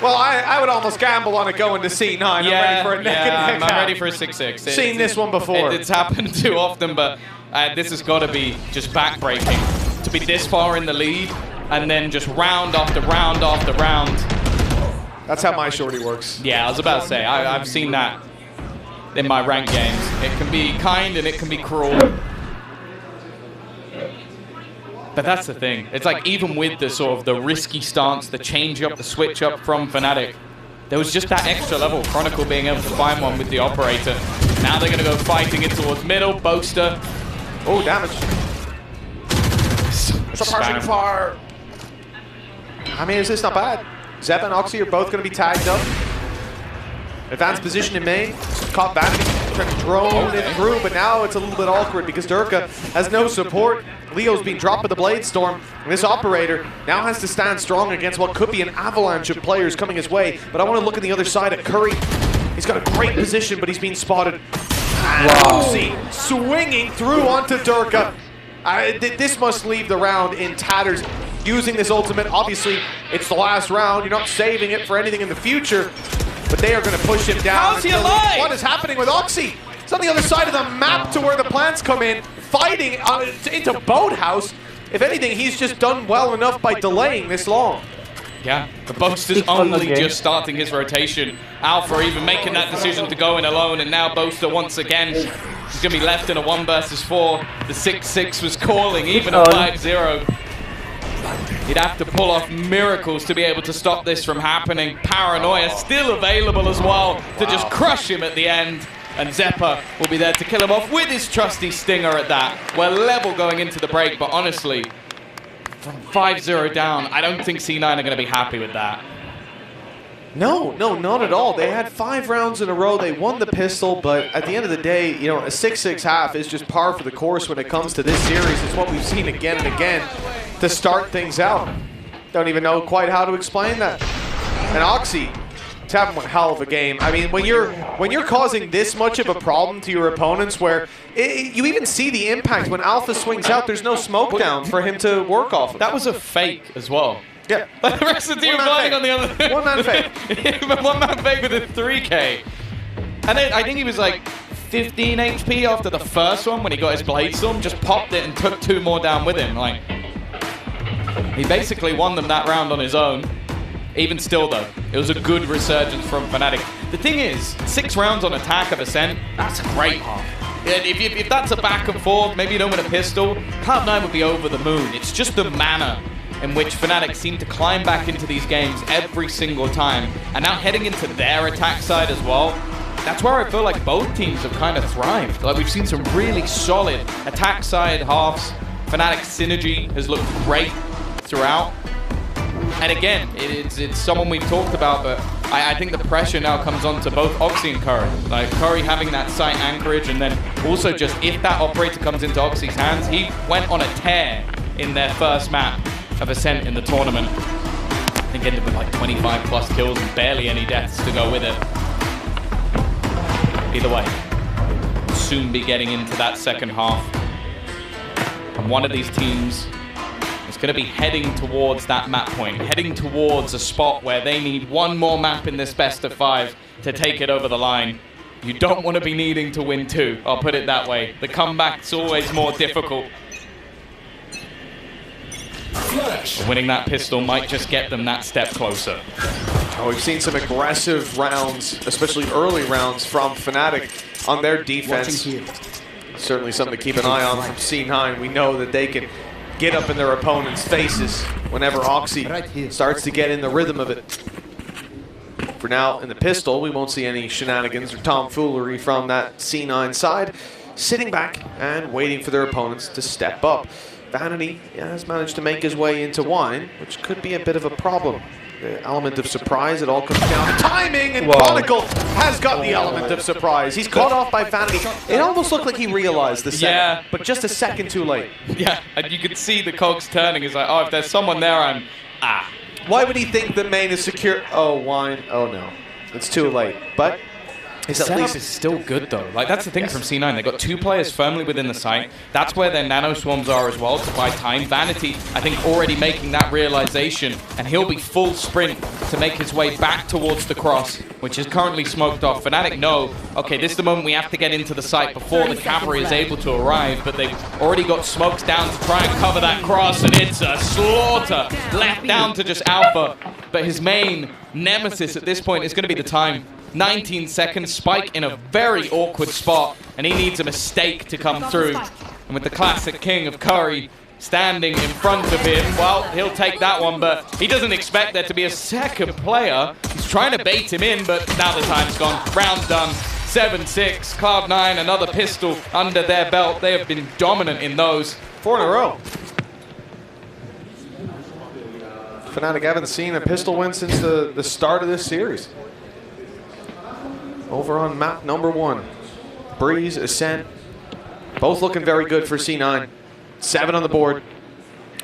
well, I would almost gamble on it going to C9. Yeah, I'm ready for a neck and neck. I'm ready for a 6-6. Seen this one before. It's happened too often, but this has got to be just backbreaking to be this far in the lead and then just round after round after round. That's how my shorty works. Yeah, I was about to say, I've seen that in my ranked games. It can be kind and it can be cruel. But that's the thing. It's like even with the sort of the risky stance, the change up, the switch up from Fnatic, there was just that extra level. Chronicle being able to find one with the operator. Now they're going to go fighting it towards middle. Boaster. Oh, damage. Suppressing fire. I mean, is this not bad? Zeppa and Oxy are both going to be tagged up. Advanced position in main. Caught Vanity, trying to drone it through, but now it's a little bit awkward because Durka has no support. Leo's being dropped with the Blade Storm. And this operator now has to stand strong against what could be an avalanche of players coming his way. But I want to look at the other side at Curry. He's got a great position, but he's being spotted. And Oxy swinging through onto Durka. This must leave the round in tatters. Using this ultimate, obviously, it's the last round. You're not saving it for anything in the future. But they are going to push him down. How's he alive? What is happening with Oxy? It's on the other side of the map to where the plants come in, fighting into Boathouse. If anything, he's just done well enough by delaying this long. Yeah, the Boaster's only just starting his rotation. Alpha even making that decision to go in alone, and now Boaster once again, he's going to be left in a 1 versus 4. The 6-6 was calling, even a 5-0. He'd have to pull off miracles to be able to stop this from happening. Paranoia still available as well to just crush him at the end. And Zeppa will be there to kill him off with his trusty Stinger at that. We're level going into the break, but honestly, from 5-0 down, I don't think C9 are going to be happy with that. No, not at all. They had 5 rounds in a row. They won the pistol, but at the end of the day, you know, a 6-6 half is just par for the course when it comes to this series. It's what we've seen again and again to start things out. Don't even know quite how to explain that. And Oxy, he's having one hell of a game. I mean, when you're causing this much of a problem to your opponents, where you even see the impact when Alpha swings out, there's no smoke down for him to work off of. That was a fake as well. Yeah. The rest of the team flying on the other. One man fake. One man fake with a 3K. And then I think he was like 15 HP after the first one when he got his Blade Storm, just popped it and took 2 more down with him. Like, he basically won them that round on his own. Even still though, it was a good resurgence from Fnatic. The thing is, 6 rounds on attack of Ascent, that's a great half. If that's a back and forth, maybe you don't win a pistol, Cloud9 would be over the moon. It's just the manner in which Fnatic seem to climb back into these games every single time. And now heading into their attack side as well, that's where I feel like both teams have kind of thrived. Like, we've seen some really solid attack side halves. Fnatic's synergy has looked great throughout. And again, it's someone we've talked about, but I think the pressure now comes on to both Oxy and Curry. Like, Curry having that site anchorage, and then also just if that operator comes into Oxy's hands, he went on a tear in their first map of Ascent in the tournament. I think ended with like 25 plus kills and barely any deaths to go with it. Either way, we'll soon be getting into that second half. And one of these teams is going to be heading towards that map point, heading towards a spot where they need one more map in this best of 5 to take it over the line. You don't want to be needing to win 2, I'll put it that way. The comeback's always more difficult. Winning that pistol might just get them that step closer. Oh, we've seen some aggressive rounds, especially early rounds from Fnatic on their defense. Certainly something to keep an eye on from C9. We know that they can get up in their opponents' faces whenever Oxy starts to get in the rhythm of it. For now, in the pistol, we won't see any shenanigans or tomfoolery from that C9 side, sitting back and waiting for their opponents to step up. Vanity has managed to make his way into Wine, which could be a bit of a problem. The element of surprise, it all comes down to timing, and Chronicle has got the element of surprise. He's caught off by Vanity. It almost looked like he realized the set, but just a second too late. Yeah, and you could see the cogs turning. He's like, oh, if there's someone there, I'm... Why would he think the main is secure? Oh, Wine. Oh, no. It's too late. But his setup is still good, though. Like, that's the thing from C9. They've got 2 players firmly within the site. That's where their nano swarms are as well, to buy time. Vanity, I think, already making that realization, and he'll be full sprint to make his way back towards the cross, which is currently smoked off. Fnatic know, okay, this is the moment we have to get into the site before the cavalry is able to arrive, but they've already got smokes down to try and cover that cross, and it's a slaughter. Left down to just Alpha, but his main nemesis at this point is going to be the time. 19 seconds, Spike in a very awkward spot, and he needs a mistake to come through. And with the classic king of Curry standing in front of him, well, he'll take that one, but he doesn't expect there to be a second player. He's trying to bait him in, but now the time's gone. Round done. 7-6. Cloud9, another pistol under their belt. They have been dominant in those. 4 in a row. Fnatic haven't seen a pistol win since the start of this series. Over on map number 1. Breeze, Ascent, both looking very good for C9. 7 on the board.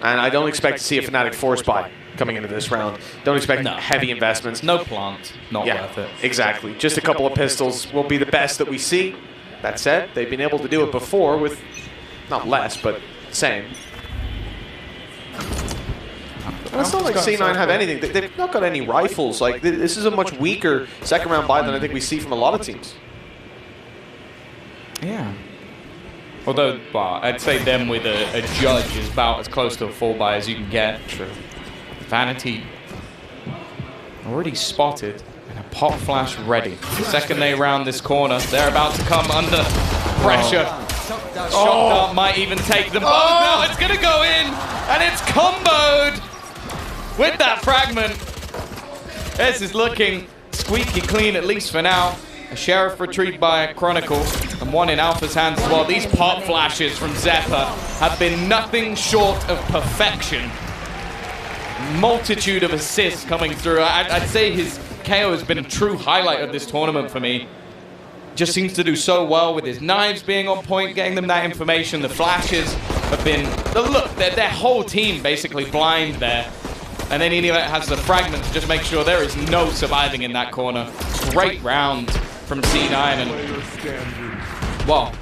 And I don't expect to see a Fnatic force buy coming into this round. Don't expect heavy investments. No plant, not worth it. Exactly. Just a couple of pistols will be the best that we see. That said, they've been able to do it before with, not less, but same. And it's not like C9 have anything. They've not got any rifles. Like, this is a much weaker second round buy than I think we see from a lot of teams. Yeah. Although, well, I'd say them with a judge is about as close to a full buy as you can get. True. Vanity already spotted and a pop flash ready. The second they round this corner, they're about to come under pressure. Shock dart might even take them both. Now it's going to go in, and it's comboed with that fragment. This is looking squeaky clean, at least for now. A Sheriff retrieved by Chronicle, and one in Alpha's hands as well. These pop flashes from Zephyr have been nothing short of perfection. Multitude of assists coming through. I'd say his KO has been a true highlight of this tournament for me. Just seems to do so well with his knives being on point, getting them that information. The flashes have been, look, their whole team basically blind there. And then he has the fragment to just make sure there is no surviving in that corner. Great round from C9, and well,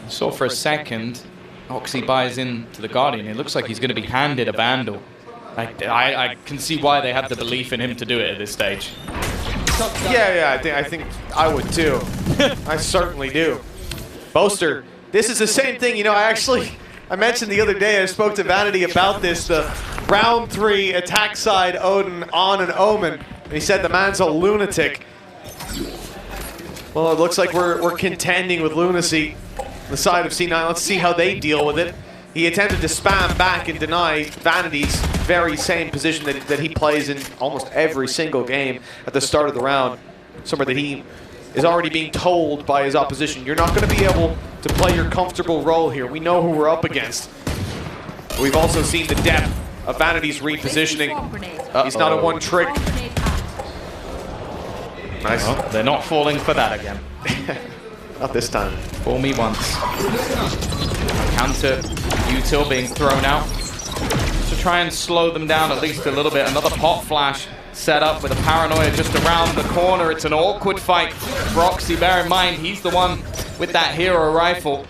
saw for a second Oxy buys into the Guardian. It looks like he's going to be handed a Vandal. I can see why they have the belief in him to do it at this stage. Yeah, I think I would too. I certainly do. Boaster, this is the same thing. You know, I mentioned the other day, I spoke to Vanity about this, the round 3 attack side Odin on an Omen, and he said the man's a lunatic. Well, it looks like we're contending with lunacy on the side of C9. Let's see how they deal with it. He attempted to spam back and deny Vanity's very same position that he plays in almost every single game at the start of the round. Somewhere that he is already being told by his opposition, you're not going to be able to play your comfortable role here. We know who we're up against. We've also seen the depth of Vanity's repositioning. He's not a one-trick. Nice. Oh, they're not falling for that again. Not this time. Fool me once. Counter util being thrown out to try and slow them down at least a little bit. Another pop flash set up with a Paranoia just around the corner. It's an awkward fight for Oxy. Bear in mind, he's the one with that hero rifle.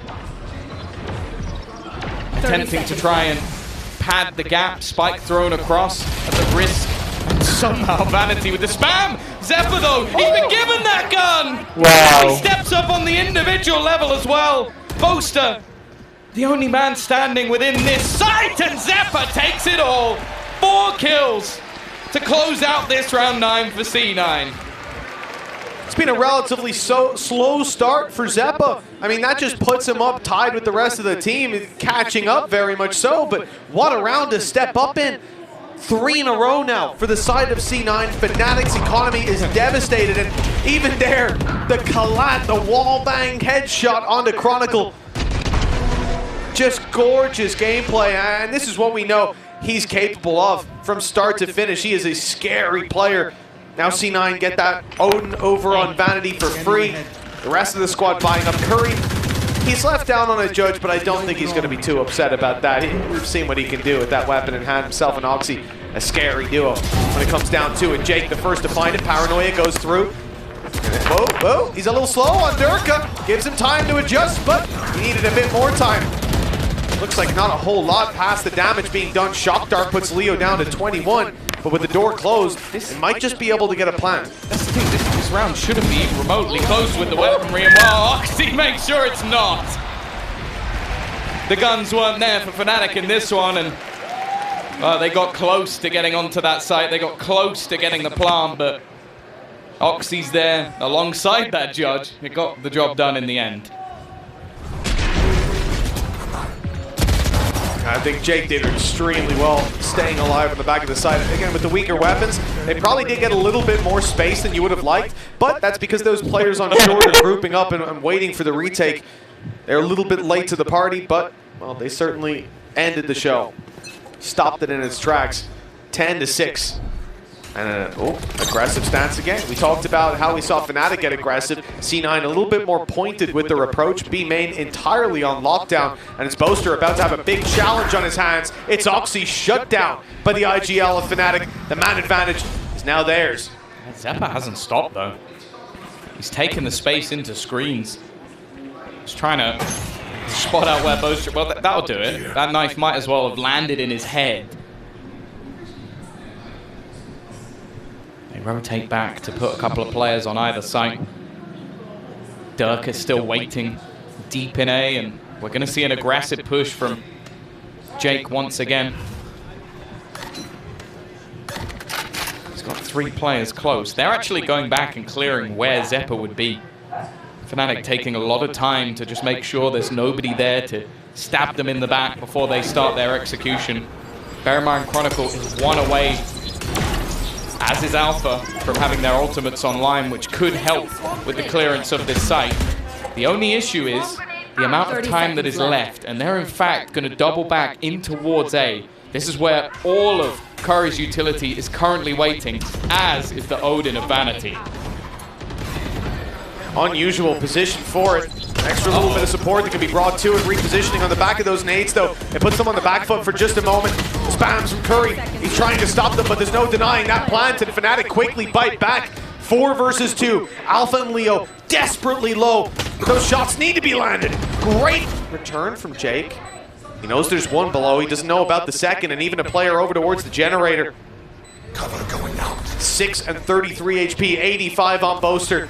Attempting to try and pad the gap. Spike thrown across at the risk. And somehow Vanity with the spam. Zephyr though, he's been given that gun. Wow. He steps up on the individual level as well. Boaster, the only man standing within this site, and Zephyr takes it all. 4 kills to close out this round 9 for C9. It's been a relatively slow start for Zeppa. I mean, that just puts him up tied with the rest of the team, catching up very much so, but what a round to step up in. 3 in a row now for the side of C9. Fnatic's economy is devastated, and even there, the collat, the wall bang headshot onto Chronicle. Just gorgeous gameplay, and this is what we know he's capable of from start to finish. He is a scary player. Now C9 get that Odin over on Vanity for free. The rest of the squad buying up Curry. He's left down on a judge, but I don't think he's going to be too upset about that. We've seen what he can do with that weapon in hand. Himself and Oxy, a scary duo when it comes down to it. Jake, the first to find it. Paranoia goes through. Whoa, he's a little slow on Durka. Gives him time to adjust, but he needed a bit more time. Looks like not a whole lot past the damage being done. Shock Dart puts Leo down to 21, but with the door closed, it might just be able to get a plant. That's the thing, this round shouldn't be remotely close with the weaponry, and well, Oxy makes sure it's not. The guns weren't there for Fnatic in this one, and they got close to getting onto that site. They got close to getting the plant, but Oxy's there alongside that judge. It got the job done in the end. I think Jake did extremely well staying alive on the back of the side. Again, with the weaker weapons, they probably did get a little bit more space than you would have liked, but that's because those players on short are grouping up and waiting for the retake. They're a little bit late to the party, but, well, they certainly ended the show. Stopped it in its tracks. 10-6. And aggressive stance again. We talked about how we saw Fnatic get aggressive. C9 a little bit more pointed with their approach. B main entirely on lockdown. And it's Boaster about to have a big challenge on his hands. It's Oxy shut down by the IGL of Fnatic. The man advantage is now theirs. Zeppa hasn't stopped though. He's taken the space into screens. He's trying to spot out where Boaster... Well, that'll do it. That knife might as well have landed in his head. They rotate back to put a couple of players on either side. Dirk is still waiting deep in A, and we're going to see an aggressive push from Jake once again. He's got 3 players close. They're actually going back and clearing where Zeppa would be. Fnatic taking a lot of time to just make sure there's nobody there to stab them in the back before they start their execution. Bear in mind, Chronicle is 1 away, as is Alpha, from having their ultimates online, which could help with the clearance of this site. The only issue is the amount of time that is left, and they're in fact going to double back in towards A. This is where all of Curry's utility is currently waiting, as is the Odin of Vanity. Unusual position for it. Extra little bit of support that can be brought to it. Repositioning on the back of those nades, though. It puts them on the back foot for just a moment. Spams from Curry. He's trying to stop them, but there's no denying that plant, and Fnatic quickly bite back. 4 versus 2. Alpha and Leo desperately low. Those shots need to be landed. Great return from Jake. He knows there's 1 below. He doesn't know about the second, and even a player over towards the generator. Cover going out. 6 and 33 HP, 85 on Boaster.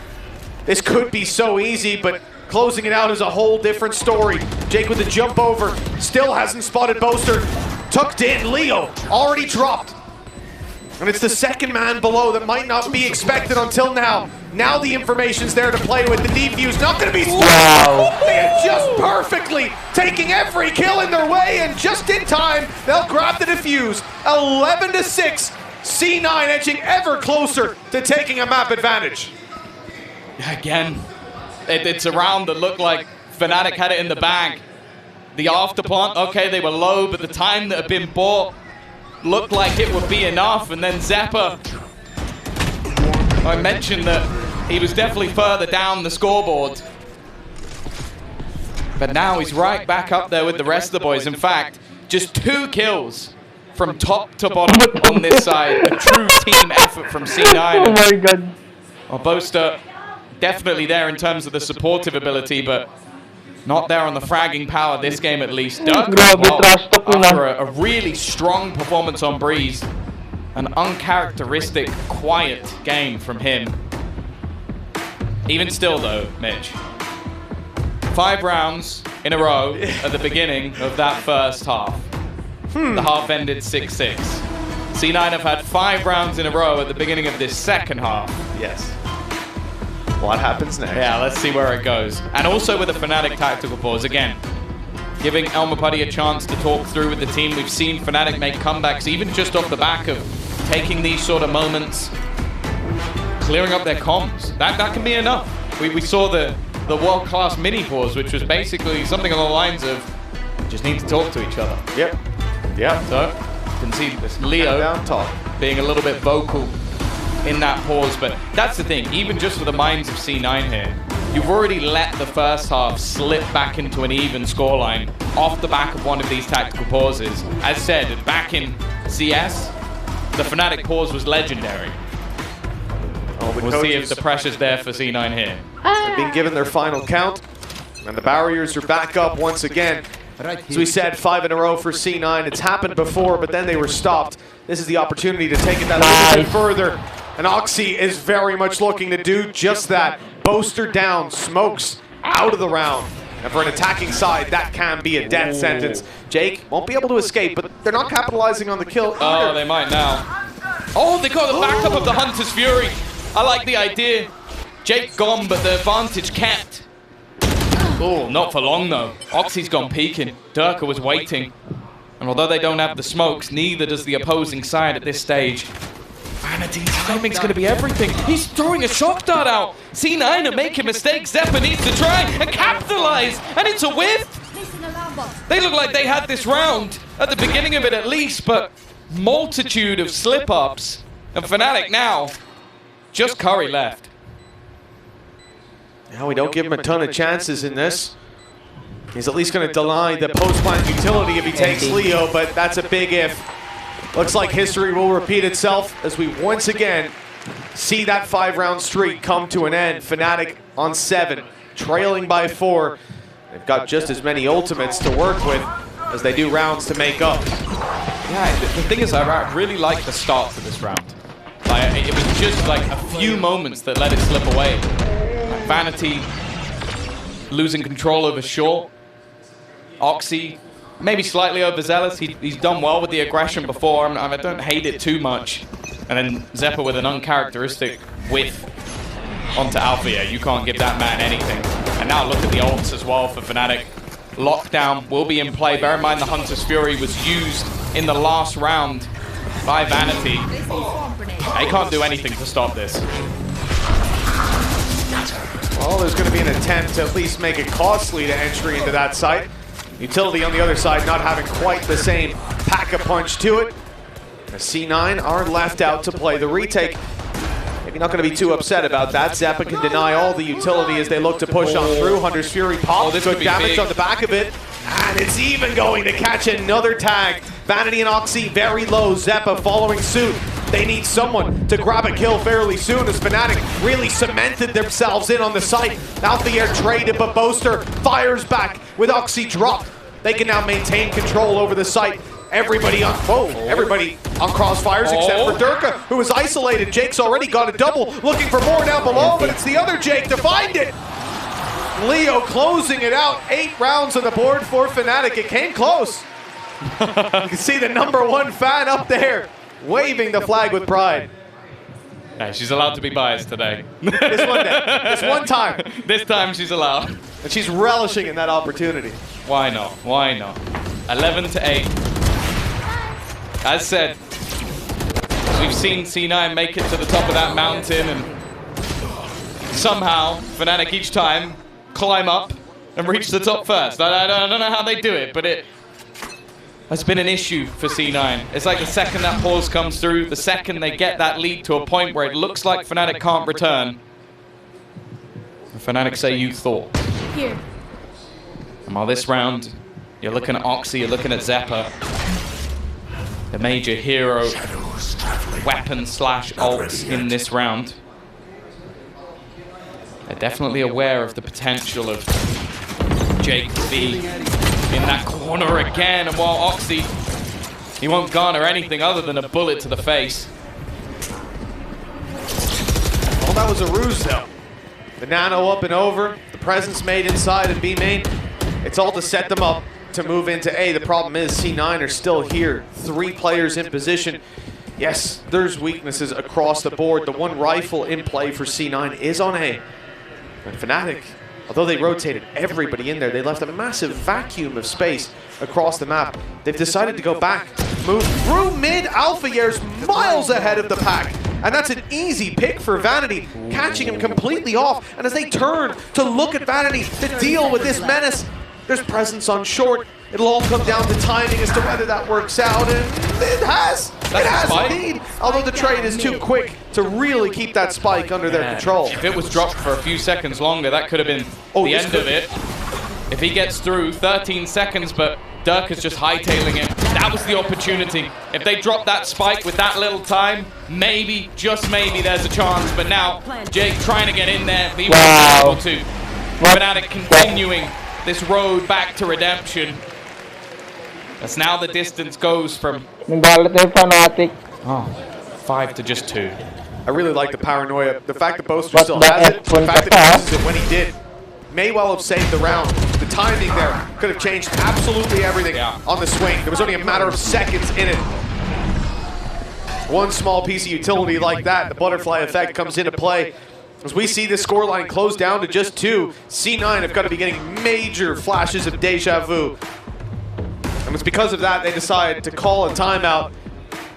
This could be so easy, but closing it out is a whole different story. Jake with the jump over, still hasn't spotted Boaster. Tucked in, Leo already dropped. And it's the second man below that might not be expected until now. Now the information's there to play with. The defuse not going to be just perfectly taking every kill in their way, and just in time they'll grab the defuse. 11-6. C9 edging ever closer to taking a map advantage. Again, it's a round that looked like Fnatic had it in the bag. The afterplant, okay, they were low, but the time that had been bought looked like it would be enough. And then Zeppa, I mentioned that he was definitely further down the scoreboard. But now he's right back up there with the rest of the boys. In fact, just 2 kills from top to bottom on this side. A true team effort from C9. Oh my god. Well, Boaster definitely there in terms of the supportive ability, but not there on the fragging power this game at least. Dirk, well, after a really strong performance on Breeze, an uncharacteristic, quiet game from him. Even still though, Mitch, 5 rounds in a row at the beginning of that first half. The half ended 6-6. C9 have had 5 rounds in a row at the beginning of this second half. Yes. What happens next? Yeah, let's see where it goes. And also with a Fnatic tactical pause, again, giving Elmer Putty a chance to talk through with the team. We've seen Fnatic make comebacks even just off the back of taking these sort of moments, clearing up their comms. That can be enough. We saw the world-class mini pause, which was basically something along the lines of just need to talk to each other. Yep. Yep. So you can see this Leo down top being a little bit vocal in that pause, but that's the thing, even just for the minds of C9 here, you've already let the first half slip back into an even scoreline off the back of one of these tactical pauses. As said, back in CS, the Fnatic pause was legendary. We'll see if the pressure's there for C9 here. They've been given their final count, and the barriers are back up once again. As we said, 5 in a row for C9. It's happened before, but then they were stopped. This is the opportunity to take it that little bit further. And Oxy is very much looking to do just that. Boaster down, smokes out of the round. And for an attacking side, that can be a death sentence. Jake won't be able to escape, but they're not capitalizing on the kill either. Oh, they might now. Oh, they got the backup of the Hunter's Fury. I like the idea. Jake gone, but the advantage kept. Oh, not for long though. Oxy's gone peeking. Durka was waiting. And although they don't have the smokes, neither does the opposing side at this stage. Vanity, timing's going to be everything. He's throwing a shock dart out. C9 are making mistakes. Zeppa needs to try and capitalize. And it's a whiff. They look like they had this round at the beginning of it at least, but multitude of slip-ups. And Fnatic now, just Curry left. Now we don't give him a ton of chances in this. He's at least going to deny the post-plant utility if he takes Leo, but that's a big if. Looks like history will repeat itself as we once again see that 5-round streak come to an end. Fnatic on 7, trailing by 4. They've got just as many ultimates to work with as they do rounds to make up. Yeah, the thing is, I really like the start to this round. It was just like a few moments that let it slip away. Vanity losing control over short. Oxy, maybe slightly overzealous. He's done well with the aggression before. I don't hate it too much. And then Zeppa with an uncharacteristic whiff onto Alpha. Yeah, you can't give that man anything. And now look at the ults as well for Fnatic. Lockdown will be in play. Bear in mind the Hunter's Fury was used in the last round by Vanity. They can't do anything to stop this. Well, there's going to be an attempt to at least make it costly to entry into that site. Utility on the other side not having quite the same pack-a-punch to it. The C9 are left out to play the retake. Maybe not going to be too upset about that. Zeppa can deny all the utility as they look to push on through. Hunter's Fury pops, good damage on the back of it. And it's even going to catch another tag. Vanity and Oxy very low. Zeppa following suit. They need someone to grab a kill fairly soon as Fnatic really cemented themselves in on the site. Alpha traded, but Boaster fires back with Oxy dropped. They can now maintain control over the site. Everybody on crossfires except for Durka, who is isolated. Jake's already got a double, looking for more down below, but it's the other Jake to find it. Leo closing it out. 8 rounds on the board for Fnatic. It came close. You can see the #1 fan up there, waving the flag with pride. Yeah, she's allowed to be biased today. This one day. This one time. This time she's allowed. And she's relishing in that opportunity. Why not? Why not? 11-8. As said, we've seen C9 make it to the top of that mountain, and somehow Fnatic each time climb up and reach the top first. I don't know how they do it, but it has been an issue for C9. It's like the second that pause comes through, the second they get that lead to a point where it looks like Fnatic can't return, Fnatic say you thought. Here. And while this round, you're looking at Oxy, you're looking at Zeppa, the major hero weapon / ult in this round. They're definitely aware of the potential of Jake to be in that corner again, and while Oxy, he won't garner anything other than a bullet to the face. Well, that was a ruse though. The nano up and over, the presence made inside of B main. It's all to set them up to move into A. The problem is C9 are still here. 3 players in position. Yes, there's weaknesses across the board. The one rifle in play for C9 is on A. But Fnatic, although they rotated everybody in there, they left a massive vacuum of space across the map. They've decided to go back, move through mid. Alpha Year's miles ahead of the pack. And that's an easy pick for Vanity, catching him completely off. And as they turn to look at Vanity to deal with this menace, there's presence on short. It'll all come down to timing as to whether that works out, and it has. It has indeed. Although the trade is too quick to really keep that spike under their control. If it was dropped for a few seconds longer, that could have been the end of it. If he gets through, 13 seconds, but Dirk is just hightailing it. That was the opportunity. If they drop that spike with that little time, maybe, just maybe, there's a chance. But now, Jake trying to get in there. He wasn't able to. Fnatic continuing this road back to redemption. As now the distance goes from 5 to just 2. I really like the paranoia. The fact that Boaster still has it, the fact that he uses it when he did, may well have saved the round. The timing there could have changed absolutely everything on the swing. There was only a matter of seconds in it. One small piece of utility like that, the butterfly effect comes into play. As we see this scoreline close down to just 2, C9 have got to be getting major flashes of deja vu. And it's because of that they decide to call a timeout.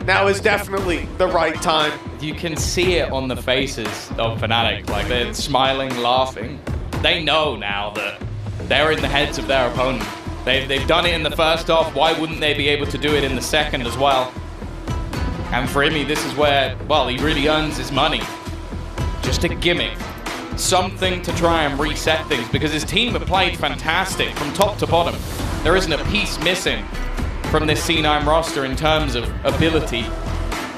Now is definitely the right time. You can see it on the faces of Fnatic, like they're smiling, laughing. They know now that they're in the heads of their opponent. They've done it in the first half, why wouldn't they be able to do it in the second as well? And for him, this is where, well, he really earns his money. Just a gimmick. Something to try and reset things, because his team have played fantastic from top to bottom. There isn't a piece missing from this C9 roster in terms of ability.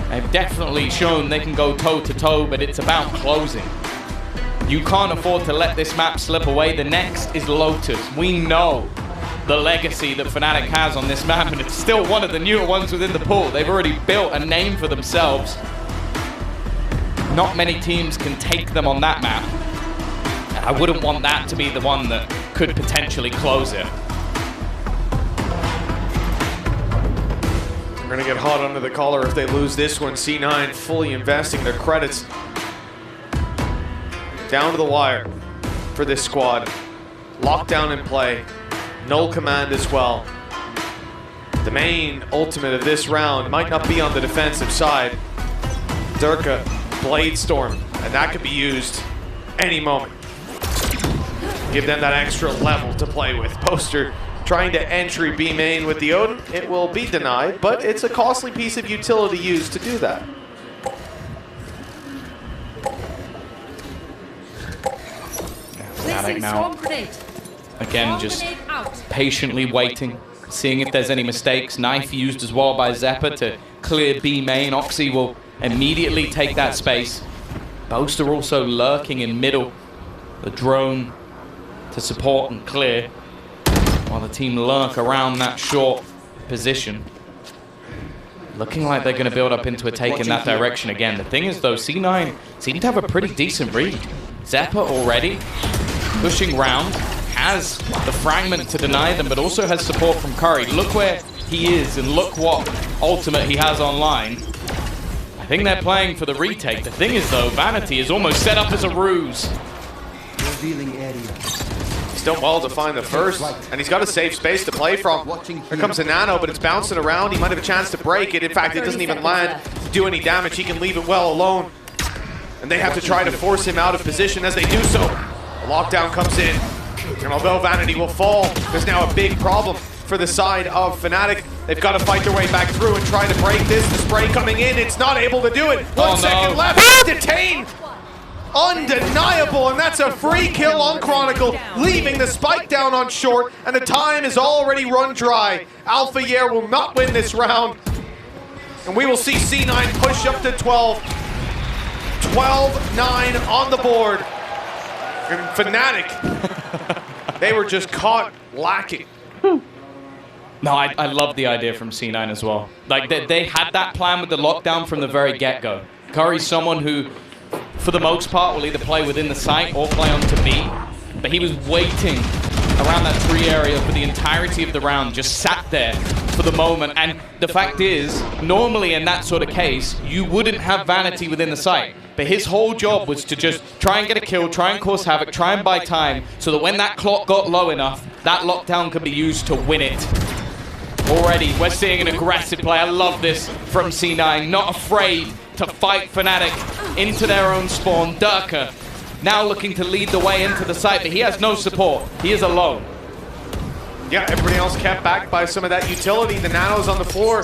They've definitely shown they can go toe-to-toe, but it's about closing. You can't afford to let this map slip away. The next is Lotus. We know the legacy that Fnatic has on this map, and it's still one of the newer ones within the pool. They've already built a name for themselves. Not many teams can take them on that map. I wouldn't want that to be the one that could potentially close it. They're going to get hot under the collar if they lose this one. C9 fully investing their credits down to the wire for this squad. Lockdown in play. Null command as well. The main ultimate of this round might not be on the defensive side. Durka, Blade Storm, and that could be used any moment. Give them that extra level to play with. Poster trying to entry B main with the Odin. It will be denied, but it's a costly piece of utility used to do that. Fnatic now, again, just patiently waiting, seeing if there's any mistakes. Knife used as well by Zeppa to clear B main. Oxy will immediately take that space. Boaster also lurking in middle. The drone to support and clear, while the team lurk around that short position. Looking like they're going to build up into a take in that direction again. The thing is, though, C9 seem to have a pretty decent read. Zeppa already pushing round, has the fragment to deny them, but also has support from Curry. Look where he is, and look what ultimate he has online. I think they're playing for the retake. The thing is, though, Vanity is almost set up as a ruse. Revealing area. He's done well to find the first, and he's got a safe space to play from. Here comes a nano, but it's bouncing around. He might have a chance to break it. In fact, it doesn't even land to do any damage. He can leave it well alone. And they have to try to force him out of position as they do so. The lockdown comes in, and although Vanity will fall, there's now a big problem for the side of Fnatic. They've got to fight their way back through and try to break this. The spray coming in, it's not able to do it. One second left, detained. Undeniable, and that's a free kill on Chronicle, leaving the spike down on short, and the time is already run dry. Alpha Yair will not win this round, and we will see C9 push up to 12. 12-9 on the board. And Fnatic, they were just caught lacking. No, I love the idea from C9 as well. Like, they had that plan with the lockdown from the very get-go. Curry's someone who, for the most part, will either play within the site or play onto B. But he was waiting around that 3 area for the entirety of the round, just sat there for the moment. And the fact is, normally in that sort of case, you wouldn't have Vanity within the site. But his whole job was to just try and get a kill, try and cause havoc, try and buy time, so that when that clock got low enough, that lockdown could be used to win it. Already, we're seeing an aggressive play. I love this from C9, not afraid to fight Fnatic into their own spawn. Durka now looking to lead the way into the site, but he has no support. He is alone. Yeah, everybody else kept back by some of that utility. The Nano's on the floor.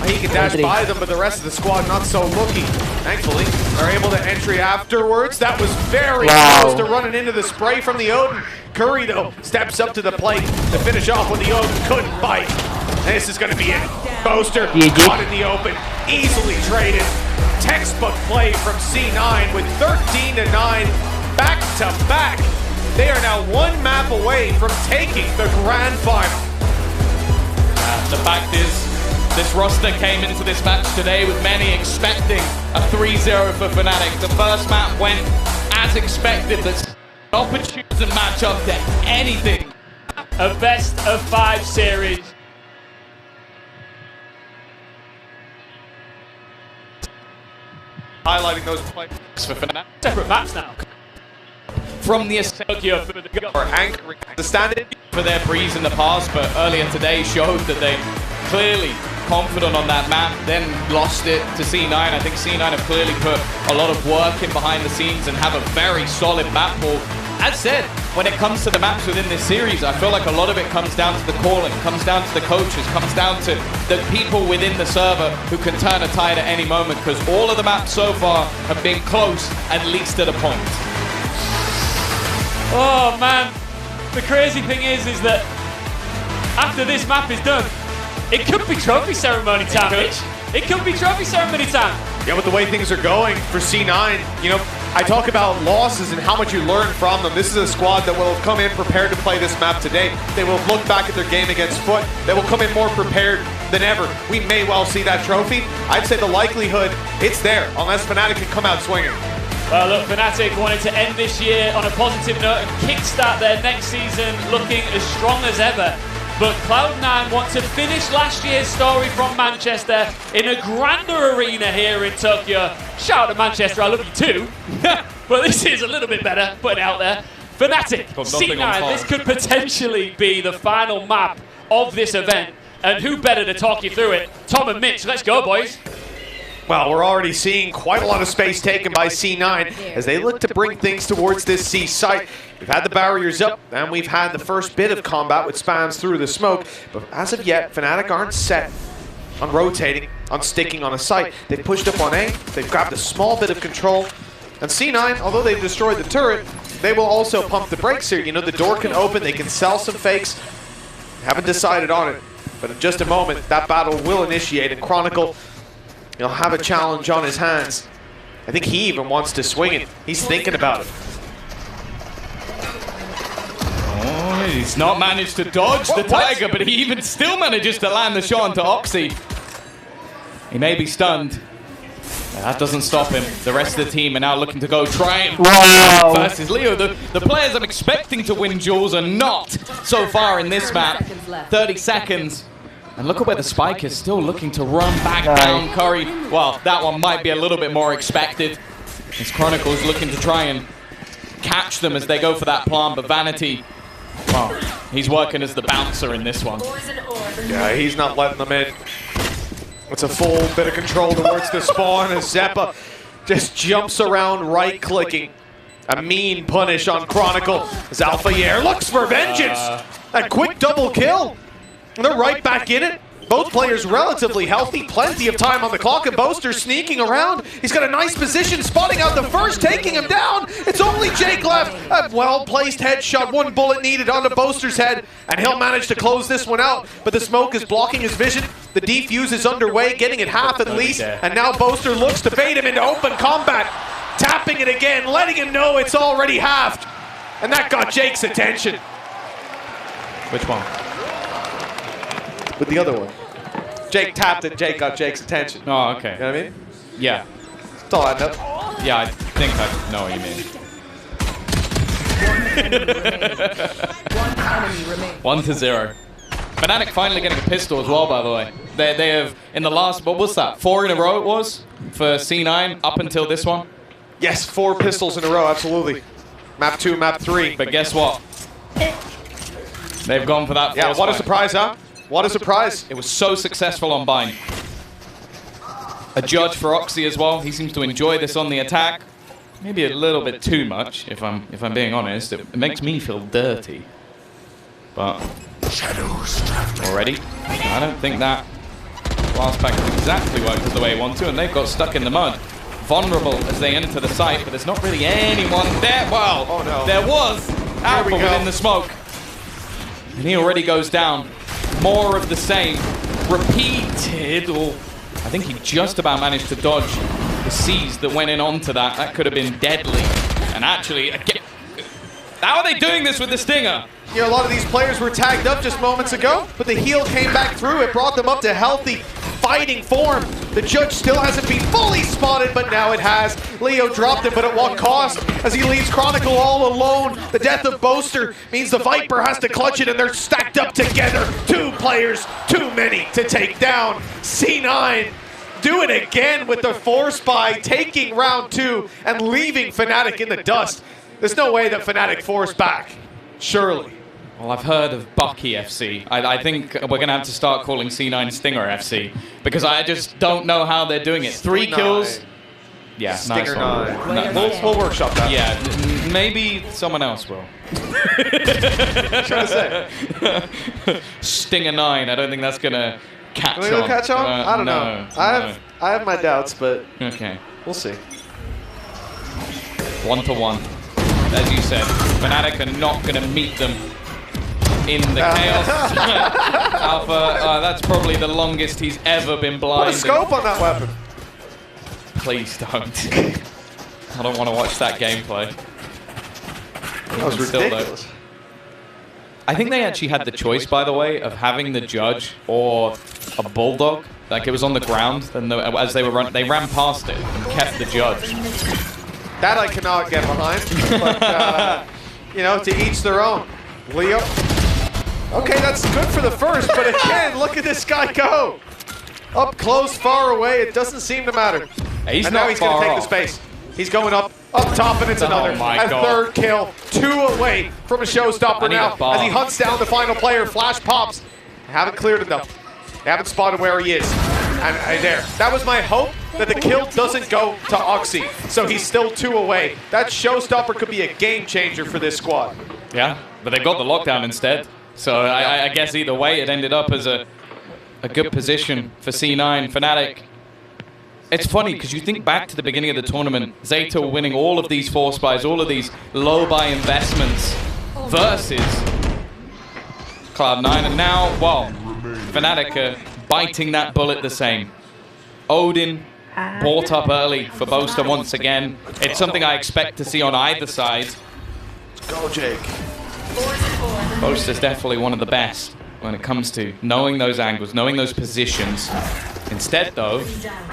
He can dash by them, but the rest of the squad not so lucky. Thankfully, they're able to entry afterwards. That was very close to running into the spray from the Odin. Curry, though, steps up to the plate to finish off what the Odin couldn't bite. This is going to be it. Boaster caught in the open, easily traded. Textbook play from C9 with 13-9 back-to-back. They are now 1 map away from taking the grand final. The fact is, this roster came into this match today with many expecting a 3-0 for Fnatic. The first map went as expected. There's opportunity to match up to anything. A best-of-5 series. Highlighting those plays For Fnatic. Separate maps now. From the or anchoring the stand-in for their breeze in the past, but earlier today showed that they clearly confident on that map, then lost it to C9. I think C9 have clearly put a lot of work in behind the scenes and have a very solid map pool. As said, when it comes to the maps within this series, I feel like a lot of it comes down to the calling, comes down to the coaches, comes down to the people within the server who can turn a tide at any moment, because all of the maps so far have been close, at least at a point. Oh man, the crazy thing is that after this map is done, it could be trophy ceremony time, Mitch. It could be trophy ceremony time. Yeah, with the way things are going for C9, you know, I talk about losses and how much you learn from them. This is a squad that will come in prepared to play this map today. They will look back at their game against Foot. They will come in more prepared than ever. We may well see that trophy. I'd say the likelihood, it's there, unless Fnatic can come out swinging. Well, look, Fnatic wanted to end this year on a positive note and kickstart their next season looking as strong as ever. But Cloud9 want to finish last year's story from Manchester in a grander arena here in Tokyo. Shout out to Manchester, I love you too. But this is a little bit better, putting it out there. Fnatic, C9, this could potentially be the final map of this event. And who better to talk you through it? Tom and Mitch, let's go, boys. Well, we're already seeing quite a lot of space taken by C9 as they look to bring things towards this C site. We've had the barriers up, and we've had the first bit of combat with spams through the smoke. But as of yet, Fnatic aren't set on rotating, on sticking on a site. They've pushed up on A, they've grabbed a small bit of control. And C9, although they've destroyed the turret, they will also pump the brakes here. You know, the door can open, they can sell some fakes. Haven't decided on it, but in just a moment, that battle will initiate, and Chronicle, he'll have a challenge on his hands. I think he even wants to swing it. He's thinking about it. Oh, he's not managed to dodge the Tiger, but he even still manages to land the shot onto Oxy. He may be stunned. That doesn't stop him. The rest of the team are now looking to go try and versus Leo. The players I'm expecting to win duels are not so far in this map. 30 seconds. And look at where the Spike is still looking to run back down Curry. Well, that one might be a little bit more expected. As Chronicle's looking to try and catch them as they go for that plant, but Vanity, well, he's working as the bouncer in this one. Yeah, he's not letting them in. It's a full bit of control towards the spawn as Zeppa just jumps around right-clicking. A mean punish on Chronicle as Alpha Yair looks for vengeance. That quick double kill. And they're right back in it. Both players relatively healthy, plenty of time on the clock, and Boaster sneaking around. He's got a nice position, spotting out the first, taking him down. It's only Jake left. A well-placed headshot, one bullet needed onto Boaster's head, and he'll manage to close this one out. But the smoke is blocking his vision. The defuse is underway, getting it half at least, and now Boaster looks to bait him into open combat. Tapping it again, letting him know it's already halved. And that got Jake's attention. Which one? With the other one. Jake tapped it, Jake got Jake's attention. Oh, okay. You know what I mean? Yeah. That's all I know. Yeah, I think I know what you mean. 1-0. Fnatic finally getting a pistol as well, by the way. They have, in the last, what was that? 4 in a row it was for C9 up until this one? Yes, 4 pistols in a row, absolutely. Map 2, map 3. But guess what? They've gone for that. Yeah, what a surprise, huh? What a surprise. It was so successful on Bind. A judge for Oxy as well. He seems to enjoy this on the attack. Maybe a little bit too much, if I'm being honest. It makes me feel dirty. But already, I don't think that blast pack has exactly worked the way he wanted to, and they've got stuck in the mud. Vulnerable as they enter the site, but there's not really anyone there. Well, oh no. There was Alpha within the smoke. And he already goes down. More of the same. Repeated, or I think he just about managed to dodge the C's that went in onto that. That could have been deadly. And actually, again, how are they doing this with the Stinger? You know, a lot of these players were tagged up just moments ago, but the heal came back through. It brought them up to healthy, fighting form. The judge still hasn't been fully spotted, but now it has. Leo dropped it, but at what cost? As he leaves Chronicle all alone. The death of Boaster means the Viper has to clutch it, and they're stacked up together. 2 players, too many to take down. C9 do it again with the force buy, taking round 2 and leaving Fnatic in the dust. There's no way that Fnatic force back. Surely. Well, I've heard of Bucky FC. I think we're going to have to start calling C9 Stinger FC, because I just don't know how they're doing it. 3 kills. Yeah, Stinger nice 9. No, We'll workshop that. Yeah, maybe someone else will. Trying to say. Stinger 9. I don't think that's going to catch on. Will it catch on? I don't know. I have my doubts, but okay. We'll see. 1-1. As you said, Fnatic are not going to meet them in the chaos. Alpha, that's probably the longest he's ever been blind. Put a scope on that weapon. Please don't. I don't want to watch that gameplay. That was ridiculous. I think they actually had the choice, by the way, of having the judge or a bulldog. Like, it was on the ground, and as they were they ran past it and kept the judge. That I cannot get behind. But, you know, to each their own. Leo. Okay, that's good for the first, but again, look at this guy go. Up close, far away, it doesn't seem to matter. He's and now he's going to take the space. He's going up top, and it's another. Third kill, 2 away from a showstopper now as he hunts down the final player. Flash pops. Haven't cleared him though. Haven't spotted where he is. And there. That was my hope, that the kill doesn't go to Oxy. So he's still 2 away. That showstopper could be a game changer for this squad. Yeah, but they got the lockdown instead. So I guess either way, it ended up as a good position for C9. Fnatic. It's funny because you think back to the beginning of the tournament, Zeta were winning all of these force buys, all of these low buy investments versus Cloud9, and now, well, Fnatic are biting that bullet the same. Odin bought up early for Boaster once again. It's something I expect to see on either side. Go, Jake. Boaster's definitely one of the best when it comes to knowing those angles, knowing those positions. Instead, though,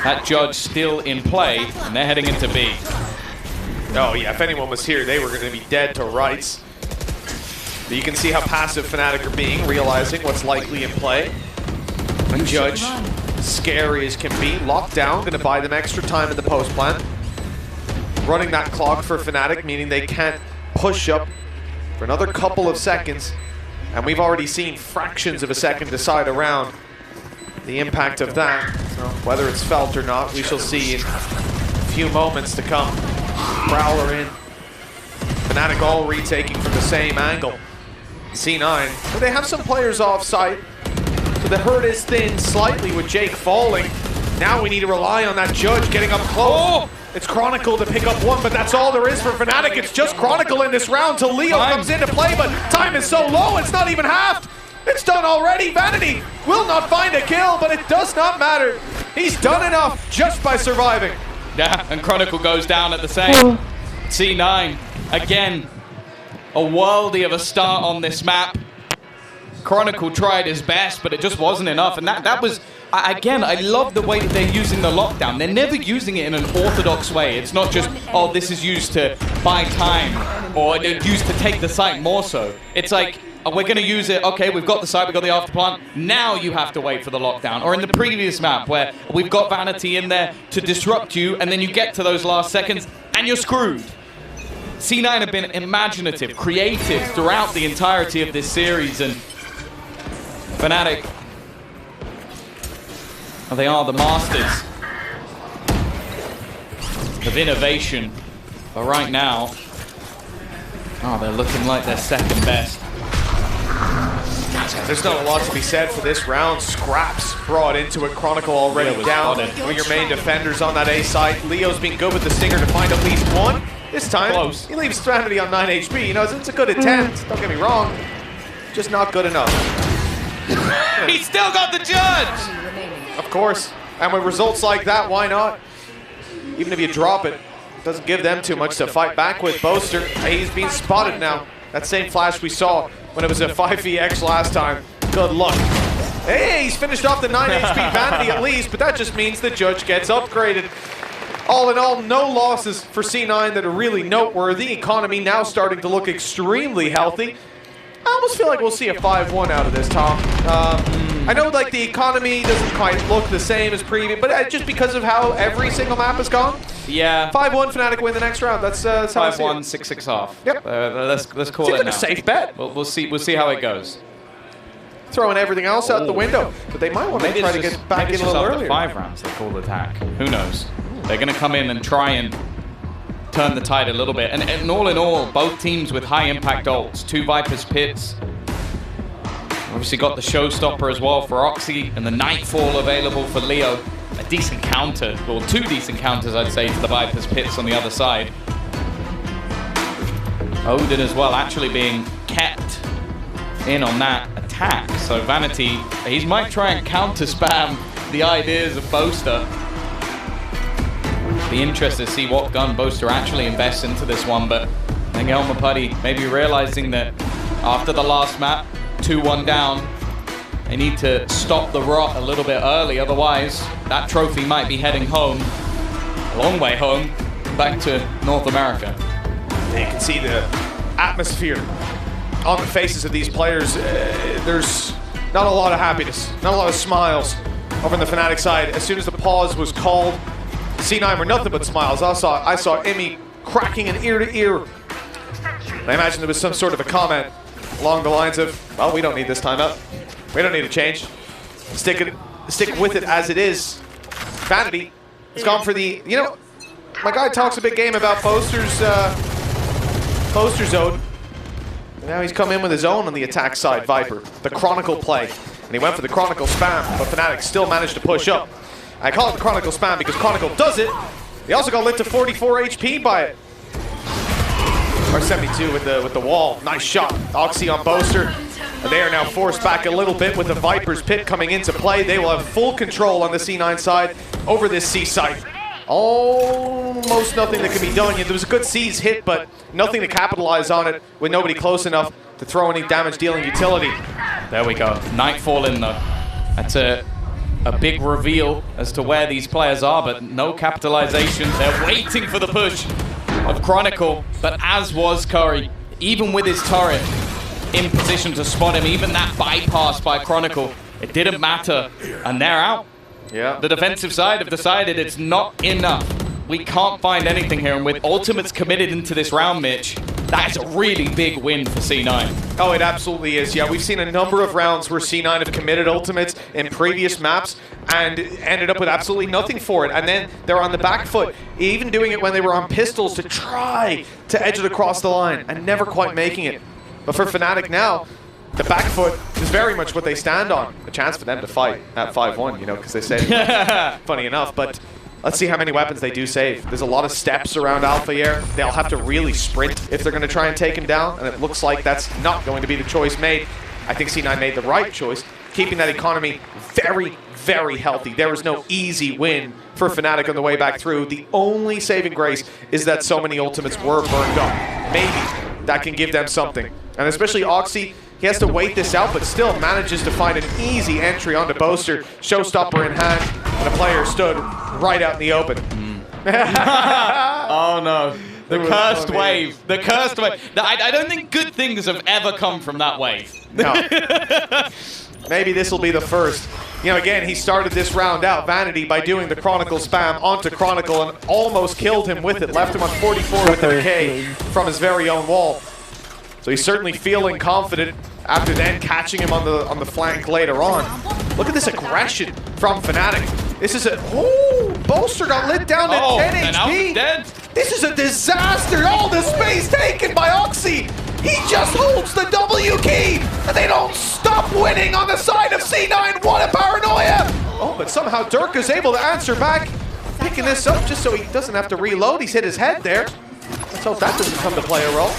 that Judge still in play, and they're heading into B. Oh yeah, if anyone was here, they were going to be dead to rights. But you can see how passive Fnatic are being, realizing what's likely in play. A Judge, scary as can be, locked down, going to buy them extra time in the post plant. Running that clock for Fnatic, meaning they can't push up for another couple of seconds. And we've already seen fractions of a second decide around the impact of that. So whether it's felt or not, we shall see in a few moments to come. Prowler in. Fnatic all retaking from the same angle. C9, but they have some players off site. So the herd is thin slightly with Jake falling. Now we need to rely on that Judge getting up close. Oh! It's Chronicle to pick up 1, but that's all there is for Fnatic. It's just Chronicle in this round till Leo comes into play, but time is so low, it's not even halved. It's done already. Vanity will not find a kill, but it does not matter. He's done enough just by surviving. Yeah, and Chronicle goes down at the same. C9, again, a worldie of a start on this map. Chronicle tried his best, but it just wasn't enough. And that was, again, I love the way that they're using the lockdown. They're never using it in an orthodox way. It's not just, oh, this is used to buy time, or used to take the site more so. It's like, oh, we're going to use it, okay, we've got the site, we've got the afterplant, now you have to wait for the lockdown. Or in the previous map where we've got Vanity in there to disrupt you, and then you get to those last seconds, and you're screwed. C9 have been imaginative, creative throughout the entirety of this series, and Fnatic, well, they are the masters of innovation. But right now, oh, they're looking like they're second best. There's not a lot to be said for this round. Scraps brought into it. Chronicle already down. One of your main defenders on that A side. Leo's been good with the Stinger to find at least 1. This time, he leaves Vanity on 9 HP. You know, it's a good attempt. Don't get me wrong. Just not good enough. He's still got the Judge! Of course. And with results like that, why not? Even if you drop it, doesn't give them too much to fight back with. Boaster, he's being spotted now. That same flash we saw when it was a 5vx last time. Good luck. Hey, he's finished off the 9 HP Vanity at least, but that just means the Judge gets upgraded. All in all, no losses for C9 that are really noteworthy. Economy now starting to look extremely healthy. I almost feel like we'll see a 5-1 out of this, Tom. I know like the economy doesn't quite look the same as previous, but just because of how every single map has gone. Yeah. 5-1 Fnatic win the next round. That's how 5-1, 6-6 off. Yep. Let's call Seems it like now. a safe bet. We'll see how it goes. Throwing everything else out the window, but they might want to try to get back in a little earlier. 5 rounds they call attack. Who knows? They're going to come in and try and turn the tide a little bit. And all in all, both teams with high impact ults. 2 Viper's Pits. Obviously got the Showstopper as well for Oxy, and the Nightfall available for Leo. A decent counter, or 2 decent counters I'd say, to the Viper's Pits on the other side. Odin as well actually being kept in on that attack. So Vanity, he might try and counter spam the ideas of Boaster. Be interested to see what gun Boaster actually invests into this one, but I think Elmer Putty maybe realizing that after the last map, 2-1 down, they need to stop the rot a little bit early, otherwise that trophy might be heading home, a long way home, welcome back to North America. You can see the atmosphere on the faces of these players. There's not a lot of happiness, not a lot of smiles over on the Fnatic side. As soon as the pause was called, C9 were nothing but smiles. I saw Emmy cracking an ear to ear. I imagine there was some sort of a comment along the lines of, well, we don't need this timeout. We don't need to change. Stick with it as it is. Vanity has gone for the, you know, my guy talks a big game about poster zone. Now he's come in with his own on the attack side, Viper. The Chronicle play. And he went for the Chronicle spam, but Fnatic still managed to push up. I call it the Chronicle spam because Chronicle does it. He also got lit to 44 HP by it. R72 with the wall. Nice shot. Oxy on Boaster. And they are now forced back a little bit with the Viper's pit coming into play. They will have full control on the C9 side over this C site. Almost nothing that can be done. There was a good C's hit, but nothing to capitalize on it with nobody close enough to throw any damage-dealing utility. There we go. Nightfall in though. That's a big reveal as to where these players are, but no capitalization. They're waiting for the push of Chronicle, but as was Curry, even with his turret in position to spot him, even that bypass by Chronicle, it didn't matter, and they're out. Yeah. The defensive side have decided it's not enough. We can't find anything here, and with ultimates committed into this round, Mitch, that is a really big win for C9. Oh, it absolutely is. Yeah, we've seen a number of rounds where C9 have committed ultimates in previous maps and ended up with absolutely nothing for it. And then they're on the back foot, even doing it when they were on pistols to try to edge it across the line and never quite making it. But for Fnatic now, the back foot is very much what they stand on. A chance for them to fight at 5-1, you know, because they say, funny enough, but let's see how many weapons they do save. There's a lot of steps around Alpha here. They'll have to really sprint if they're going to try and take him down, and it looks like that's not going to be the choice made. I think C9 made the right choice, keeping that economy very, very healthy. There was no easy win for Fnatic on the way back through. The only saving grace is that so many ultimates were burned up. Maybe that can give them something. And especially Oxy, he has to wait this out, but still manages to find an easy entry onto Boaster. Showstopper in hand, and a player stood right out in the open. Oh no. The cursed wave. The cursed wave. I don't think good things have ever come from that wave. No. Maybe this will be the first. You know, again, he started this round out, Vanity, by doing the Chronicle spam onto Chronicle and almost killed him with it. Left him on 44 with the decay from his very own wall. So he's certainly feeling confident after then catching him on the flank later on. Look at this aggression from Fnatic. This is a... Oh, Boaster got lit down to 10 HP. Dead. This is a disaster. All the space taken by Oxy. He just holds the W key, and they don't stop winning on the side of C9. What a paranoia. Oh, but somehow Dirk is able to answer back, picking this up just so he doesn't have to reload. He's hit his head there. Let's hope that doesn't come to play a role.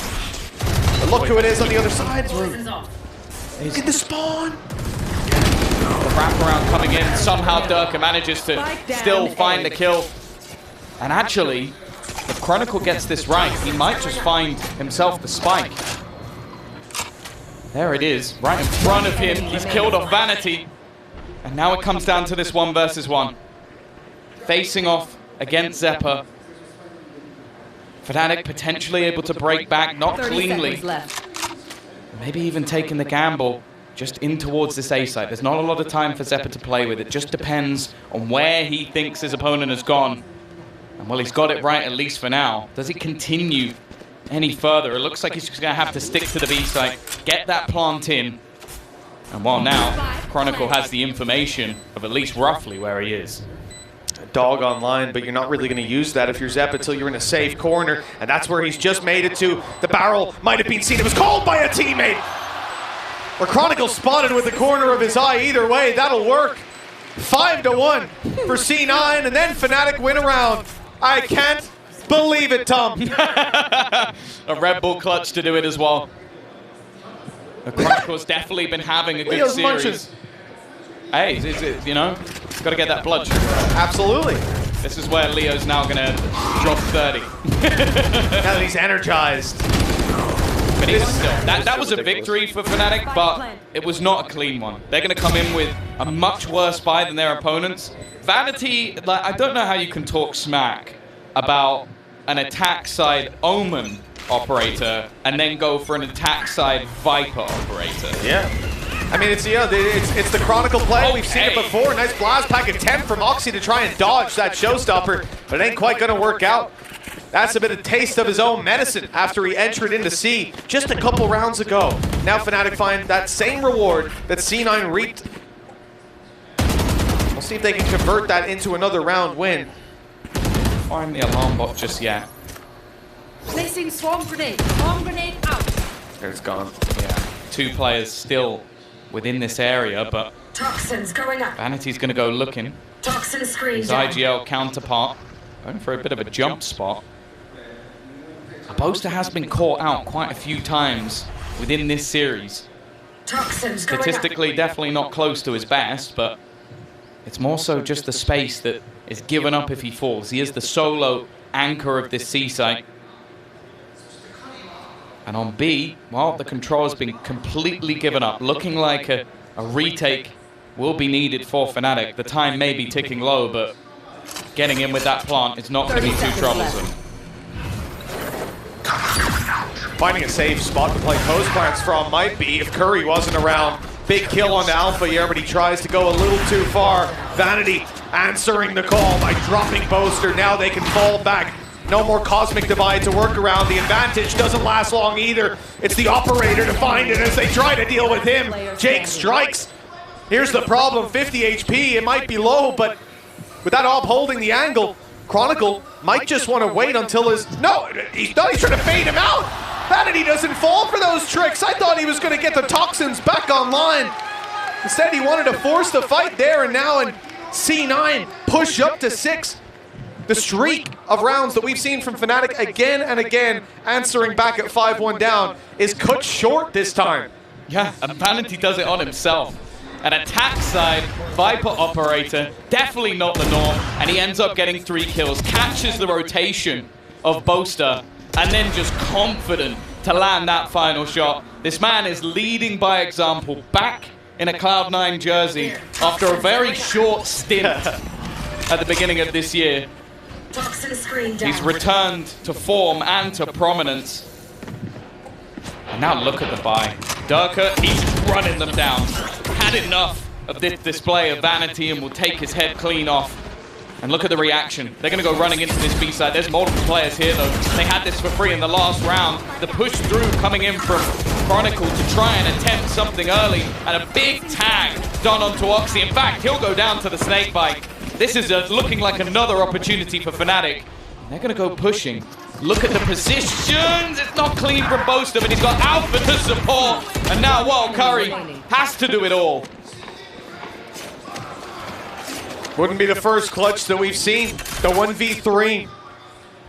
But look who it is on the other side. Look at the spawn. The wraparound coming in. Somehow Dirk manages to still find the kill. And actually, if Chronicle gets this right, he might just find himself the spike. There it is, right in front of him. He's killed off Vanity. And now it comes down to this 1 versus 1. Facing off against Zephyr. Fnatic potentially able to break back, not cleanly. Maybe even taking the gamble just in towards this A site. There's not a lot of time for Zephyr to play with. It just depends on where he thinks his opponent has gone. And well, he's got it right, at least for now. Does he continue any further? It looks like he's just going to have to stick to the B site, get that plant in. And while now, Chronicle has the information of at least roughly where he is. Dog online, but you're not really going to use that if you're Zep until you're in a safe corner, and that's where he's just made it to. The barrel might have been seen. It was called by a teammate. Or Chronicle spotted with the corner of his eye. Either way, that'll work. 5-1 for C9, and then Fnatic win a round. I can't believe it, Tom. A Red Bull clutch to do it as well. The Chronicle's definitely been having a good Leo's series. munches. Hey, you know, got to get that blood sugar. Absolutely. This is where Leo's now going to drop 30. Now that he's energized. But even still, that was a victory for Fnatic, but it was not a clean one. They're going to come in with a much worse buy than their opponents. Vanity, like, I don't know how you can talk smack about an attack side Omen operator and then go for an attack side Viper operator. Yeah. I mean, it's the Chronicle play. We've seen it before. Nice blast pack attempt from Oxy to try and dodge that showstopper, but it ain't quite going to work out. That's a bit of taste of his own medicine after he entered into C just a couple rounds ago. Now Fnatic find that same reward that C9 reaped. We'll see if they can convert that into another round win. Find the alarm bot just yet. Placing swarm grenade. Swarm grenade out. There it's gone. Yeah, 2 players still within this area, but Toxins going up. Vanity's going to go looking. Toxin screen His IGL counterpart going for a bit of a jump spot. Boaster has been caught out quite a few times within this series. Toxins Statistically, definitely not close to his best, but it's more so just the space that is given up if he falls. He is the solo anchor of this C site. And on B, well, the control has been completely given up. Looking like a retake will be needed for Fnatic. The time may be ticking low, but getting in with that plant is not going to be too troublesome. Finding a safe spot to play post plants from might be if Curry wasn't around. Big kill on the Alpha here, but he tries to go a little too far. Vanity answering the call by dropping Boaster. Now they can fall back. No more Cosmic Divide to work around. The advantage doesn't last long either. It's the operator to find it as they try to deal with him. Jake strikes. Here's the problem, 50 HP. It might be low, but with that op holding the angle, Chronicle might just want to wait until his... No, he's trying to fade him out. Vanity doesn't fall for those tricks. I thought he was going to get the Toxins back online. Instead, he wanted to force the fight there, and now in C9 push up to 6. The streak of rounds that we've seen from Fnatic again and again, answering back at 5-1 down, is cut short this time. Yeah, and Vanity does it on himself. An attack side Viper operator, definitely not the norm, and he ends up getting 3 kills, catches the rotation of Boaster, and then just confident to land that final shot. This man is leading by example, back in a Cloud9 jersey after a very short stint at the beginning of this year. He's returned to form and to prominence. And now look at the buy. Durka, he's running them down. Had enough of this display of Vanity and will take his head clean off. And look at the reaction. They're going to go running into this B side. There's multiple players here, though. They had this for free in the last round. The push through coming in from Chronicle to try and attempt something early. And a big tag done onto Oxy. In fact, he'll go down to the snake bite. This is looking like another opportunity for Fnatic. They're going to go pushing. Look at the positions. It's not clean from Boaster, but he's got Alpha to support. And now, well, Curry has to do it all. Wouldn't be the first clutch that we've seen. The 1v3.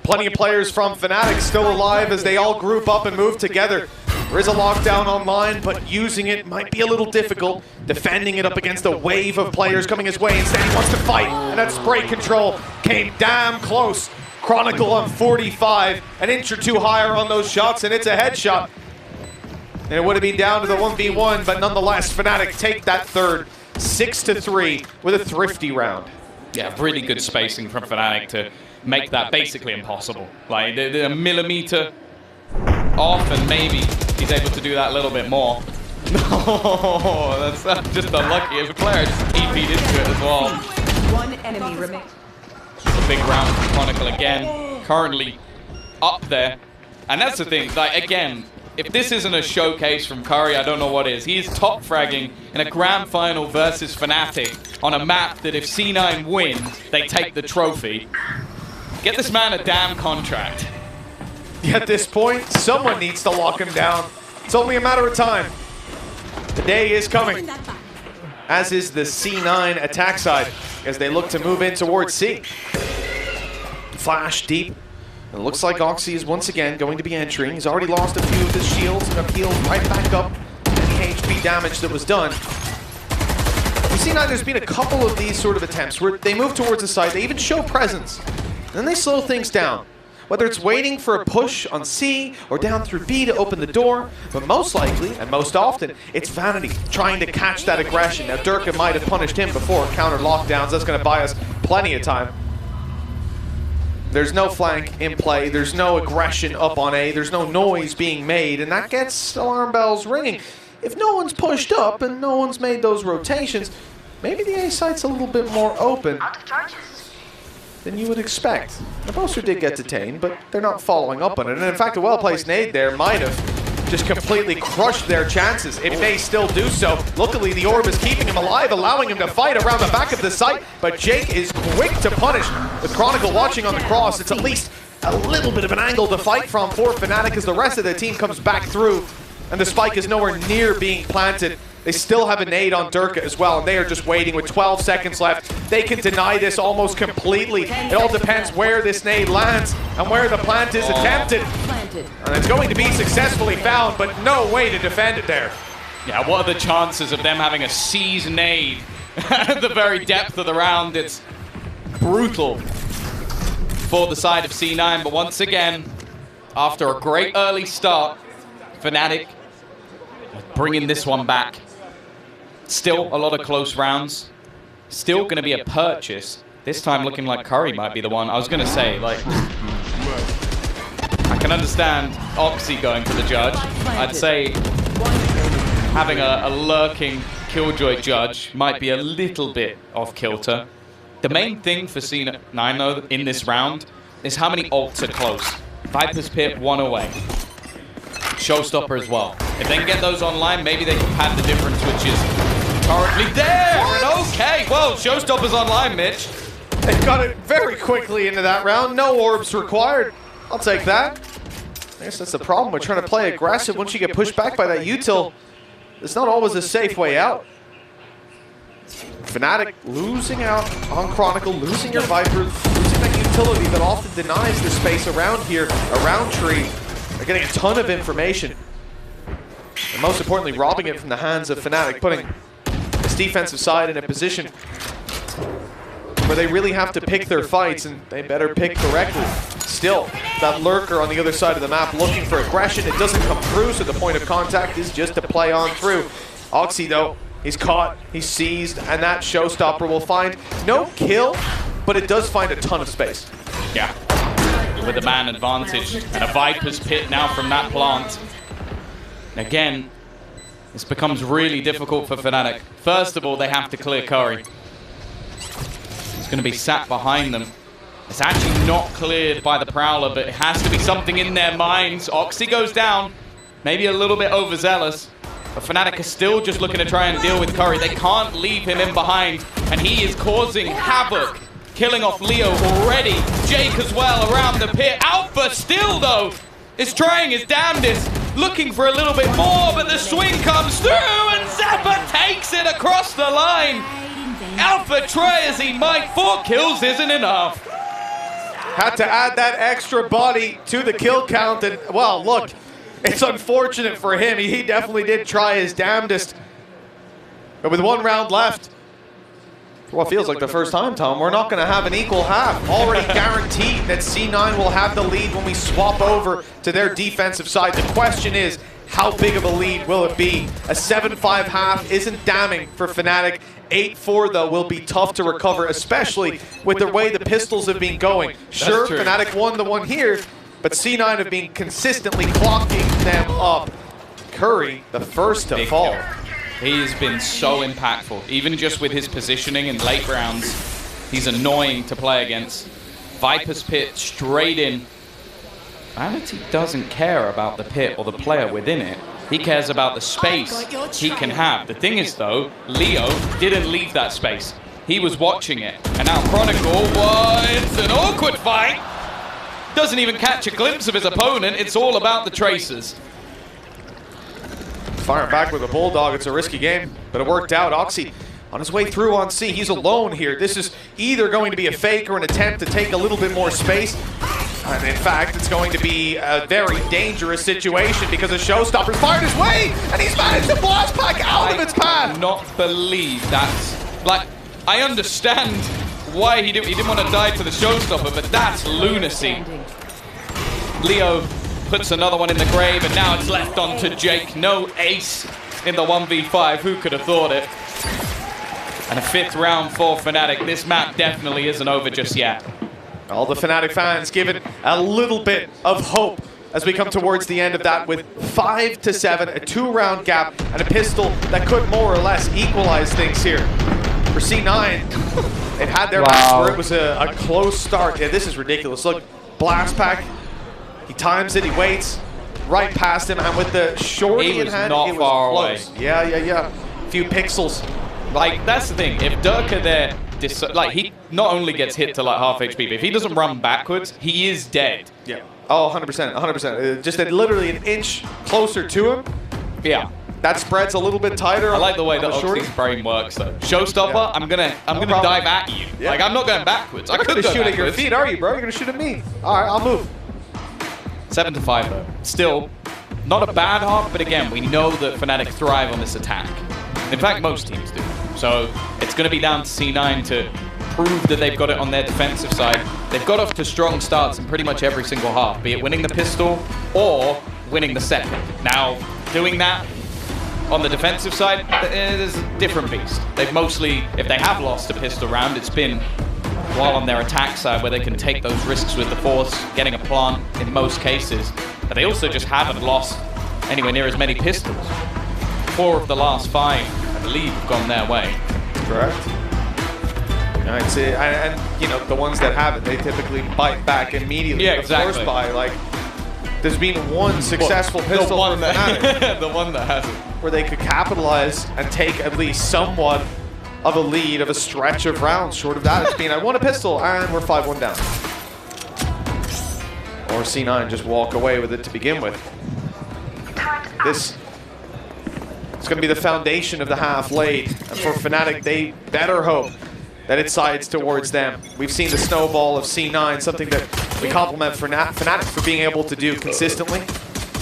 Plenty of players from Fnatic still alive as they all group up and move together. There is a lockdown online, but using it might be a little difficult. Defending it up against a wave of players coming his way. Instead, he wants to fight, and that spray control came damn close. Chronicle on 45, an inch or two higher on those shots, and it's a headshot. And it would have been down to the 1v1, but nonetheless, Fnatic take that third, 6-3 with a thrifty round. Yeah, really good spacing from Fnatic to make that basically impossible. Like, they're a millimeter off, and maybe he's able to do that a little bit more. No, that's just unlucky. If a player just EP'd into it as well. One enemy remains. It's a big round for Chronicle again, currently up there. And that's the thing, like, again, if this isn't a showcase from Curry, I don't know what is. He's top fragging in a grand final versus Fnatic on a map that if C9 win, they take the trophy. Get this man a damn contract. At this point, someone needs to lock him down. It's only a matter of time. The day is coming, as is the C9 attack side, as they look to move in towards C. Flash deep. It looks like Oxy is once again going to be entering. He's already lost a few of his shields and have healed right back up any HP damage that was done. With C9, there's been a couple of these sort of attempts where they move towards the side, they even show presence, and then they slow things down. Whether it's waiting for a push on C or down through B to open the door, but most likely, and most often, it's Vanity trying to catch that aggression. Now, Durka might have punished him before, counter lockdowns. That's going to buy us plenty of time. There's no flank in play. There's no aggression up on A. There's no noise being made, and that gets alarm bells ringing. If no one's pushed up and no one's made those rotations, maybe the A site's a little bit more open than you would expect. The poster did get detained, but they're not following up on it. And in fact, a well-placed nade there might have just completely crushed their chances if they still do so. Luckily, the orb is keeping him alive, allowing him to fight around the back of the site, but Jake is quick to punish. With Chronicle watching on the cross, it's at least a little bit of an angle to fight from for Fnatic as the rest of the team comes back through, and the spike is nowhere near being planted. They still have a nade on Durka as well, and they are just waiting with 12 seconds left. They can deny this almost completely. It all depends where this nade lands and where the plant is attempted. And it's going to be successfully found, but no way to defend it there. Yeah, what are the chances of them having a seized nade at the very depth of the round? It's brutal for the side of C9, but once again, after a great early start, Fnatic bringing this one back. Still a lot of close rounds. Still going to be a purchase. This time looking like Curry might be the one. I was going to say, like, I can understand Oxy going for the judge. I'd say having a lurking Killjoy judge might be a little bit off kilter. The main thing for C9 though in this round is how many ults are close. Viper's Pit, one away. Showstopper as well. If they can get those online, maybe they can pad the difference, which is currently there. And okay, well, Showstopper's online, Mitch. They got it very quickly into that round. No orbs required. I'll take that. I guess that's the problem. We're trying to play aggressive. Once you get pushed back by that util, it's not always a safe way out. Fnatic losing out on Chronicle, losing your Viper, losing that utility that often denies the space around here, around Tree. They're getting a ton of information. And most importantly, robbing it from the hands of Fnatic, putting this defensive side in a position where they really have to pick their fights, and they better pick correctly. Still, that lurker on the other side of the map looking for aggression. It doesn't come through, so the point of contact is just to play on through. Oxy, though, he's caught, he's seized, and that Showstopper will find no kill, but it does find a ton of space. Yeah, with a man advantage and a Viper's Pit now from that plant. Again, this becomes really difficult for Fnatic. First of all, they have to clear Curry. He's going to be sat behind them. It's actually not cleared by the Prowler, but it has to be something in their minds. Oxy goes down, maybe a little bit overzealous, but Fnatic is still just looking to try and deal with Curry. They can't leave him in behind, and he is causing havoc, killing off Leo already. Jake as well around the pit. Alpha still, though, is trying his damnedest, looking for a little bit more, but the swing comes through, and Zappa takes it across the line. Alpha try as he might, 4 kills isn't enough. Had to add that extra body to the kill count, and, well, look, it's unfortunate for him. He definitely did try his damnedest. But with 1 round left, for what feels like the first time, Tom, we're not going to have an equal half. Already guaranteed that C9 will have the lead when we swap over to their defensive side. The question is, how big of a lead will it be? A 7-5 half isn't damning for Fnatic. 8-4, though, will be tough to recover, especially with the way the pistols have been going. Sure, Fnatic won the one here, but C9 have been consistently clocking them up. Curry, the first to fall. He has been so impactful, even just with his positioning in late rounds. He's annoying to play against. Viper's Pit straight in. Vanity doesn't care about the pit or the player within it. He cares about the space he can have. The thing is, though, Leo didn't leave that space. He was watching it. And now Chronicle, it's an awkward fight. Doesn't even catch a glimpse of his opponent. It's all about the tracers. Firing back with a Bulldog, it's a risky game, but it worked out. Oxy on his way through on C, he's alone here. This is either going to be a fake or an attempt to take a little bit more space. And in fact, it's going to be a very dangerous situation because a Showstopper's fired his way, and he's managed to blast back out of its path. I cannot believe that. Like, I understand why he didn't want to die to the Showstopper, but that's lunacy. Leo puts another one in the grave, and now it's left on to Jake. No ace in the 1v5. Who could have thought it? And a 5th round for Fnatic. This map definitely isn't over just yet. All the Fnatic fans given a little bit of hope as we come towards the end of that with 5-7, a 2-round gap, and a pistol that could more or less equalize things here. For C9, they've had their match where it was a close start. Yeah, this is ridiculous. Look, blast pack, he times it, he waits, right past him, and with the shorty in hand, not it was far close. away. Yeah. A few pixels. Like, that's the thing. If Durka there, like, he not only gets hit to like half HP, but if he doesn't run backwards, he is dead. Yeah. Oh, 100%, 100%. Just literally an inch closer to him. Yeah. That spread's a little bit tighter. I like the way that shorty. Oxy's brain works, though. Showstopper, yeah. I'm gonna dive at you. Yeah. Like, I'm not going backwards. You're I could gonna go shoot backwards. at your feet, are you, bro? You're gonna shoot at me. All right, I'll move. 7-5 though. Still, not a bad half, but again, we know that Fnatic thrive on this attack. In fact, most teams do. So it's going to be down to C9 to prove that they've got it on their defensive side. They've got off to strong starts in pretty much every single half, be it winning the pistol or winning the second. Now, doing that on the defensive side, there's a different beast. They've mostly, if they have lost a pistol round, it's been while on their attack side where they can take those risks with the force, getting a plant in most cases. But they also just haven't lost anywhere near as many pistols. 4 of the last 5, I believe, have gone their way. Correct. I'd say, and you know, the ones that haven't, they typically bite back immediately. Yeah, exactly. Force buy, like, there's been one successful pistol for Fnatic. The one that hasn't. Where they could capitalize and take at least somewhat of a lead of a stretch of rounds. Short of that, it's been, I won a pistol, and we're 5-1 down. Or C9 just walk away with it to begin with. This is going to be the foundation of the half laid. And for Fnatic, they better hope that it sides towards them. We've seen the snowball of C9, something that we compliment Fnatic for being able to do consistently.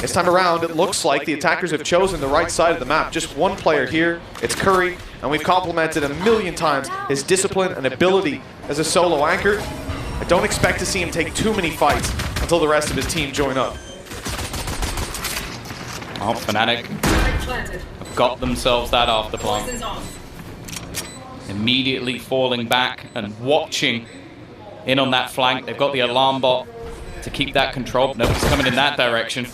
This time around, it looks like the attackers have chosen the right side of the map. Just one player here, it's Curry, and we've complimented a million times his discipline and ability as a solo anchor. I don't expect to see him take too many fights until the rest of his team join up. Oh, Fnatic have got themselves that after plant. Immediately falling back and watching in on that flank. They've got the alarm bot to keep that control. Nobody's coming in that direction.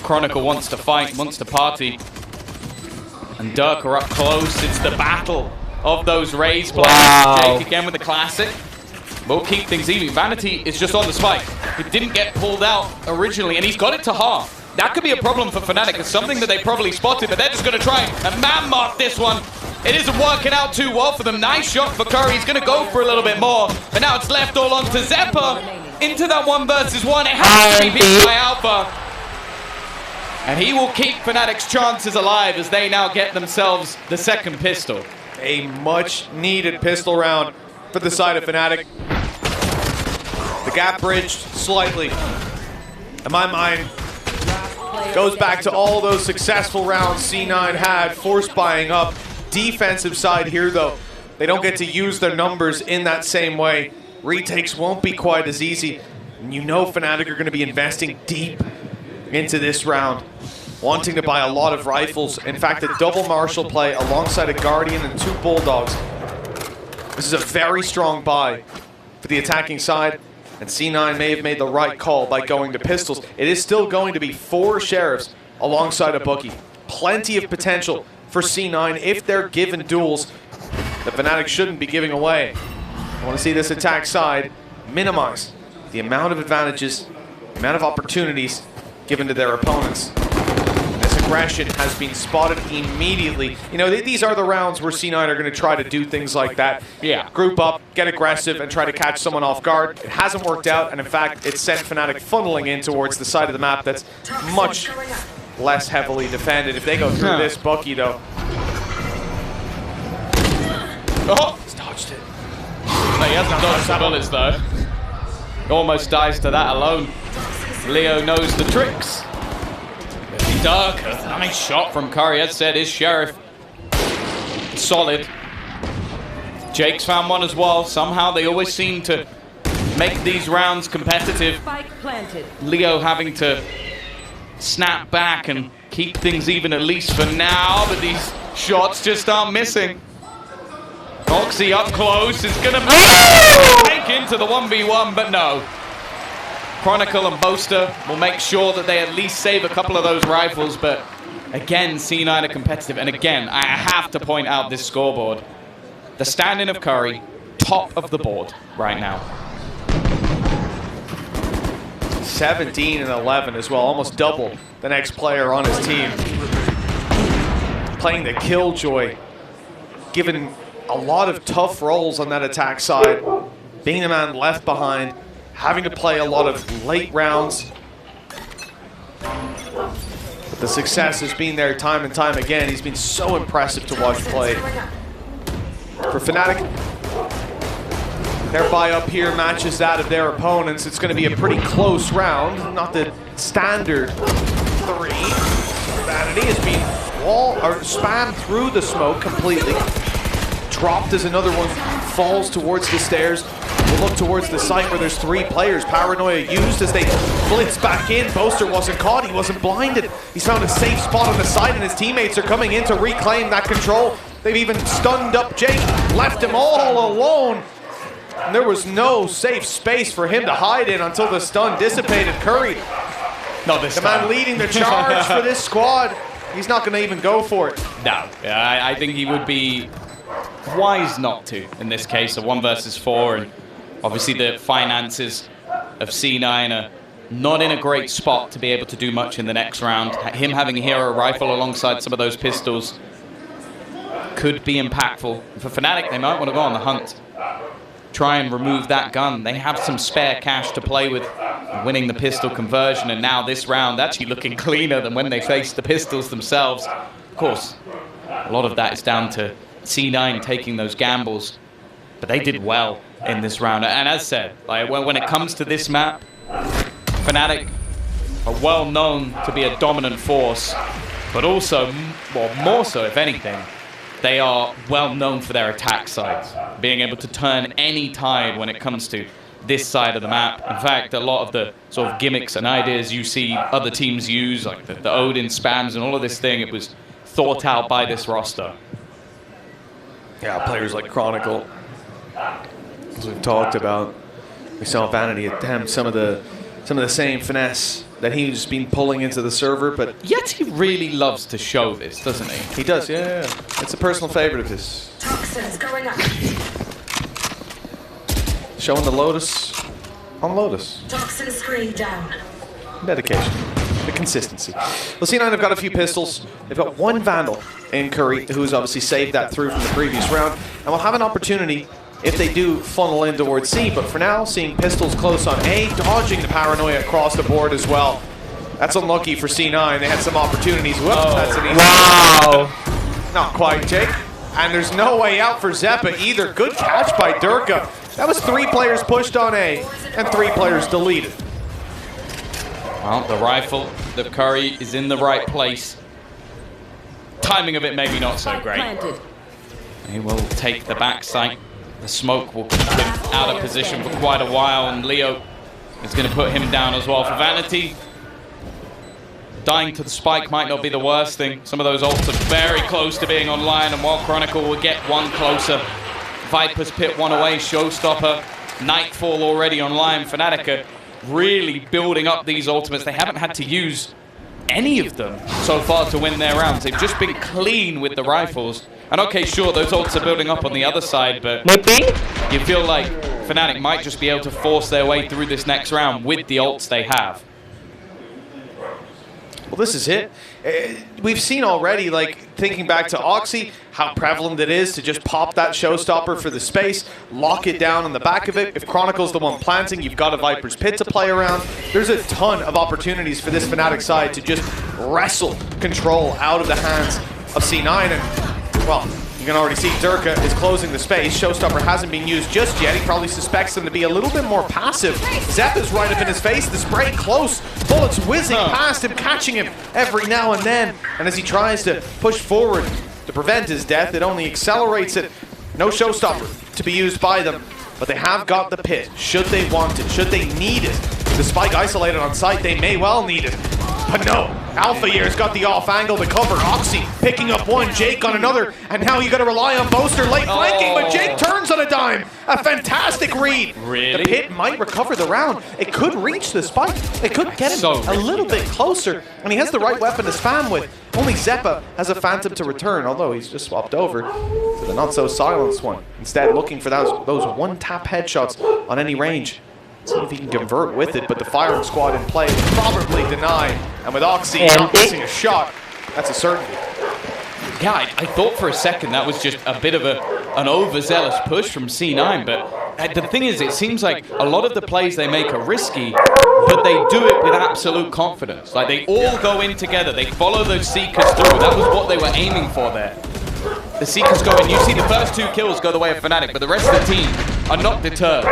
Chronicle wants to fight, wants to party. And Dirk are up close. It's the battle of those Rays players. Wow. Jake again with the classic. We'll keep things even. Vanity is just on the spike. He didn't get pulled out originally, and he's got it to half. That could be a problem for Fnatic. It's something that they probably spotted, but they're just going to try and man-mark this one. It isn't working out too well for them. Nice shot for Curry. He's going to go for a little bit more. But now it's left all on to Zeppa. Into that 1 versus 1. It has to be beat by Alpha. And he will keep Fnatic's chances alive as they now get themselves the second pistol. A much-needed pistol round for the side of Fnatic. The gap bridged slightly. In my mind, goes back to all those successful rounds C9 had, force buying up. Defensive side here, though, they don't get to use their numbers in that same way. Retakes won't be quite as easy. And you know Fnatic are going to be investing deep into this round, wanting to buy a lot of rifles. In fact, a double Marshall play alongside a Guardian and 2 Bulldogs. This is a very strong buy for the attacking side, and C9 may have made the right call by going to pistols. It is still going to be 4 Sheriffs alongside a Bookie. Plenty of potential for C9 if they're given duels that Fnatic shouldn't be giving away. I want to see this attack side minimize the amount of advantages, the amount of opportunities given to their opponents. This aggression has been spotted immediately. You know, these are the rounds where C9 are going to try to do things like that. Yeah. Group up, get aggressive, and try to catch someone off guard. It hasn't worked out, and in fact, it sent Fnatic funneling in towards the side of the map that's much less heavily defended. If they go through this Bucky, though. Oh! He's dodged it. No, he hasn't dodged the bullets, though. Almost dies to that alone. Leo knows the tricks. Dark, nice shot from Curry, as said, is Sheriff. Solid. Jake's found one as well. Somehow they always seem to make these rounds competitive. Spike planted. Leo having to snap back and keep things even, at least for now, but these shots just aren't missing. Oxy up close is gonna take into the 1v1, but no. Chronicle and Boaster will make sure that they at least save a couple of those rifles, but again, C9 are competitive, and again, I have to point out this scoreboard. The standing of Curry, top of the board right now. 17 and 11 as well, almost double the next player on his team. Playing the killjoy, given a lot of tough roles on that attack side, being the man left behind, having to play a lot of late rounds. But the success has been there time and time again. He's been so impressive to watch play. For Fnatic, their buy up here matches that of their opponents. It's going to be a pretty close round, not the standard 3. Vanity has been spammed through the smoke completely. Dropped as another one falls towards the stairs. We'll look towards the site where there's 3 players. Paranoia used as they blitz back in. Boaster wasn't caught, he wasn't blinded. He's found a safe spot on the side and his teammates are coming in to reclaim that control. They've even stunned up Jake, left him all alone. And there was no safe space for him to hide in until the stun dissipated. Curry, the man leading the charge for this squad, he's not going to even go for it. No, I think he would be wise not to in this case, a 1 versus 4, and obviously the finances of C9 are not in a great spot to be able to do much in the next round. Him having a hero rifle alongside some of those pistols could be impactful. For Fnatic, they might want to go on the hunt. Try and remove that gun. They have some spare cash to play with, winning the pistol conversion, and now this round actually looking cleaner than when they faced the pistols themselves. Of course, a lot of that is down to C9 taking those gambles, but they did well in this round. And as said, like, when it comes to this map, Fnatic are well known to be a dominant force, but also, well, more so if anything, they are well known for their attack sides, being able to turn any tide when it comes to this side of the map. In fact, a lot of the sort of gimmicks and ideas you see other teams use, like the Odin spams and all of this thing, it was thought out by this roster. Yeah, players like Chronicle, as we've talked about. We saw Vanity attempt some of the same finesse that he's been pulling into the server, but yet he really loves to show this, doesn't he? He does, yeah. It's a personal favorite of his. Toxins going up. Showing the Lotus on Lotus. Toxin screen down. Dedication. The consistency. Well, C9 have got a few pistols. They've got 1 Vandal in Curry, who's obviously saved that through from the previous round, and will have an opportunity if they do funnel in towards C, but for now, seeing pistols close on A, dodging the Paranoia across the board as well. That's unlucky for C9. They had some opportunities. Whoops, that's an easy. Wow. Not quite, Jake. And there's no way out for Zeppa either. Good catch by Durka. That was 3 players pushed on A and 3 players deleted. Well, the rifle, the Curry is in the right place. Timing of it maybe not so great. He will take the backside. The smoke will keep him out of position for quite a while, and Leo is going to put him down as well. For Vanity, dying to the spike might not be the worst thing. Some of those ults are very close to being online, and while Chronicle will get 1 closer, Viper's Pit 1 away, Showstopper, Nightfall already online. Fnatic are really building up these ultimates. They haven't had to use any of them so far to win their rounds. They've just been clean with the rifles. And okay, sure, those ults are building up on the other side, but you feel like Fnatic might just be able to force their way through this next round with the ults they have. Well, this is it. We've seen already, like, thinking back to Oxy, how prevalent it is to just pop that Showstopper for the space, lock it down on the back of it. If Chronicle's the one planting, you've got a Viper's Pit to play around. There's a ton of opportunities for this Fnatic side to just wrestle control out of the hands of C9. And, well, you can already see Durka is closing the space. Showstopper hasn't been used just yet. He probably suspects them to be a little bit more passive. Zep is right up in his face. The spray close. Bullets whizzing past him, catching him every now and then. And as he tries to push forward to prevent his death, it only accelerates it. No Showstopper to be used by them. But they have got the pit, should they want it, should they need it. The spike isolated on site, they may well need it. But no, Alpha Year's got the off angle to cover. Oxy picking up one, Jake on another, and now you gotta rely on Boaster late flanking, but Jake turns on a dime. A fantastic read. Really? The pit might recover the round. It could reach the spike. It could get him a little bit closer, and he has the right weapon to spam with. Only Zeppa has a Phantom to return, although he's just swapped over to the not-so-silenced one. Instead, looking for those one-tap headshots on any range. See if he can convert with it, but the firing squad in play will probably deny. And with Oxy not missing a shot, that's a certainty. Yeah, I thought for a second that was just a bit of an overzealous push from C9, but the thing is, it seems like a lot of the plays they make are risky, but they do it with absolute confidence. Like, they all go in together, they follow those Seekers through. That was what they were aiming for there. The Seekers go in, you see the first 2 kills go the way of Fnatic, but the rest of the team are not deterred.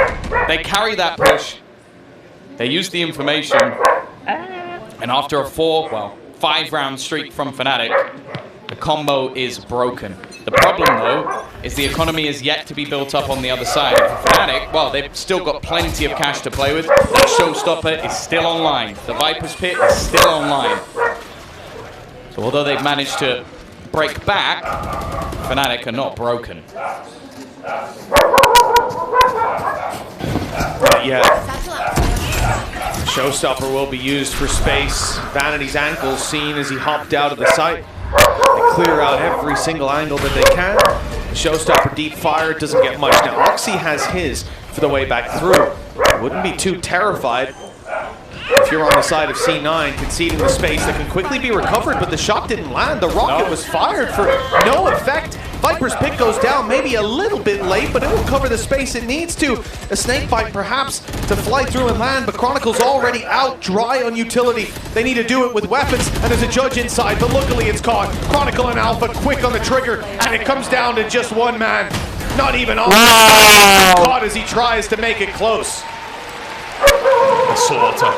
They carry that push, they use the information, and after a 5-round streak from Fnatic, the combo is broken. The problem, though, is the economy is yet to be built up on the other side. And for Fnatic, well, they've still got plenty of cash to play with. That Showstopper is still online. The Viper's Pit is still online. So although they've managed to break back, Fnatic are not broken. Yeah. Showstopper will be used for space. Vanity's ankle seen as he hopped out of the site. They clear out every single angle that they can. The Showstopper deep fire doesn't get much. Now, Oxy has his for the way back through. Wouldn't be too terrified if you're on the side of C9, conceding the space that can quickly be recovered, but the shot didn't land. The rocket was fired for no effect. Viper's Pit goes down maybe a little bit late, but it will cover the space it needs to. A snake bite perhaps to fly through and land, but Chronicle's already out dry on utility. They need to do it with weapons, and there's a judge inside, but luckily it's caught. Chronicle and Alpha quick on the trigger, and it comes down to just one man. Not even on. Wow. Caught as he tries to make it close. A slaughter.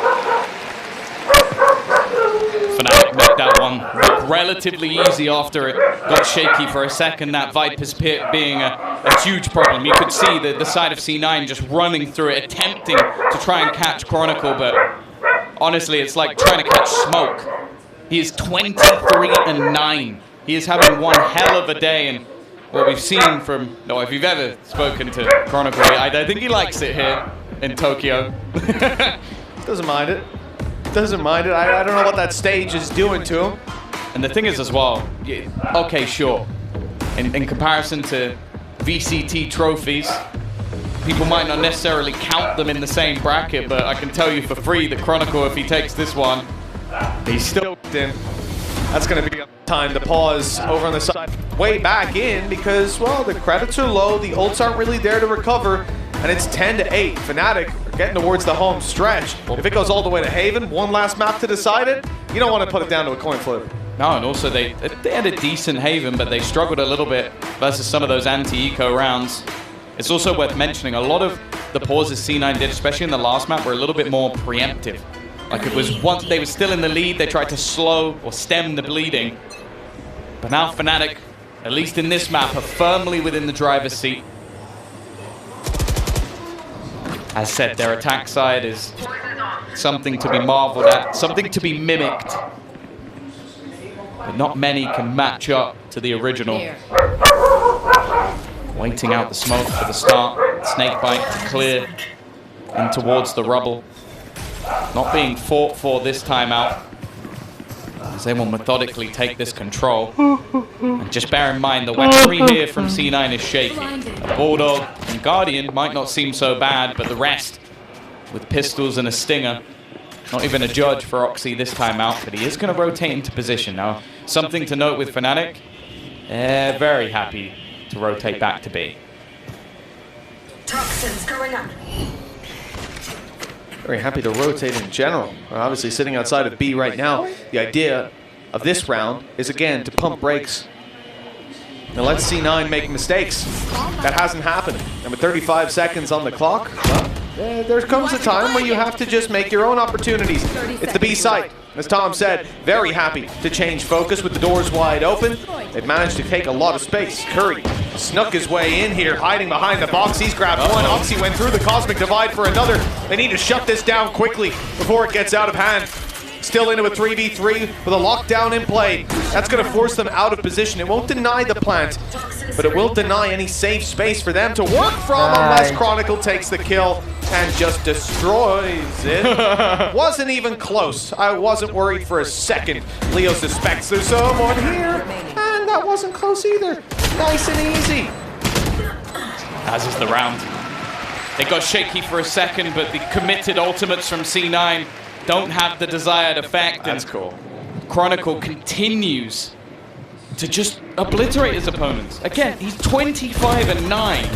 Fnatic made that one look relatively easy after it got shaky for a second. That Viper's Pit being a huge problem. You could see the side of C9 just running through it, attempting to try and catch Chronicle, but honestly, it's like trying to catch smoke. He is 23-9. He is having one hell of a day, and what we've seen from, if you've ever spoken to Chronicle, I don't think he likes it here in Tokyo. Doesn't mind it. Doesn't mind it. I don't know what that stage is doing to him. And the thing is as well, okay, sure. In comparison to VCT trophies, people might not necessarily count them in the same bracket, but I can tell you for free that Chronicle, if he takes this one, he's still in. That's going to be time to pause over on the side. Way back in because, well, the credits are low, the ults aren't really there to recover, and it's 10-8. Fnatic are getting towards the home stretch. If it goes all the way to Haven, one last map to decide it, you don't want to put it down to a coin flip. No, and also they had a decent Haven, but they struggled a little bit versus some of those anti-eco rounds. It's also worth mentioning, a lot of the pauses C9 did, especially in the last map, were a little bit more preemptive. Like, it was once they were still in the lead, they tried to slow or stem the bleeding. But now Fnatic, at least in this map, are firmly within the driver's seat. As said, their attack side is something to be marveled at, something to be mimicked. But not many can match up to the original. Waiting out the smoke for the start. Snakebite to clear in towards the rubble. Not being fought for this time out, as they will methodically take this control. And just bear in mind, the weaponry here from C9 is shaky. A Bulldog and Guardian might not seem so bad, but the rest, with pistols and a Stinger, not even a judge for Oxy this time out, but he is going to rotate into position. Now, something to note with Fnatic, very happy to rotate back to B. Toxins going up. Very happy to rotate in general. We're obviously sitting outside of B right now. The idea of this round is, again, to pump brakes. Now let's C9 make mistakes. That hasn't happened. And with 35 seconds on the clock, well, there comes a time where you have to just make your own opportunities. It's the B site. As Tom said, very happy to change focus with the doors wide open. They've managed to take a lot of space. Curry Snuck his way in here, hiding behind the box. He's grabbed one. Oxy went through the Cosmic Divide for another. They need to shut this down quickly before it gets out of hand. Still into a 3v3 with a lockdown in play. That's going to force them out of position. It won't deny the plant, but it will deny any safe space for them to work from unless Chronicle takes the kill and just destroys it. Wasn't even close. I wasn't worried for a second. Leo suspects there's someone here, and that wasn't close either. Nice and easy. As is the round. It got shaky for a second, but the committed ultimates from C9 don't have the desired effect. That's cool. Chronicle continues to just obliterate his opponents. Again, he's 25-9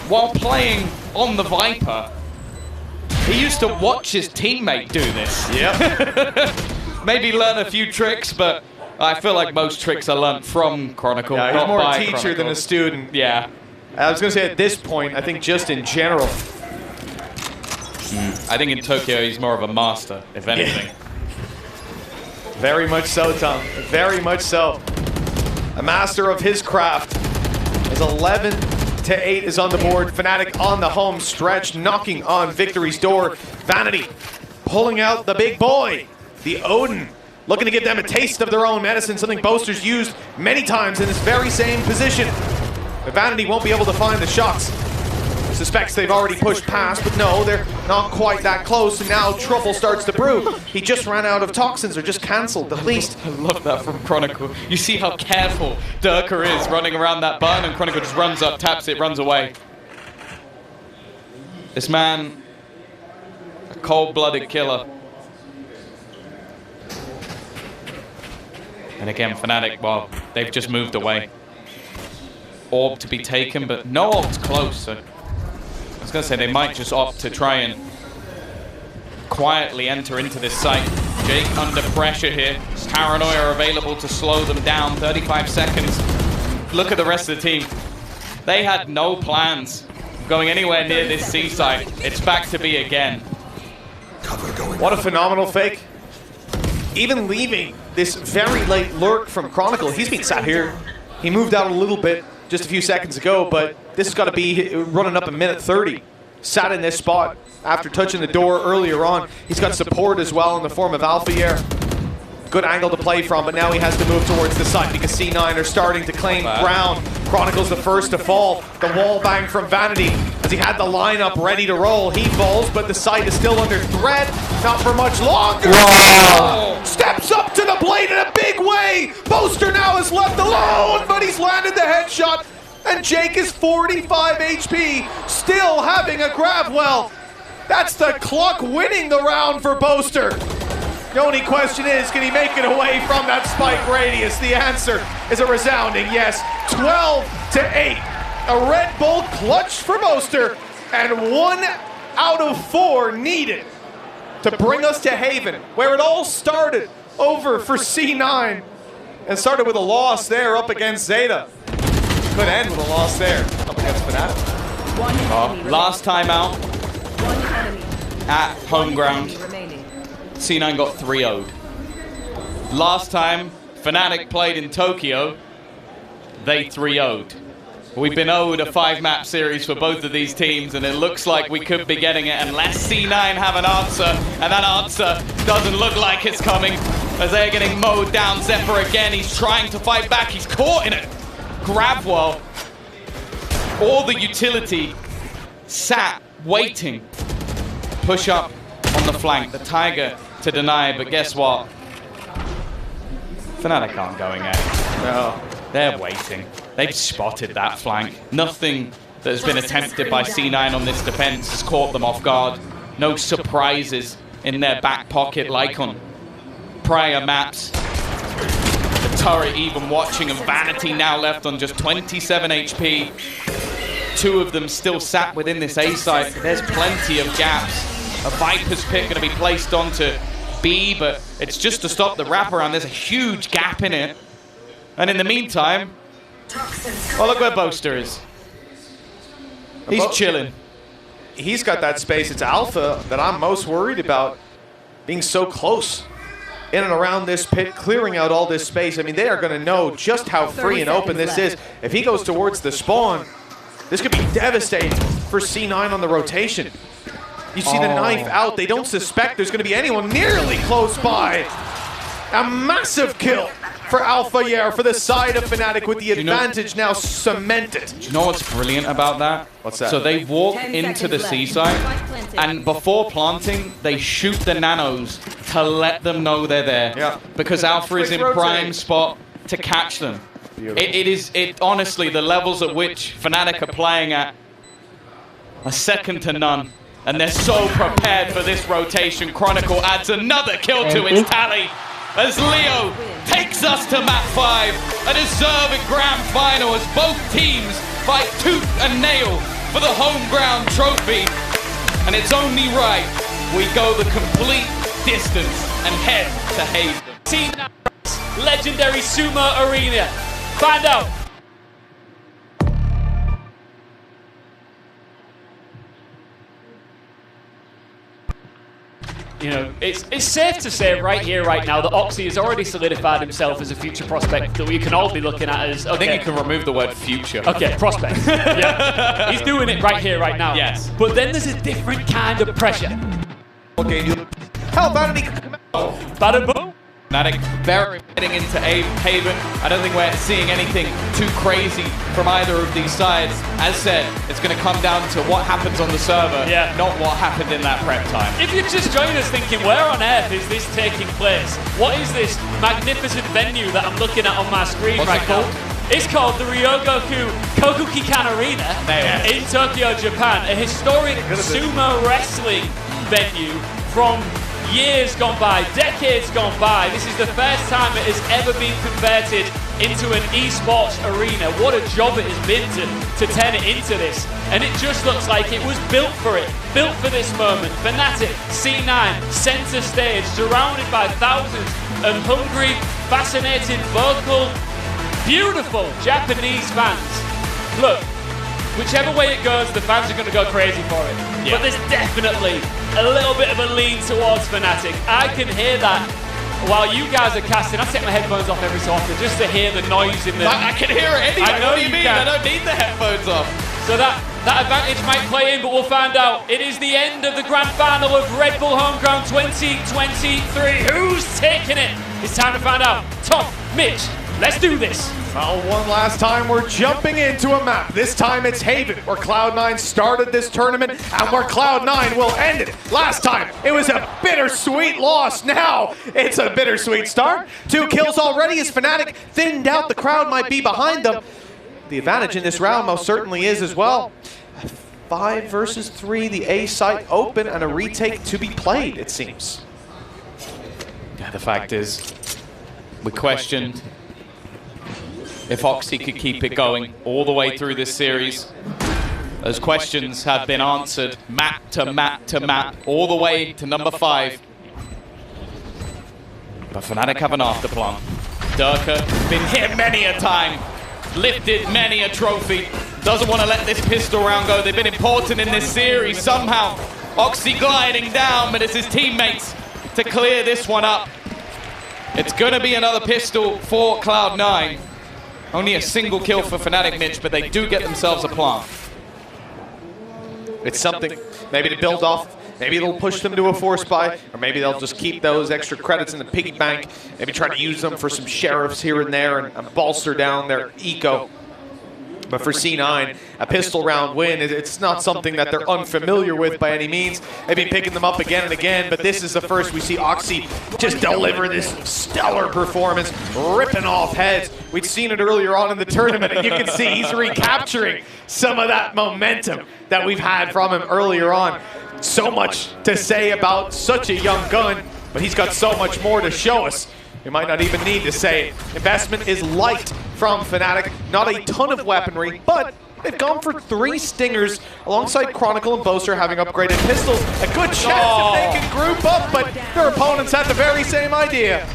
while playing on the Viper. He used to watch his teammate do this. Yep. Maybe learn a few tricks, but I feel like most tricks are learned from Chronicle. Yeah, he's not more by a teacher Chronicle. than a student. Yeah. I was going to say at this point, I think just in general. I think in Tokyo he's more of a master, if anything. Very much so, Tom. Very much so. A master of his craft. As 11-8 is on the board. Fnatic on the home stretch, knocking on victory's door. Vanity pulling out the big boy, the Odin. Looking to give them a taste of their own medicine, something Boaster's used many times in this very same position. But Vanity won't be able to find the shots. Suspects they've already pushed past, but no, they're not quite that close, and now trouble starts to brew. He just ran out of toxins, or just cancelled, at least. I love that from Chronicle. You see how careful Durka is running around that barn, and Chronicle just runs up, taps it, runs away. This man, a cold-blooded killer. And again, Fnatic, well, they've just moved away. Orb to be taken, but no orb's close, so I was going to say they might just opt to try and quietly enter into this site. Jake under pressure here. Paranoia available to slow them down. 35 seconds. Look at the rest of the team. They had no plans going anywhere near this seaside. It's back to B again. What a phenomenal fake. Even leaving this very late lurk from Chronicle, he's been sat here. He moved out a little bit just a few seconds ago, but this has got to be running up a minute 30. Sat in this spot after touching the door earlier on. He's got support as well in the form of Alphayer. Good angle to play from, but now he has to move towards the site because C9 are starting to claim ground. Chronicle's the first to fall. The wall bang from Vanity as he had the lineup ready to roll. He falls, but the site is still under threat. Not for much longer. Whoa. Steps up to the blade in a big way. Boaster now is left alone, but he's landed the headshot. And Jake is 45 HP, still having a grab well. That's the clock winning the round for Boaster. The only question is, can he make it away from that spike radius? The answer is a resounding yes. 12-8. A Red Bull clutch for Boaster, and 1 out of 4 needed to bring us to Haven, where it all started over for C9. And started with a loss there up against Zeta. Could end with a loss there up against Fnatic. Last time out at home ground, C9 got 3-0'd. Last time Fnatic played in Tokyo, they 3-0'd. We've been owed a 5-map series for both of these teams, and it looks like we could be getting it unless C9 have an answer, and that answer doesn't look like it's coming as they're getting mowed down. Zephyr again, he's trying to fight back, he's caught in it. Grabwell, all the utility sat waiting. Push up on the flank, the Tiger to deny, but guess what? Fnatic aren't going at it. No, they're waiting. They've spotted that flank. Nothing that has been attempted by C9 on this defense has caught them off guard. No surprises in their back pocket like on prior maps. The turret even watching, and Vanity now left on just 27 HP. 2 of them still sat within this A site. There's plenty of gaps. A Viper's pick going to be placed onto B, but it's just to stop the wraparound. There's a huge gap in it. And in the meantime, oh, look where Boaster is. He's chilling. He's got that space. It's Alpha that I'm most worried about being so close in and around this pit, clearing out all this space. I mean, they are going to know just how free and open this is. If he goes towards the spawn, this could be devastating for C9 on the rotation. You see the knife out. They don't suspect there's going to be anyone nearly close by. A massive kill for Alpha Yair for the side of Fnatic with the advantage now cemented. Do you know what's brilliant about that? What's that? So they walk into the seaside, and before planting, they shoot the nanos to let them know they're there. Yeah. Because Alpha is in prime spot to catch them. It honestly, the levels at which Fnatic are playing at are second to none. And they're so prepared for this rotation. Chronicle adds another kill to its tally as Leo takes us to map 5, a deserving grand final as both teams fight tooth and nail for the home ground trophy. And it's only right we go the complete distance and head to Haven. Legendary Sumo Arena. Find out. You know, it's safe to say right here, right now, that Oxy has already solidified himself as a future prospect that we can all be looking at as, okay. I think you can remove the word future. Okay, prospect. Yeah. He's doing it right here, right now. Yes. But then there's a different kind of pressure. Okay, how about it? Bada boom. Fnatic very heading into Haven. I don't think we're seeing anything too crazy from either of these sides. As said, it's going to come down to what happens on the server, not what happened in that prep time. If you just join us thinking, where on earth is this taking place? What is this magnificent venue that I'm looking at on my screen right now? It's called the Ryogoku Kokukikan Arena in Tokyo, Japan, a historic sumo wrestling venue from years gone by, decades gone by. This is the first time it has ever been converted into an esports arena. What a job it has been to turn it into this. And it just looks like it was built for it, built for this moment. Fnatic, C9, center stage, surrounded by thousands of hungry, fascinated, vocal, beautiful Japanese fans. Look, whichever way it goes, the fans are going to go crazy for it. Yeah. But there's definitely a little bit of a lean towards Fnatic. I can hear that while you guys are casting. I take my headphones off every so often just to hear the noise in the... I can hear it anyway. I know what do you mean? Can. I don't need the headphones off. So that advantage might play in, but we'll find out. It is the end of the grand final of Red Bull Home Ground 2023. Who's taking it? It's time to find out. Tom, Mitch, let's do this. Well, one last time, we're jumping into a map. This time it's Haven, where Cloud9 started this tournament and where Cloud9 will end it. Last time, it was a bittersweet loss. Now, it's a bittersweet start. 2 kills already as Fnatic thinned out. The crowd might be behind them. The advantage in this round most certainly is as well. 5 versus 3, the A site open and a retake to be played, it seems. Yeah, the fact is, we questioned if Oxy could keep it going all the way through this series. Those questions have been answered map to map to map, all the way to number 5. But Fnatic have an afterplan. Durka been hit many a time, lifted many a trophy. Doesn't want to let this pistol round go. They've been important in this series. Somehow, Oxy gliding down, but it's his teammates to clear this one up. It's going to be another pistol for Cloud9. Only a single kill for Fnatic, Mitch, but they do get themselves a plant. It's something maybe to build off. Maybe it'll push them to a force buy, or maybe they'll just keep those extra credits in the piggy bank, maybe try to use them for some sheriffs here and there and bolster down their eco. But for C9, a pistol round win, it's not something that they're unfamiliar with by any means. They've been picking them up again and again, but this is the first we see Oxy just deliver this stellar performance, ripping off heads. We'd seen it earlier on in the tournament, and you can see he's recapturing some of that momentum that we've had from him earlier on. So much to say about such a young gun, but he's got so much more to show us. We might not even need to say it. Investment is light from Fnatic. Not a ton of weaponry, but they've gone for 3 stingers alongside Chronicle and Boaster having upgraded pistols. A good chance if they can group up, but their opponents had the very same idea.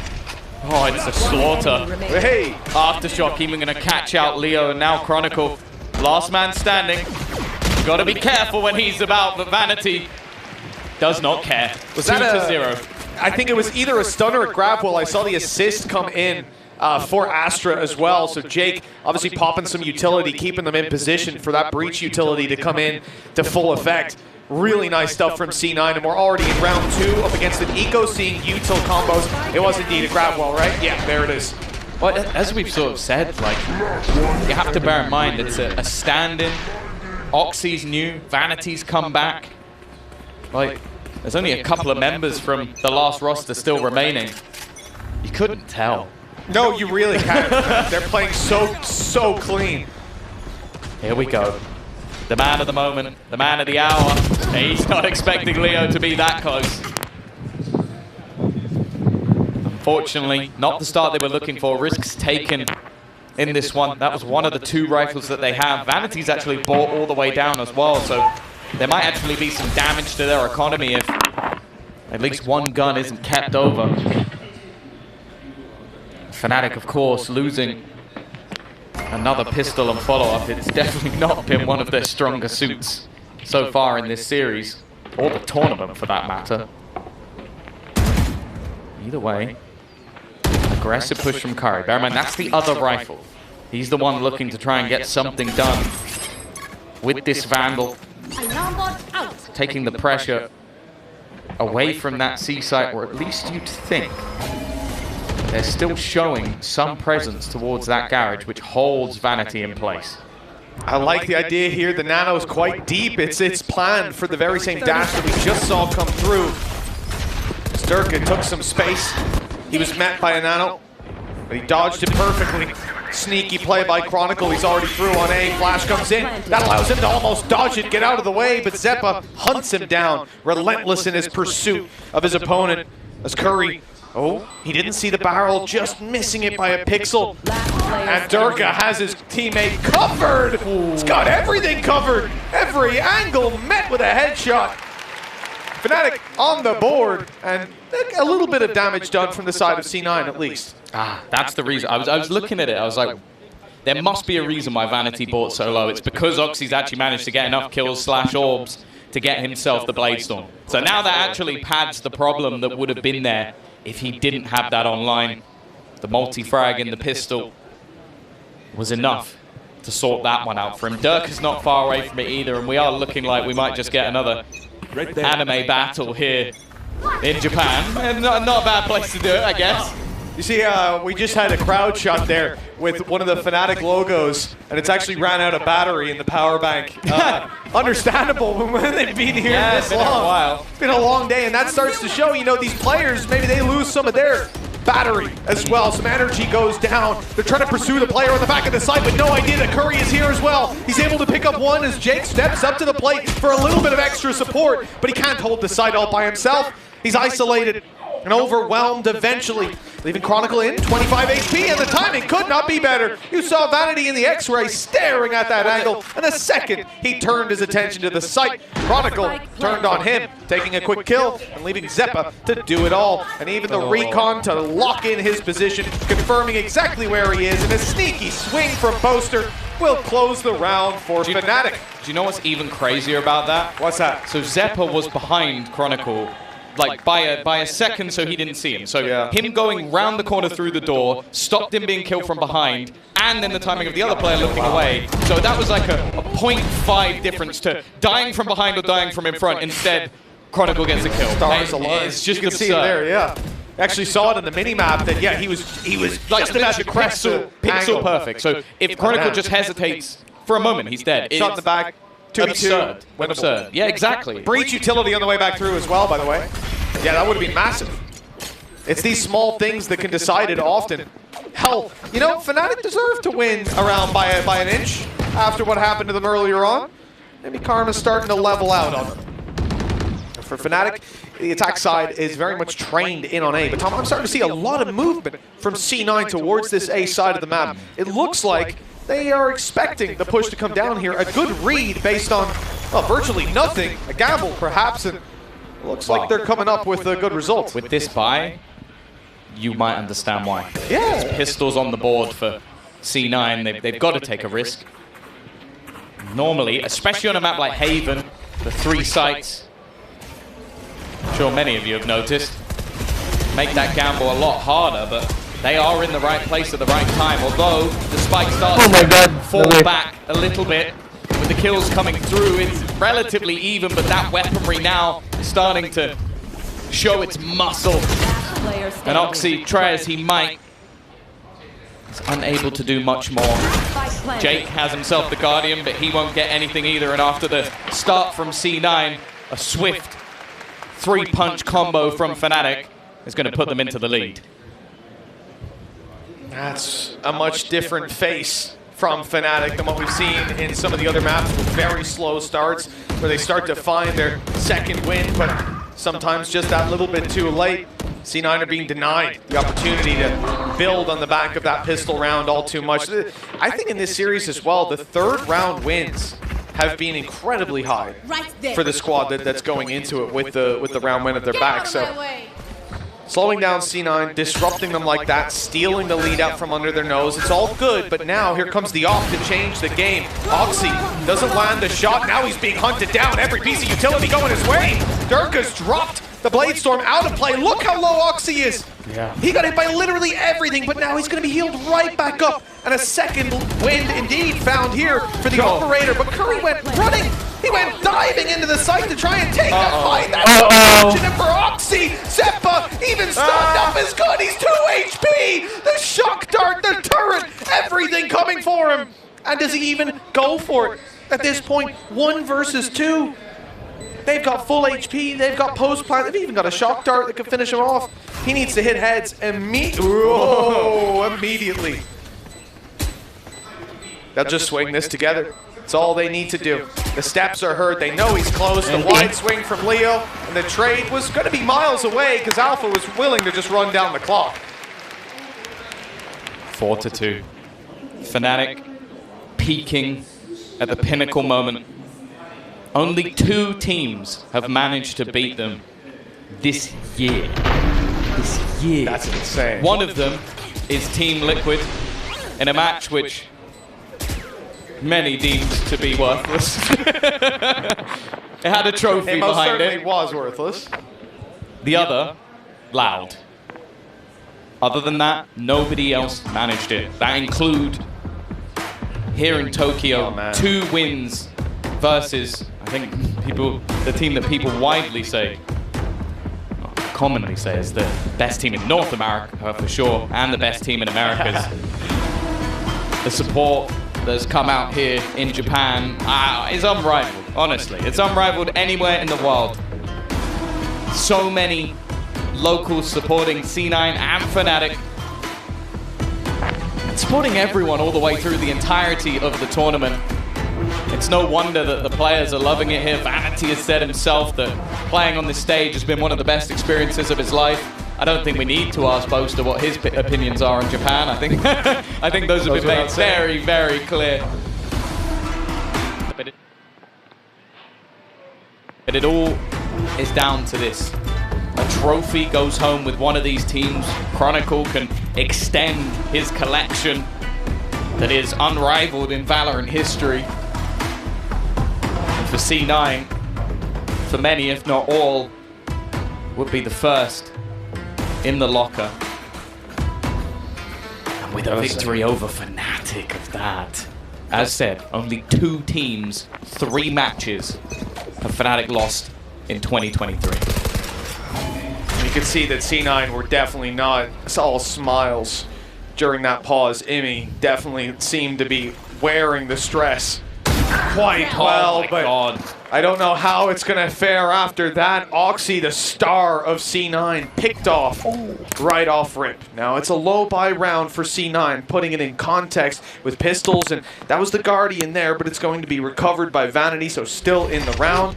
Oh, it's a slaughter. Hey. Aftershock even going to catch out Leo, and now Chronicle. Last man standing. Got to be careful when he's about, but Vanity does not care. Was 2 that to 0. I think it was either a stun or a grab while I saw the assist come in for Astra as well. So Jake obviously popping some utility, keeping them in position for that breach utility to come in to full effect. Really nice stuff from C9, and we're already in round 2 up against an Eco seeing util combos. It was indeed a grab well, right? Yeah, there it is. Well, as we've sort of said, like, you have to bear in mind it's a stand-in. Oxy's new, Vanity's come back. Like, there's only a couple of members from the last roster still remaining. You couldn't tell. No, you really can't. They're playing so clean. Here we go. The man of the moment, the man of the hour. He's not expecting Leo to be that close. Unfortunately, not the start they were looking for. Risks taken in this one. That was one of the 2 rifles that they have. Vanity's actually bought all the way down as well, so there might actually be some damage to their economy if at least one gun isn't kept over. Fnatic, of course, losing another pistol and follow-up. It's definitely not been one of their stronger suits so far in this series, or the tournament for that matter. Either way, aggressive push from Curry. Bear in mind, that's the other rifle. He's the one looking to try and get something done with this Vandal, taking the pressure away from that C site, or at least you'd think. They're still showing some presence towards that garage, which holds Vanity in place. I like the idea here. The nano is quite deep. It's planned for the very same dash that we just saw come through. Sturka took some space. He was met by a nano, but he dodged it perfectly. Sneaky play by Chronicle. He's already through on A. Flash comes in. That allows him to almost dodge it, get out of the way, but Zeppa hunts him down, relentless in his pursuit of his opponent as Curry. Oh, he didn't see the barrel, just missing it by a pixel. And Durka has his teammate covered. He's got everything covered. Every angle met with a headshot. Fnatic on the board, and a little bit of damage done from the side of C9 at least. Ah, that's the reason. I was looking at it, I was like, there must be a reason why Vanity bought so low. It's because Oxy's actually managed to get enough kills / orbs to get himself the Bladestorm. So now that actually pads the problem that would have been there if he didn't have that online. The multi-frag and the pistol was enough to sort that one out for him. Dirk is not far away from it either, and we are looking like we might just get another anime battle here in Japan. And not a bad place to do it, I guess. You see, we just had a crowd shot there with one of the Fnatic logos, and it's actually ran out of battery in the power bank. Understandable when they've been here this long. A while. It's been a long day, and that starts to show, you know, these players, maybe they lose some of their battery as well. Some energy goes down. They're trying to pursue the player on the back of the site, but no idea that Curry is here as well. He's able to pick up one as Jake steps up to the plate for a little bit of extra support, but he can't hold the site all by himself. He's isolated and overwhelmed eventually, leaving Chronicle in 25 HP, and the timing could not be better. You saw Vanity in the X-ray staring at that angle, and the second he turned his attention to the site, Chronicle turned on him, taking a quick kill and leaving Zeppa to do it all. And even the recon to lock in his position, confirming exactly where he is, and a sneaky swing from Boaster will close the round for Fnatic. Do you know what's even crazier about that? What's that? So Zeppa was behind Chronicle, like by a second, so he didn't see him. So him going round the corner through the door stopped him being killed from behind, and then the timing of the other player looking away. So that was like a 0.5 difference to dying from behind or dying from in front. Instead, Chronicle gets a kill. Stars aligned. It's just you can see it there, yeah. Actually saw it in the mini-map that, yeah, he was like just about to crest the pixel perfect. So if Chronicle just hesitates for a moment, he's dead. Shot in the back. 2v2. Absurd. Yeah, exactly. Breach utility on the way back through as well, by the way. Yeah, that would have been massive. It's these small things that can decide it often. Hell, you know, Fnatic deserved to win around by an inch after what happened to them earlier on. Maybe Karma's starting to level out on them. For Fnatic, the attack side is very much trained in on A. But Tom, I'm starting to see a lot of movement from C9 towards this A side of the map. It looks like they are expecting the push to come down here. A good read based on, well, virtually nothing. A gamble, perhaps, and looks like they're coming up with a good result. With this buy, you might understand why. Yeah. There's pistols on the board for C9. They've got to take a risk. Normally, especially on a map like Haven, the 3 sites, I'm sure many of you have noticed, make that gamble a lot harder, but they are in the right place at the right time. Although the spike starts to fall back a little bit, with the kills coming through, it's relatively even, but that weaponry now is starting to show its muscle. And Oxy try as he might, is unable to do much more. Jake has himself the Guardian, but he won't get anything either. And after the start from C9, a swift 3-punch combo from Fnatic is going to put them into the lead. That's a much different face from Fnatic than what we've seen in some of the other maps with very slow starts, where they start to find their second win, but sometimes just that little bit too late. C9 are being denied the opportunity to build on the back of that pistol round all too much. I think in this series as well, the third round wins have been incredibly high for the squad that's going into it with the round win at their back. So slowing down C9, disrupting them like that, stealing the lead out from under their nose, it's all good, but now here comes the off to change the game. Oxy doesn't land the shot, now he's being hunted down, every piece of utility going his way. Durka's dropped the Blade Storm out of play. Look how low Oxy is. Yeah. He got hit by literally everything, but now he's going to be healed right back up. And a second wind indeed found here for the operator, but Curry went running. He went diving into the site to try and take that fight. That's unfortunate for Oxy. Seppa even stunned up is good. He's 2 HP. The shock dart, the turret, everything coming for him. And does he even go for it at this point? 1 versus 2. They've got full HP, they've got post plant, they've even got a shock dart that can finish him off. He needs to hit heads immediately. They'll just swing this together. That's all they need to do. The steps are heard, they know he's close. The wide swing from Leo, and the trade was going to be miles away because Alpha was willing to just run down the clock. 4-2. Fnatic peaking at the pinnacle moment. Only 2 teams have managed to beat them this year. This year. That's insane. One of them is Team Liquid in a match which many deemed to be worthless. It had a trophy behind it. It was worthless. The other, Loud. Other than that, nobody else managed it. That include here in Tokyo, 2 wins versus, I think, the team that people widely say, commonly say, is the best team in North America for sure, and the best team in Americas. The support that's come out here in Japan is unrivaled, honestly. It's unrivaled anywhere in the world. So many locals supporting C9 and Fnatic. Supporting everyone all the way through the entirety of the tournament. It's no wonder that the players are loving it here. Vanity has said himself that playing on this stage has been one of the best experiences of his life. I don't think we need to ask Boaster what his opinions are in Japan. I think I think those have been made very, very clear. But it all is down to this. A trophy goes home with one of these teams. Chronicle can extend his collection that is unrivaled in Valorant history. For C9, for many, if not all, would be the first in the locker. And with a victory over Fnatic of that. As said, only 2 teams, 3 matches have Fnatic lost in 2023. You can see that C9 were definitely not all smiles during that pause. Imi definitely seemed to be wearing the stress quite well, but God. I don't know how it's going to fare after that. Oxy, the star of C9, picked off right off rip. Now, it's a low buy round for C9, putting it in context with pistols, and that was the Guardian there, but it's going to be recovered by Vanity, so still in the round.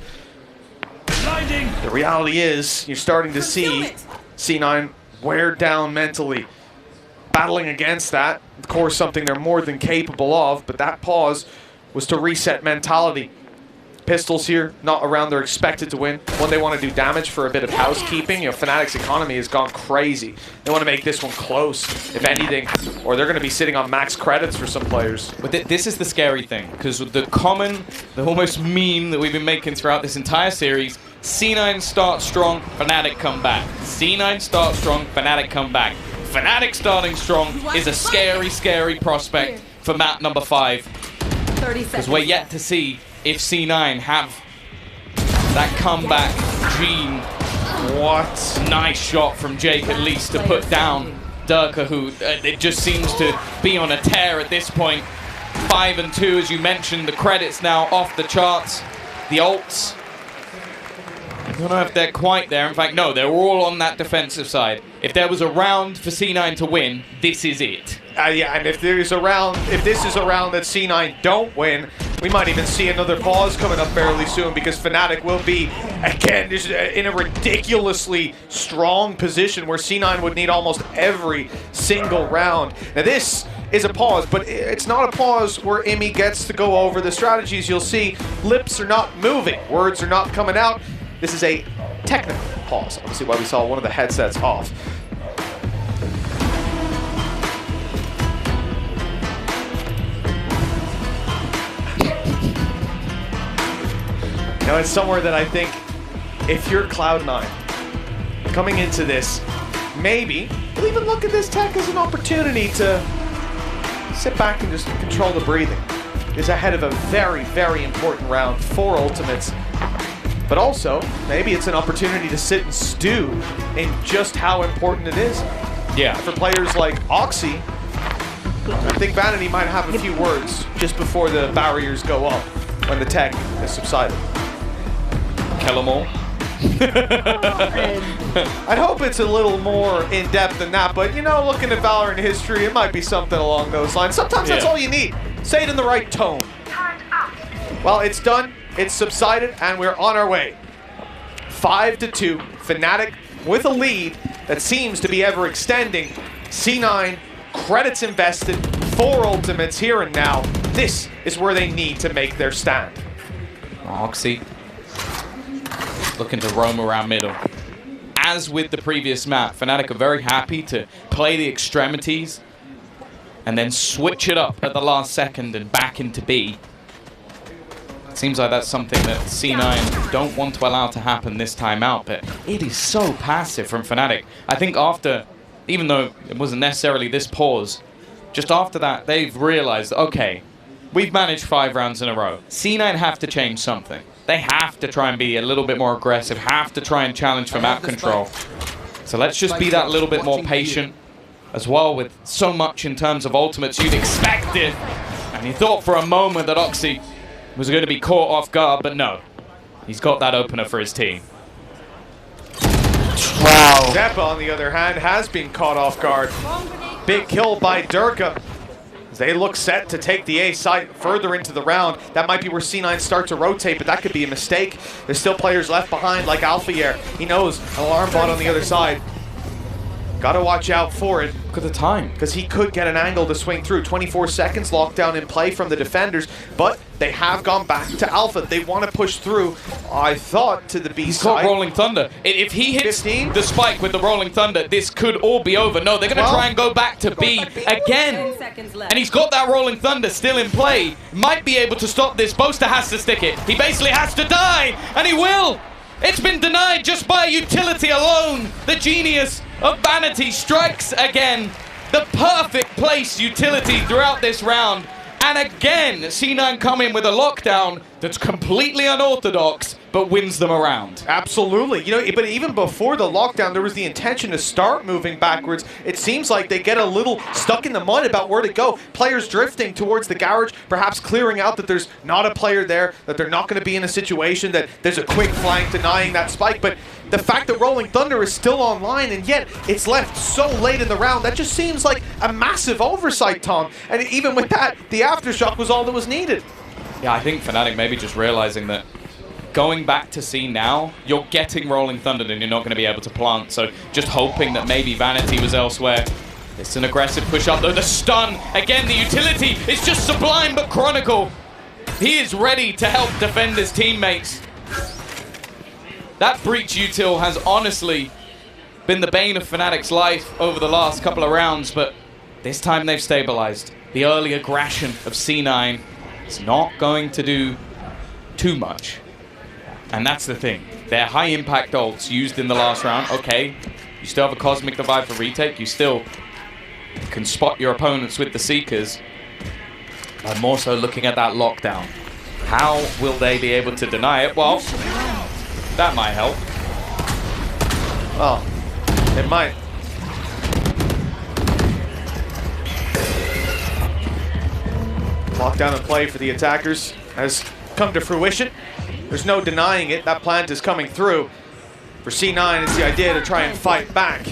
The reality is, you're starting to see C9 wear down mentally. Battling against that, of course, something they're more than capable of, but that pause was to reset mentality. Pistols here, not around they're expected to win. When they want to do damage for a bit of housekeeping, you know, Fnatic's economy has gone crazy. They want to make this one close, if anything, or they're going to be sitting on max credits for some players. But this is the scary thing, because the almost meme that we've been making throughout this entire series, C9 start strong, Fnatic come back. C9 start strong, Fnatic come back. Fnatic starting strong is a scary, scary prospect for map number 5. 30 seconds. Because we're yet to see if C9 have that comeback gene. What? Nice shot from Jake at least to put down Durka, who it just seems to be on a tear at this point. 5 and 2, as you mentioned, the credits now off the charts. The ults, I don't know if they're quite there. In fact, no, they're all on that defensive side. If there was a round for C9 to win, this is it. Yeah, and if this is a round that C9 don't win, we might even see another pause coming up fairly soon, because Fnatic will be, again, just in a ridiculously strong position where C9 would need almost every single round. Now this is a pause, but it's not a pause where Imi gets to go over the strategies. You'll see lips are not moving, words are not coming out. This is a technical pause. Obviously why we saw one of the headsets off. Now it's somewhere that I think if you're Cloud9 coming into this, maybe you'll even look at this tech as an opportunity to sit back and just control the breathing. It's ahead of a very, very important round for ultimates. But also, maybe it's an opportunity to sit and stew in just how important it is. Yeah. For players like Oxy, I think Vanity might have a few words just before the barriers go up when the tech has subsided. Kill 'em all. I'd hope it's a little more in-depth than that, but you know, looking at Valorant history, it might be something along those lines. Sometimes that's all you need. Say it in the right tone. Well, it's done. It's subsided, and we're on our way. 5-2, Fnatic with a lead that seems to be ever extending. C9, credits invested, 4 ultimates here and now. This is where they need to make their stand. Oxy looking to roam around middle. As with the previous map, Fnatic are very happy to play the extremities and then switch it up at the last second and back into B. Seems like that's something that C9 don't want to allow to happen this time out, but it is so passive from Fnatic. I think after, even though it wasn't necessarily this pause, just after that, they've realized, okay, we've managed 5 rounds in a row. C9 have to change something. They have to try and be a little bit more aggressive, have to try and challenge for map control. So let's just be that little bit more patient as well, with so much in terms of ultimates you'd expect it. And you thought for a moment that Oxy was going to be caught off guard, but no. He's got that opener for his team. Wow. Zeppa, on the other hand, has been caught off guard. Big kill by Durka. As they look set to take the A side further into the round. That might be where C9 start to rotate, but that could be a mistake. There's still players left behind, like Alphayer. He knows an alarm bot on the other side. Gotta watch out for it. Look at the time. Because he could get an angle to swing through. 24 seconds, lockdown in play from the defenders, but they have gone back to Alpha. They want to push through, I thought, to the B He's side. got Rolling Thunder. If he hits 15? the spike with the Rolling Thunder, this could all be over. No, they're going to try and go back to B again. 10 seconds left. And he's got that Rolling Thunder still in play. Might be able to stop this. Boaster has to stick it. He basically has to die, and he will. It's been denied just by utility alone. The genius of Vanity strikes again. The perfect place utility throughout this round. And again, C9 come in with a lockdown that's completely unorthodox, but wins them around. Absolutely. You know, but even before the lockdown, there was the intention to start moving backwards. It seems like they get a little stuck in the mud about where to go. Players drifting towards the garage, perhaps clearing out that there's not a player there, that they're not going to be in a situation that there's a quick flank denying that spike. But the fact that Rolling Thunder is still online, and yet it's left so late in the round, that just seems like a massive oversight, Tom. And even with that, the aftershock was all that was needed. Yeah, I think Fnatic maybe just realizing that going back to C now, you're getting Rolling Thunder and you're not going to be able to plant. So just hoping that maybe Vanity was elsewhere. It's an aggressive push up though. The stun, again, the utility is just sublime but chronicle. He is ready to help defend his teammates. That breach util has honestly been the bane of Fnatic's life over the last couple of rounds, but this time they've stabilized. The early aggression of C9 is not going to do too much. And that's the thing. They're high impact ults used in the last round. Okay, you still have a Cosmic Divide for retake. You still can spot your opponents with the Seekers. But more so looking at that lockdown. How will they be able to deny it? Well, that might help. Well, it might. Lockdown and play for the attackers has come to fruition. There's no denying it. That plant is coming through. For C9, it's the idea to try and fight back.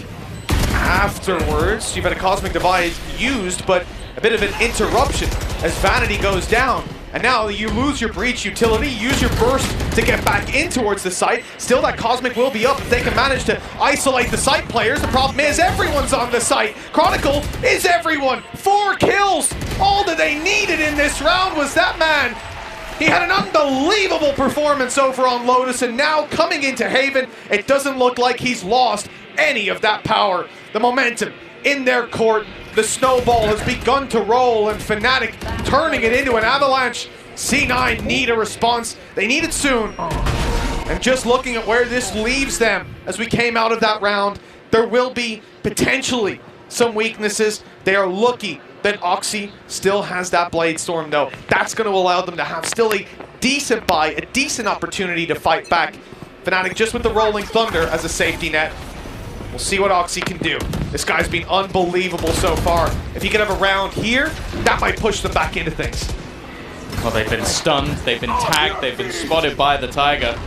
Afterwards, you've had a Cosmic Divide used, but a bit of an interruption as Vanity goes down. And now you lose your breach utility, use your burst to get back in towards the site. Still, that Cosmic will be up if they can manage to isolate the site players. The problem is everyone's on the site. Chronicle is everyone. 4 kills. All that they needed in this round was that man. He had an unbelievable performance over on Lotus, and now coming into Haven, it doesn't look like he's lost any of that power. The momentum in their court, the snowball has begun to roll, and Fnatic turning it into an avalanche. C9 need a response. They need it soon. And just looking at where this leaves them as we came out of that round, there will be potentially some weaknesses. They are lucky that Oxy still has that Blade Storm, though. That's going to allow them to have still a decent buy, a decent opportunity to fight back. Fnatic just with the Rolling Thunder as a safety net. We'll see what Oxy can do. This guy's been unbelievable so far. If he could have a round here, that might push them back into things. Well, they've been stunned, they've been tagged, they've been spotted by the Tiger.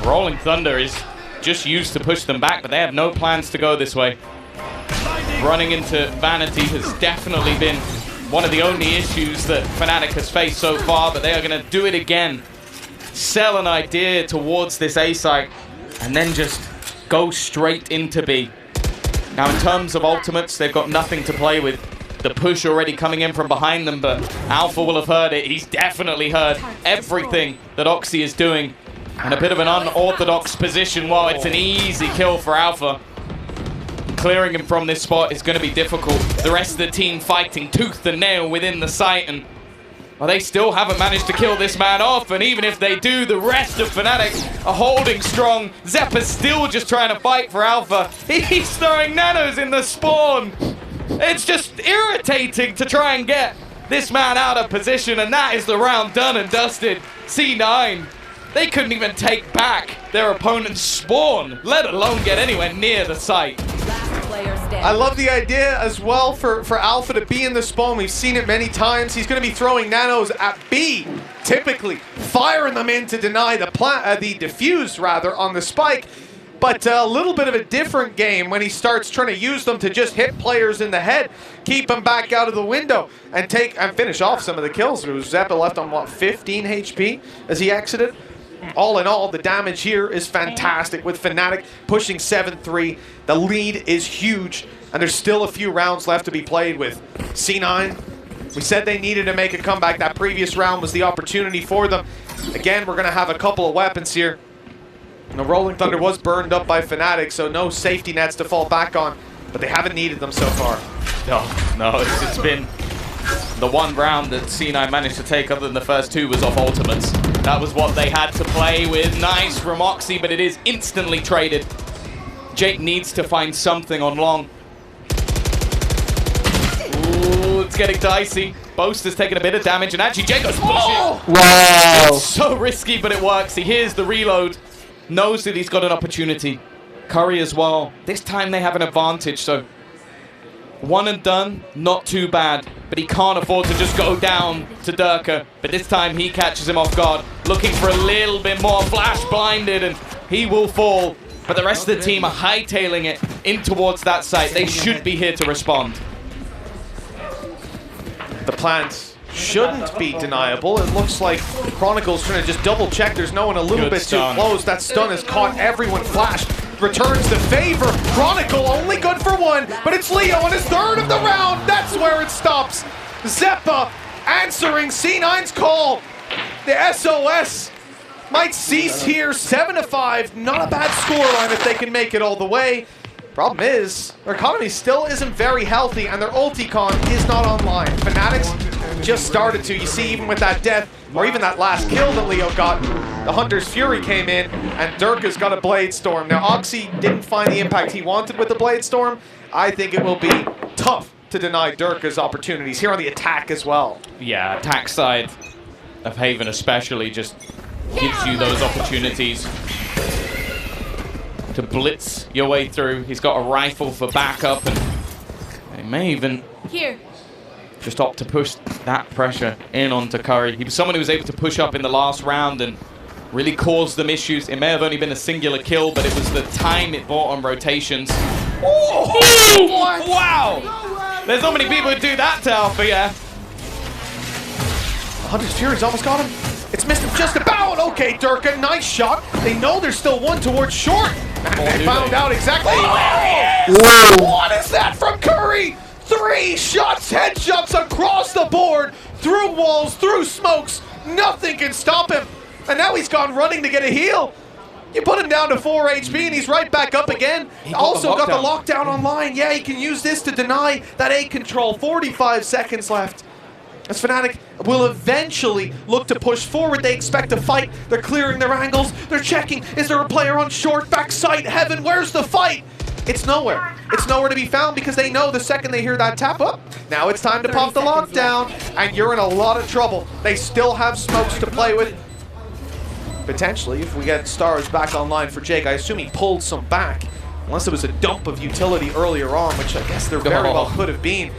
Rolling Thunder is just used to push them back, but they have no plans to go this way. Running into Vanity has definitely been one of the only issues that Fnatic has faced so far, but they are going to do it again. Sell an idea towards this A site, and then just go straight into B. Now, in terms of ultimates, they've got nothing to play with. The push already coming in from behind them, but Alpha will have heard it. He's definitely heard everything that Oxy is doing. And a bit of an unorthodox position. Well, it's an easy kill for Alpha. Clearing him from this spot is going to be difficult. The rest of the team fighting tooth and nail within the site, and well, they still haven't managed to kill this man off, and even if they do, the rest of Fnatic are holding strong. Zeppa's still just trying to fight for Alpha. He's throwing nanos in the spawn. It's just irritating to try and get this man out of position, and that is the round done and dusted. C9, they couldn't even take back their opponent's spawn, let alone get anywhere near the site. I love the idea as well for Alpha to be in the spawn. We've seen it many times. He's going to be throwing nanos at B, typically firing them in to deny the defuse rather on the spike. But a little bit of a different game when he starts trying to use them to just hit players in the head, keep them back out of the window, and finish off some of the kills. Zeppa left on what, 15 HP as he exited. All in all, the damage here is fantastic with Fnatic pushing 7-3. The lead is huge, and there's still a few rounds left to be played with. C9, we said they needed to make a comeback. That previous round was the opportunity for them. Again, we're going to have a couple of weapons here. The Rolling Thunder was burned up by Fnatic, so no safety nets to fall back on, but they haven't needed them so far. No, it's been the one round that C9 managed to take other than the first two was off ultimates. That was what they had to play with. Nice from Oxy, but it is instantly traded. Jake needs to find something on long. Ooh, it's getting dicey. Boast has taken a bit of damage, and actually Jake goes pushing. Wow! It's so risky, but it works. He hears the reload, knows that he's got an opportunity. Curry as well. This time they have an advantage, so one and done, not too bad, but he can't afford to just go down to Durka. But this time he catches him off guard, looking for a little bit more, flash blinded, and he will fall. But the rest of the team are hightailing it in towards that site. They should be here to respond. The plant shouldn't be deniable. It looks like Chronicle's trying to just double check there's no one a little bit too close. That stun has caught everyone. Flash returns the favor. Chronicle only good for one, but it's Leo on his third of the round. That's where it stops. Zeppa answering C9's call. The SOS might cease here. 7-5, not a bad scoreline if they can make it all the way. Problem is, their economy still isn't very healthy, and their ulti con is not online. Fnatic's just started to. You see, even with that death, or even that last kill that Leo got. The Hunter's Fury came in, and Durka's got a Blade Storm. Now, Oxy didn't find the impact he wanted with the Blade Storm. I think it will be tough to deny Durka's opportunities here on the attack as well. Yeah, attack side of Haven especially just gives you those opportunities to blitz your way through. He's got a rifle for backup, and he may even just opt to push that pressure in onto Curry. He was someone who was able to push up in the last round and really caused them issues. It may have only been a singular kill, but it was the time it bought on rotations. Oh, wow! There's not many people who do that to Alpha, yeah. Hunter's Fury's almost got him. It's missed him just about. Okay, Durka, nice shot. They know there's still one towards short. And they found out exactly where he is. Whoa. What is that from Curry? 3 shots, headshots across the board, through walls, through smokes. Nothing can stop him. And now he's gone running to get a heal. You put him down to 4 HP and he's right back up again. Also got the lockdown online. Yeah, he can use this to deny that A control. 45 seconds left. As Fnatic will eventually look to push forward. They expect a fight. They're clearing their angles. They're checking. Is there a player on short? Backside, Heaven, where's the fight? It's nowhere. It's nowhere to be found because they know the second they hear that tap up, now it's time to pop the lockdown, and you're in a lot of trouble. They still have smokes to play with. Potentially, if we get stars back online for Jake, I assume he pulled some back, unless it was a dump of utility earlier on, which I guess there very well could have been.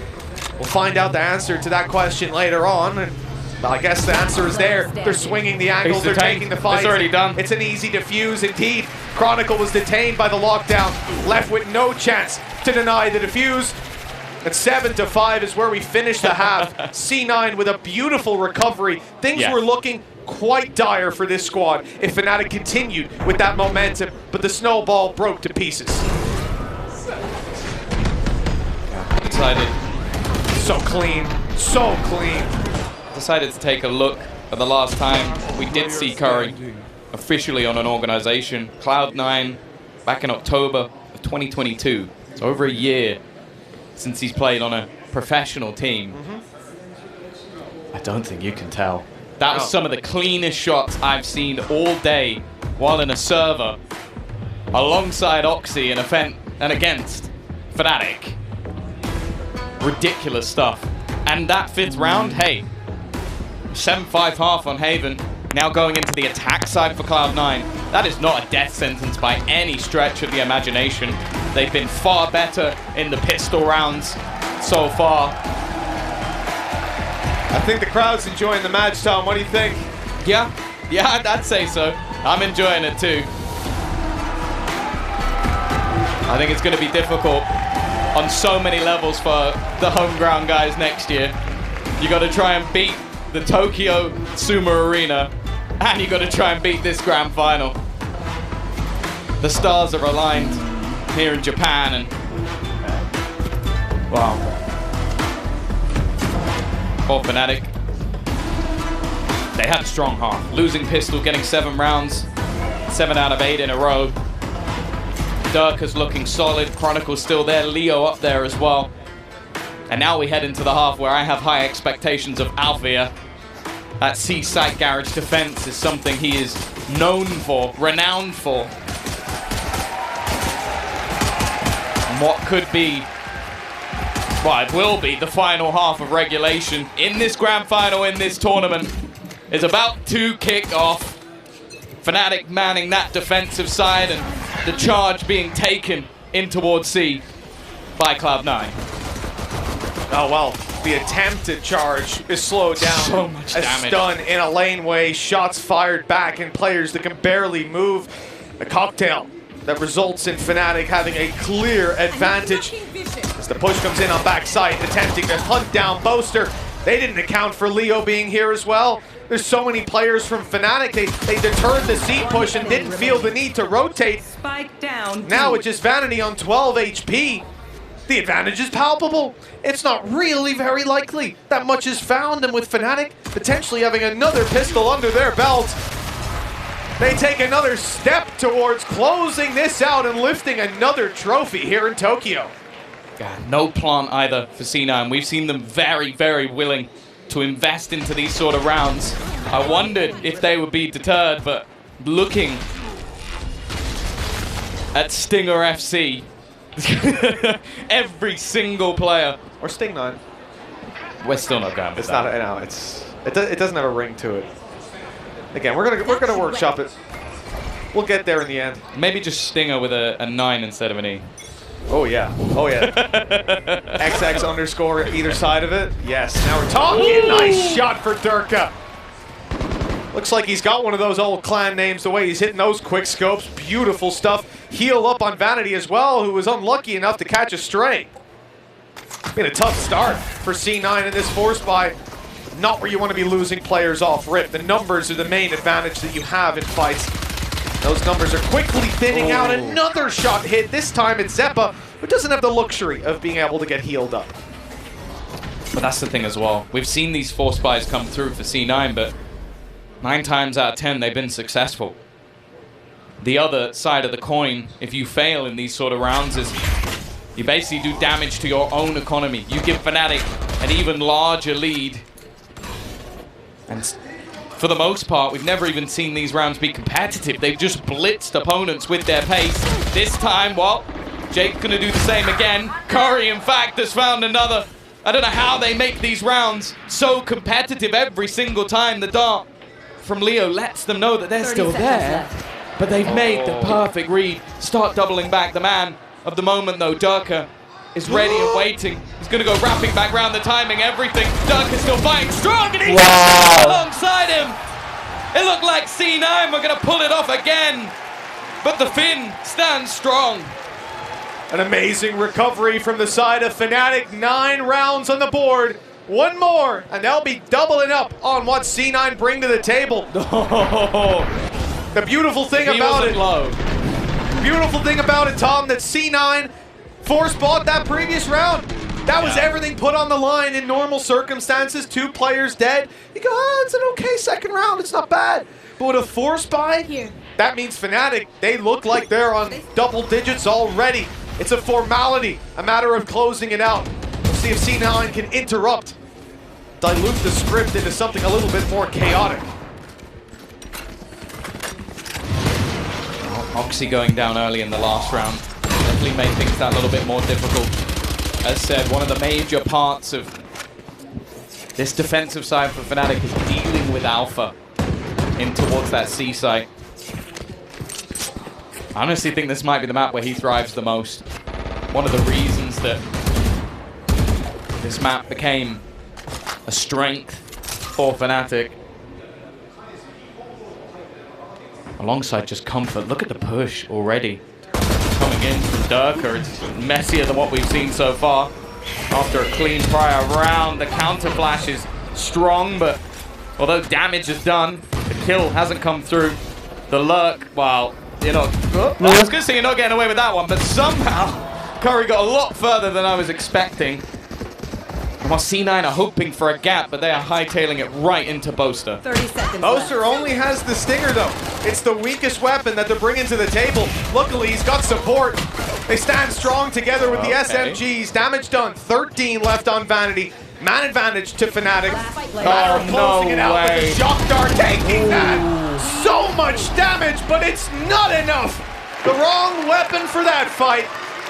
We'll find out the answer to that question later on, and well, I guess the answer is there. They're swinging the angles, they're taking the fight. It's already done. It's an easy defuse indeed. Chronicle was detained by the lockdown, left with no chance to deny the defuse. And 7-5 is where we finish the half. C9 with a beautiful recovery. Things were looking quite dire for this squad if Fnatic continued with that momentum, but the snowball broke to pieces. Decided. So clean, so clean. Decided to take a look at the last time we did see Curry officially on an organization, Cloud9, back in October of 2022. It's over a year since he's played on a professional team. I don't think you can tell. That was some of the cleanest shots I've seen all day while in a server alongside Oxy and against Fnatic. Ridiculous stuff. And that 5th round, hey, 7-5 half on Haven, now going into the attack side for Cloud9. That is not a death sentence by any stretch of the imagination. They've been far better in the pistol rounds so far. I think the crowd's enjoying the match, Tom. What do you think? Yeah, I'd say so. I'm enjoying it too. I think it's going to be difficult on so many levels for the home ground guys next year. You got to try and beat the Tokyo Sumo Arena, and you got to try and beat this grand final. The stars are aligned here in Japan, and wow. For Fnatic, they had a strong half. Losing Pistol, getting 7 rounds, 7 out of 8 in a row. Durka's looking solid, Chronicle's still there, Leo up there as well. And now we head into the half where I have high expectations of Althea. That C-side garage defense is something he is known for, renowned for. And what could be, well, it will be the final half of regulation in this grand final, in this tournament, is about to kick off. Fnatic manning that defensive side and the charge being taken in towards C by Cloud9. Oh, well, the attempted charge is slowed down. So much damage. Stun in a laneway, shots fired back, and players that can barely move. A cocktail that results in Fnatic having a clear advantage. As the push comes in on backside, attempting to hunt down Boaster. They didn't account for Leo being here as well. There's so many players from Fnatic. They deterred the seat push and didn't feel the need to rotate. Spike down. Now it's just Vanity on 12 HP. The advantage is palpable. It's not really very likely that much is found, and with Fnatic potentially having another pistol under their belt, they take another step towards closing this out and lifting another trophy here in Tokyo. God, no plant either for C9. We've seen them very, very willing to invest into these sort of rounds. I wondered if they would be deterred, but looking at Stinger FC, every single player. Or Sting 9. We're still not going with It's that. not. No, it doesn't have a ring to it. Again, we're gonna workshop it. We'll get there in the end. Maybe just Stinger with a 9 instead of an E. Oh yeah. Oh yeah. XX underscore either side of it. Yes. Now we're talking. Ooh. Nice shot for Durka. Looks like he's got one of those old clan names. The way he's hitting those quick scopes. Beautiful stuff. Heal up on Vanity as well, who was unlucky enough to catch a stray. Been a tough start for C9 in this force buy. Not where you want to be losing players off rip. The numbers are the main advantage that you have in fights. Those numbers are quickly thinning out. Another shot hit. This time it's Zeppa, who doesn't have the luxury of being able to get healed up. But that's the thing as well. We've seen these force buys come through for C9, but 9 times out of 10 they've been successful. The other side of the coin, if you fail in these sort of rounds, is you basically do damage to your own economy. You give Fnatic an even larger lead. And for the most part, we've never even seen these rounds be competitive. They've just blitzed opponents with their pace. This time, well, Jake's gonna do the same again. Curry, in fact, has found another. I don't know how they make these rounds so competitive every single time. The dart from Leo lets them know that they're still there. But they've made the perfect read. Start doubling back. The man of the moment, though, Durka, is ready and waiting. He's going to go wrapping back around the timing, everything. Durka's still fighting strong, and he's alongside him. It looked like C9 were going to pull it off again. But the Finn stands strong. An amazing recovery from the side of Fnatic. 9 rounds on the board. One more, and they'll be doubling up on what C9 bring to the table. The beautiful thing about it, beautiful thing about it, Tom, that C9 force bought that previous round. That was everything put on the line in normal circumstances. 2 players dead. You go, oh, it's an okay second round. It's not bad. But with a force buy, that means Fnatic, they look like they're on double digits already. It's a formality, a matter of closing it out. We'll see if C9 can interrupt, dilute the script into something a little bit more chaotic. Oxy going down early in the last round definitely made things that little bit more difficult. As said, one of the major parts of this defensive side for Fnatic is dealing with Alpha in towards that C site. I honestly think this might be the map where he thrives the most. One of the reasons that this map became a strength for Fnatic. Alongside just comfort. Look at the push already. Coming in from Durka. It's messier than what we've seen so far. After a clean prior round, the counter flash is strong, but although damage is done, the kill hasn't come through. The lurk, well, you're not... I was going to say you're not getting away with that one, but somehow Curry got a lot further than I was expecting. While C9 are hoping for a gap, but they are hightailing it right into Boaster. 30 seconds Boaster only has the Stinger, though. It's the weakest weapon that they're bringing to the table. Luckily, he's got support. They stand strong together with the SMGs. Damage done. 13 left on Vanity. Man advantage to Fnatic. Matter of closing it out with the shock dart, taking that. So much damage, but it's not enough. The wrong weapon for that fight.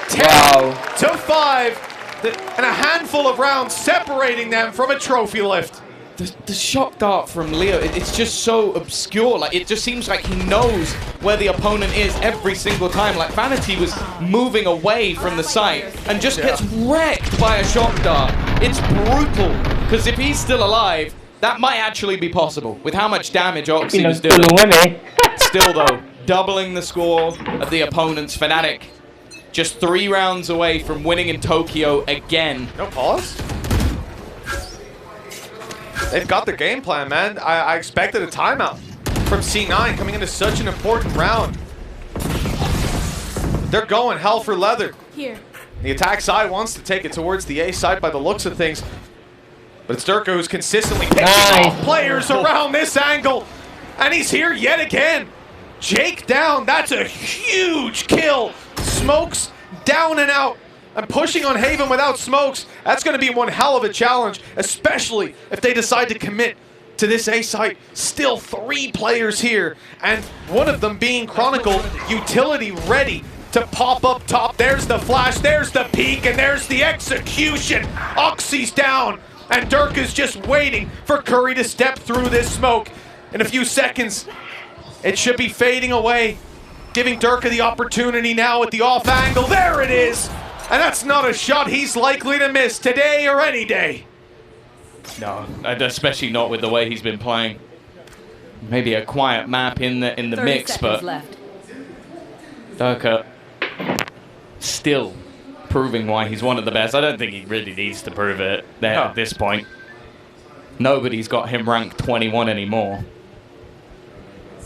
10 to 5. And a handful of rounds separating them from a trophy lift. The shock dart from Leo, it's just so obscure. Like, it just seems like he knows where the opponent is every single time. Like, Vanity was moving away from the site and just gets wrecked by a shock dart. It's brutal, because if he's still alive, that might actually be possible with how much damage Oxy was doing. Still, though, doubling the score of the opponent's Fnatic. Just 3 rounds away from winning in Tokyo again. No pause. They've got their game plan, man. I expected a timeout from C9 coming into such an important round. They're going hell for leather. Here. The attack side wants to take it towards the A side by the looks of things. But it's Durka who's consistently picking off players around this angle. And he's here yet again. Jake down. That's a huge kill. Smokes down and out. And pushing on Haven without smokes, that's going to be one hell of a challenge, especially if they decide to commit to this A site. Still 3 players here, and one of them being Chronicle, utility ready to pop up top. There's the flash, there's the peek, and there's the execution. Oxy's down, and Dirk is just waiting for Curry to step through this smoke. In a few seconds, it should be fading away, giving Durka the opportunity now at the off angle. There it is! And that's not a shot he's likely to miss today or any day. No, especially not with the way he's been playing. Maybe a quiet map in the mix, but Durka still proving why he's one of the best. I don't think he really needs to prove it there at this point. Nobody's got him ranked 21 anymore.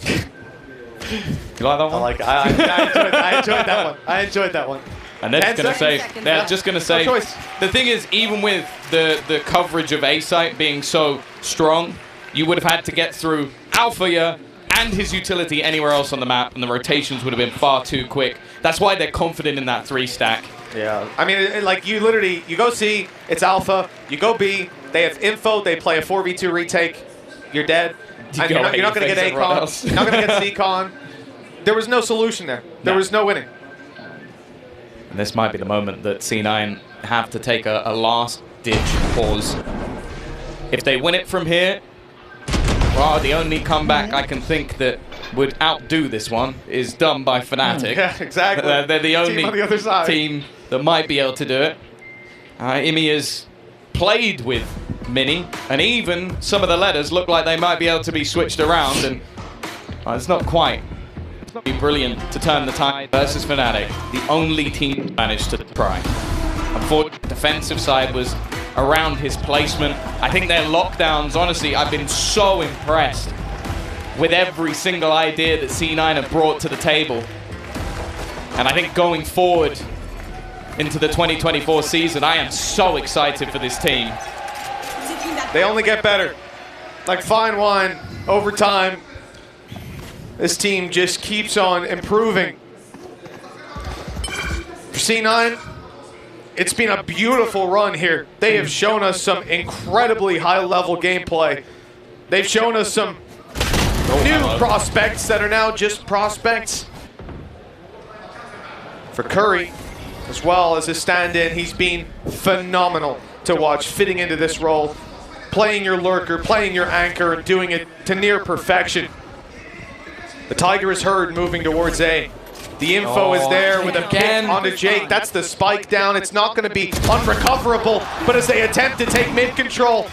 You like that one? I like it. I enjoyed that one. I enjoyed that one. And they're just going to say, they're just going to say, the thing is, even with the coverage of A-Site being so strong, you would have had to get through Alpha and his utility anywhere else on the map, and the rotations would have been far too quick. That's why they're confident in that 3-stack. Yeah. I mean, like, you literally, you go C, it's Alpha, you go B, they have info, they play a 4v2 retake, you're dead. And you're not going to get A-Con, you're not going to get C-Con. There was no solution there. There was no winning. And this might be the moment that C9 have to take a last-ditch pause. If they win it from here, well, the only comeback I can think that would outdo this one is done by Fnatic. Yeah, exactly. They're the only team on the other side. Team that might be able to do it. Imi has played with Mini, and even some of the letters look like they might be able to be switched around, and it's not quite. It'd be brilliant to turn the tide versus Fnatic. The only team managed to try. Unfortunately, the defensive side was around his placement. I think their lockdowns, honestly, I've been so impressed with every single idea that C9 have brought to the table. And I think going forward into the 2024 season, I am so excited for this team. They only get better. Like fine wine, over time, this team just keeps on improving. For C9, it's been a beautiful run here. They have shown us some incredibly high-level gameplay. They've shown us some new prospects that are now just prospects. For Curry, as well as a stand-in, he's been phenomenal to watch, fitting into this role, playing your lurker, playing your anchor, and doing it to near perfection. The Tiger is heard moving towards A. The info is there with a pick onto Jake. That's the spike down. It's not going to be unrecoverable, but as they attempt to take mid-control,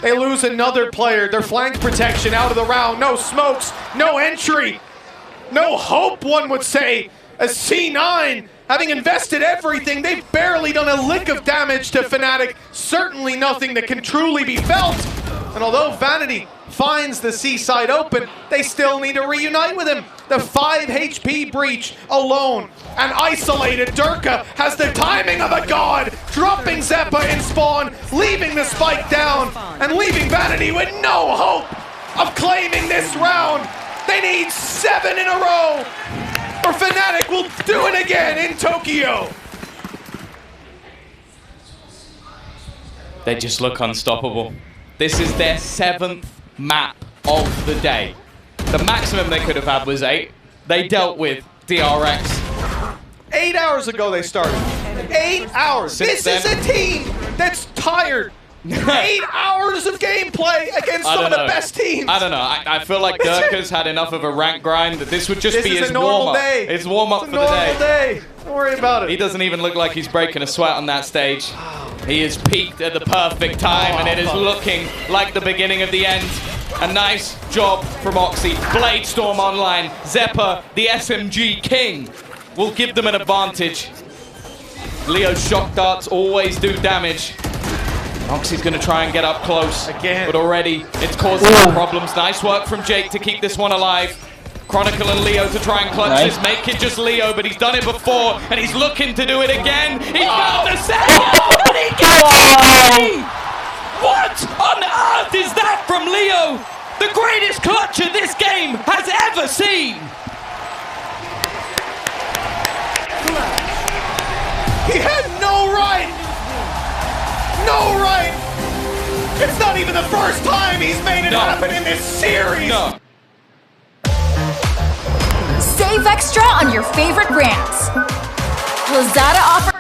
they lose another player. Their flank protection out of the round. No smokes, no entry, no hope, one would say, as C9, having invested everything, they've barely done a lick of damage to Fnatic. Certainly nothing that can truly be felt. And although Vanity finds the C side open, they still need to reunite with him. The 5 HP breach alone and isolated. Durka has the timing of a god, dropping Zeppa in spawn, leaving the spike down, and leaving Vanity with no hope of claiming this round. They need 7 in a row, or Fnatic will do it again in Tokyo. They just look unstoppable. This is their 7th map of the day. The maximum they could have had was 8. They dealt with DRX. 8 hours ago they started. 8 hours. This is a team that's tired. 8 hours of gameplay against some of the best teams. I don't know. I feel like Durka's had enough of a rank grind that this would just be his warm-up. His warm-up for the day. Don't worry about it. He doesn't even look like he's breaking a sweat on that stage. He is peaked at the perfect time, and it is looking like the beginning of the end. A nice job from Oxy. Bladestorm online. Zeppa, the SMG king, will give them an advantage. Leo's shock darts always do damage. Oxy's going to try and get up close. Again. But already it's causing some problems. Nice work from Jake to keep this one alive. Chronicle and Leo to try and clutch this. Make it just Leo, but he's done it before, and he's looking to do it again. He found the second, and he gets it! What on earth is that from Leo? The greatest clutcher this game has ever seen! He had no right! No right! It's not even the first time he's made it happen in this series. No. Save extra on your favorite brands. Lazada offers